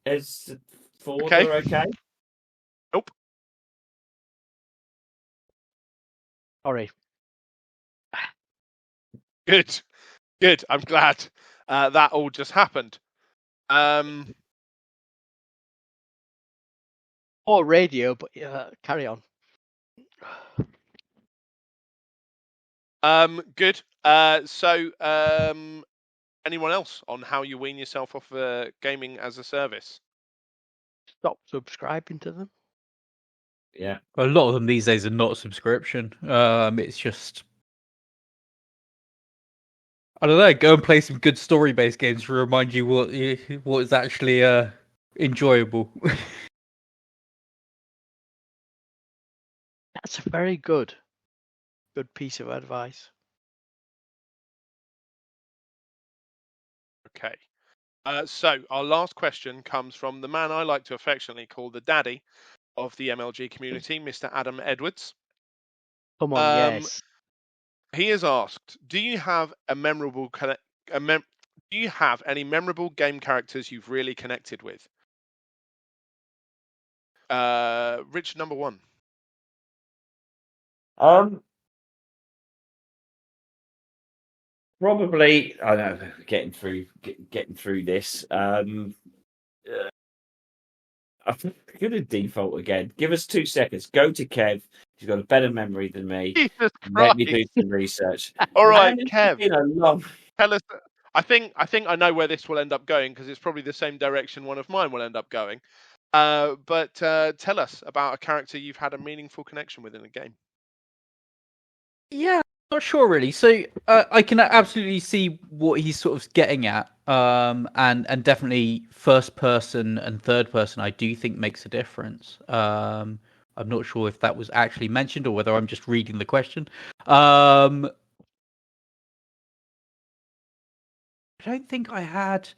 Is Forza okay? Nope. Sorry. Good. I'm glad that all just happened. Or radio, but carry on. Good. So, anyone else on how you wean yourself off gaming as a service? Stop subscribing to them. Yeah. A lot of them these days are not subscription. It's just, I don't know. Go and play some good story-based games to remind you what is actually enjoyable. That's a very good piece of advice. Okay. So our last question comes from the man I like to affectionately call the daddy of the MLG community, Mr. Adam Edwards. Come on, yes. He has asked, do you have a memorable do you have any memorable game characters you've really connected with? Rich, number one. Probably, I know, getting through this. I'm going to default again. Give us 2 seconds. Go to Kev. He's got a better memory than me. Jesus Let me do Christ. some research. All right, Man, it's Kev. been a long. Tell us. I think I know where this will end up going because it's probably the same direction one of mine will end up going. But tell us about a character you've had a meaningful connection with in a game. Yeah, not sure really. So I can absolutely see what he's sort of getting at, and definitely first person and third person I do think makes a difference. I'm not sure if that was actually mentioned or whether I'm just reading the question. I don't think I had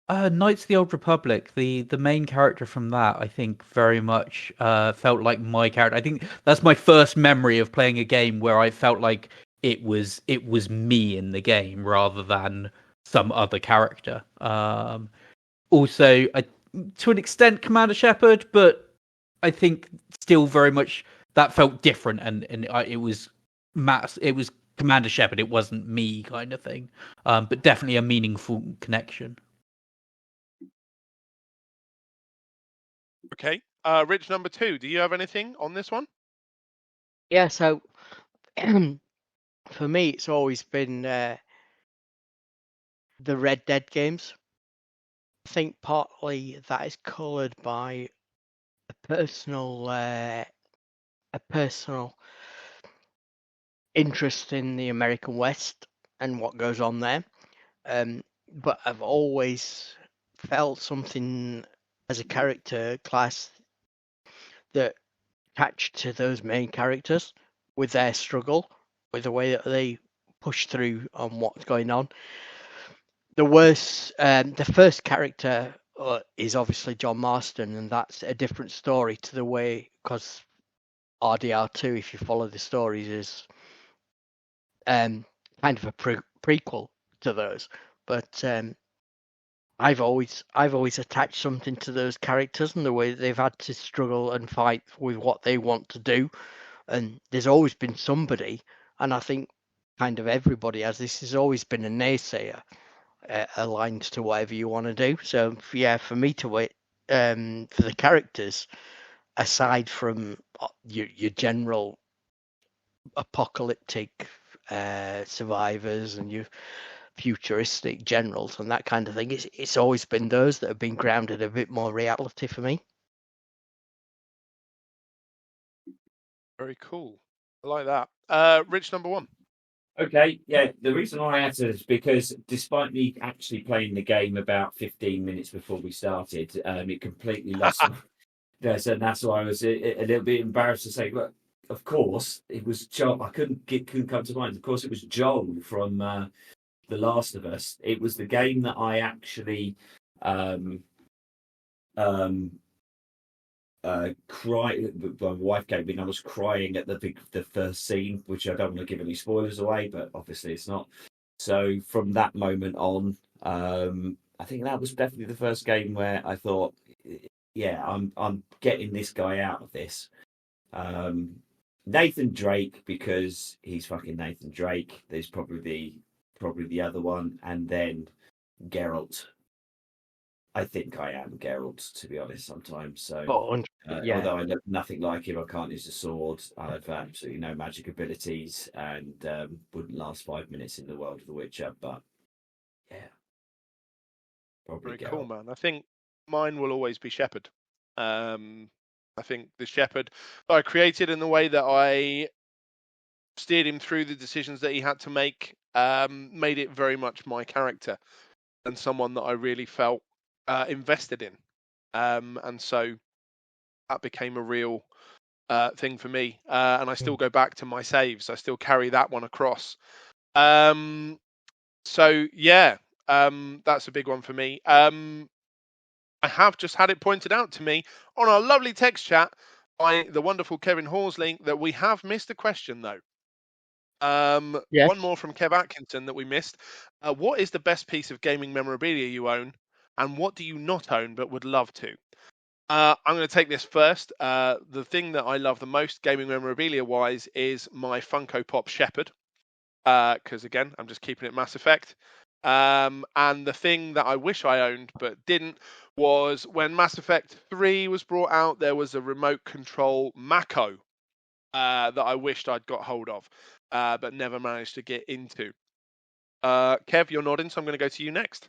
Knights of the Old Republic. The main character from that, I think, very much felt like my character. I think that's my first memory of playing a game where I felt like it was me in the game rather than some other character. Also, to an extent, Commander Shepard, but I think still very much that felt different, and it was Commander Shepard. It wasn't me, kind of thing. But definitely a meaningful connection. Okay. Rich, number two. Do you have anything on this one? Yeah, so for me, it's always been the Red Dead games. I think partly that is coloured by a personal interest in the American West and what goes on there. But I've always felt something as a character class that attached to those main characters with their struggle, with the way that they push through on what's going on. The first character is obviously John Marston, and that's a different story to the way, because RDR2, if you follow the stories, is kind of a prequel to those. But I've always attached something to those characters and the way they've had to struggle and fight with what they want to do. And there's always been somebody, and I think kind of everybody has this, has always been a naysayer aligned to whatever you want to do. So yeah, for me to wait for the characters, aside from your general apocalyptic survivors and your futuristic generals and that kind of thing, it's always been those that have been grounded a bit more reality for me. Very cool. I like that. Rich, number one. Okay, yeah. The reason why I answered is because despite me actually playing the game about 15 minutes before we started, it completely lost me. Yes, and that's why I was a little bit embarrassed to say, look, of course, it was Joel. I couldn't come to mind. Of course, it was Joel from The Last of Us. It was the game that I actually cried. My wife gave me, and I was crying at the first scene, which I don't want to give any spoilers away, but obviously it's not. So from that moment on, I think that was definitely the first game where I thought, yeah, I'm getting this guy out of this. Nathan Drake, because he's fucking Nathan Drake. There's probably the other one, and then Geralt. I think I am Geralt, to be honest, sometimes. So, yeah. although I look nothing like him, I can't use a sword. I've absolutely no magic abilities, and wouldn't last 5 minutes in the world of The Witcher. But yeah, probably Very Geralt. cool, man. I think mine will always be Shepard. I think the Shepard that I created and the way that I steered him through the decisions that he had to make made it very much my character and someone that I really felt invested in. And so that became a real thing for me. And I still go back to my saves. I still carry that one across. So yeah, That's a big one for me. I have just had it pointed out to me on our lovely text chat by the wonderful Kevin Horsley that we have missed a question though. Yes. One more from Kev Atkinson that we missed. What is the best piece of gaming memorabilia you own, and what do you not own but would love to? I'm going to take this first. The thing that I love the most, gaming memorabilia wise, is my Funko Pop Shepherd. Because again, I'm just keeping it Mass Effect. And the thing that I wish I owned but didn't was when Mass Effect 3 was brought out, there was a remote control Mako that I wished I'd got hold of, but never managed to get into. Kev, you're nodding, so I'm going to go to you next.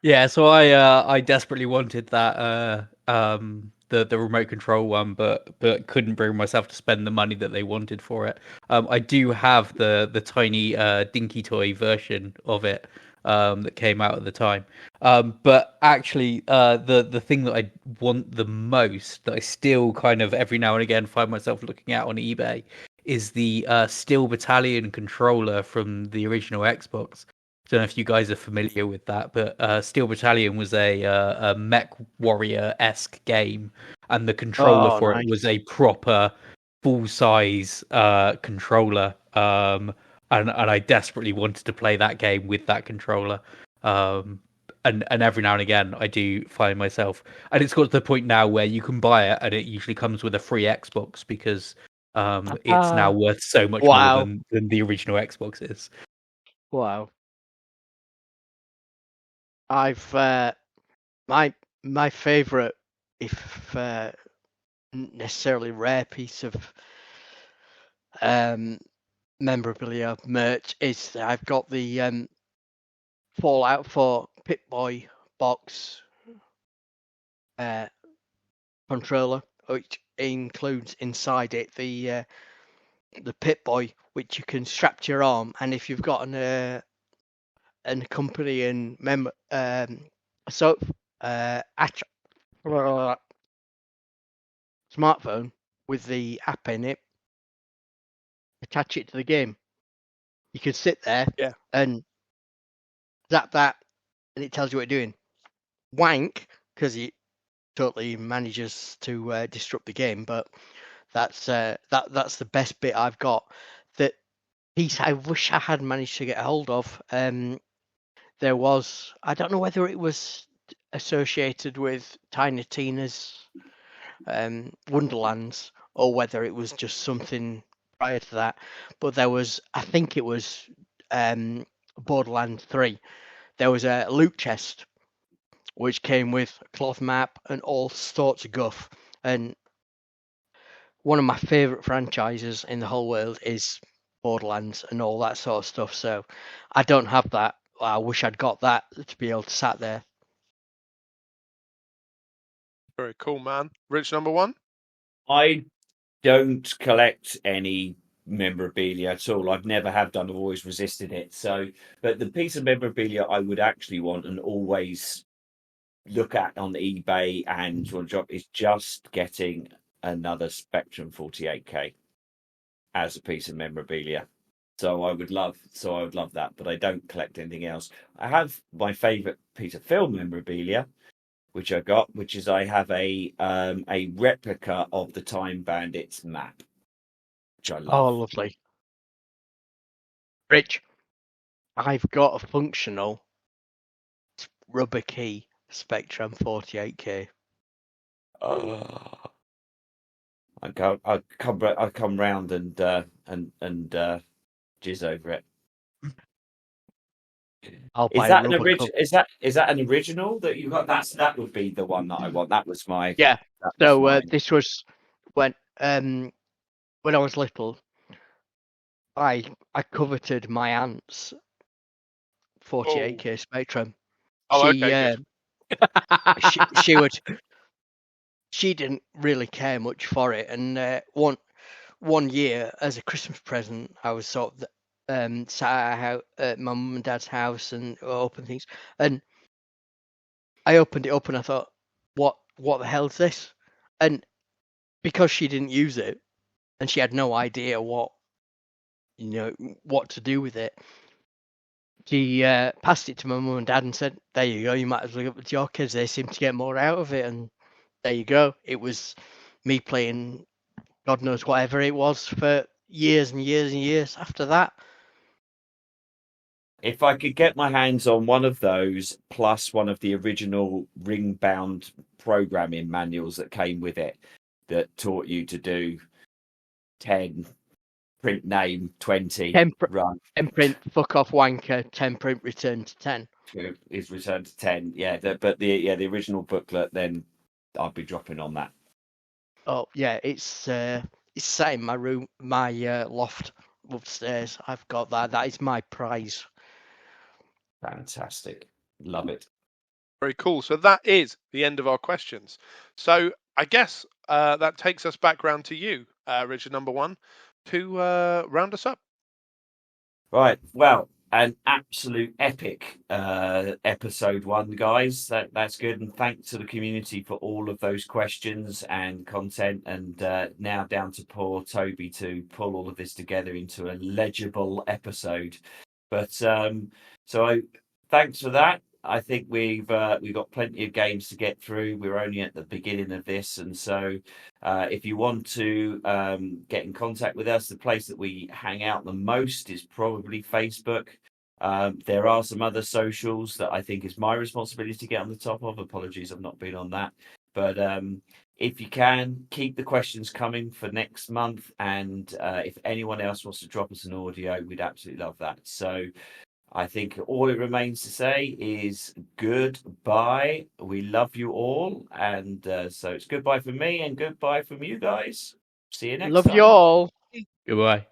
Yeah, so I desperately wanted that the remote control one, but couldn't bring myself to spend the money that they wanted for it. I do have the tiny dinky toy version of it that came out at the time. But actually, the thing that I want the most, that I still kind of every now and again find myself looking at on eBay, is the Steel Battalion controller from the original Xbox. Don't know if you guys are familiar with that, but Steel Battalion was a mech warrior-esque game, and the controller for it was a proper full-size controller. And I desperately wanted to play that game with that controller. And every now and again, I do find myself, and it's got to the point now where you can buy it, and it usually comes with a free Xbox because it's now worth so much more than the original Xbox is. Wow. I've my favourite, if not necessarily rare piece of memorabilia merch is that I've got the Fallout 4 Pip-Boy box controller, which includes inside it the Pip-Boy, which you can strap to your arm, and if you've got an accompanying smartphone with the app in it, attach it to the game. You can sit there and zap that, and it tells you what you're doing. Wank, because it totally manages to disrupt the game, but that's the best bit I've got. That piece I wish I had managed to get a hold of. There was, I don't know whether it was associated with Tiny Tina's Wonderlands or whether it was just something prior to that, but there was, I think it was Borderlands 3. There was a loot chest which came with a cloth map and all sorts of guff, and one of my favourite franchises in the whole world is Borderlands and all that sort of stuff, so I don't have that. I wish I'd got that to be able to sat there. Very cool, man. Rich, number one? I don't collect any memorabilia at all. I've never have done. I've always resisted it. So, but the piece of memorabilia I would actually want and always look at on eBay and on job is just getting another Spectrum 48K as a piece of memorabilia. So I would love that, but I don't collect anything else. I have my favourite piece of film memorabilia, which I got, which is I have a replica of the Time Bandits map, which I love. Oh, lovely. Rich, I've got a functional rubber key Spectrum 48K. I come round and jizz over it. I'll Is buy that a an rubber original? cup. Is that an original that you got? That would be the one that I want. That was my Yeah. that was So mine. this was when I was little. I coveted my aunt's 48K Spectrum. Oh, She okay, she didn't really care much for it, and one year as a Christmas present, I was sort of sat at my mum and dad's house and opened things, and I opened it up and I thought, what the hell is this? And because she didn't use it and she had no idea what to do with it, she passed it to my mum and dad and said, "There you go. You might as well give it to your kids. They seem to get more out of it." And there you go. It was me playing God knows whatever it was for years and years and years after that. If I could get my hands on one of those, plus one of the original ring-bound programming manuals that came with it, that taught you to do 10, print name, 20, 10 run. 10 print, fuck off wanker, 10 print, return to 10. Is returned to 10. Yeah, but the original booklet, then I'd be dropping on that. Oh yeah, it's sat in my room, my loft upstairs. I've got that. That is my prize. Fantastic. Love it. Very cool. So that is the end of our questions. So I guess that takes us back round to you, Richard number 1, to round us up. Right. Well, an absolute epic episode 1, guys. That's good. And thanks to the community for all of those questions and content. And now down to poor Toby to pull all of this together into a legible episode. But so thanks for that. I think we've got plenty of games to get through. We're only at the beginning of this, and so if you want to get in contact with us, the place that we hang out the most is probably Facebook. There are some other socials that I think is my responsibility to get on the top of. Apologies, I've not been on that. But if you can, keep the questions coming for next month. And if anyone else wants to drop us an audio, we'd absolutely love that. So I think all it remains to say is goodbye. We love you all. And so it's goodbye from me and goodbye from you guys. See you next time. Love you all. Goodbye.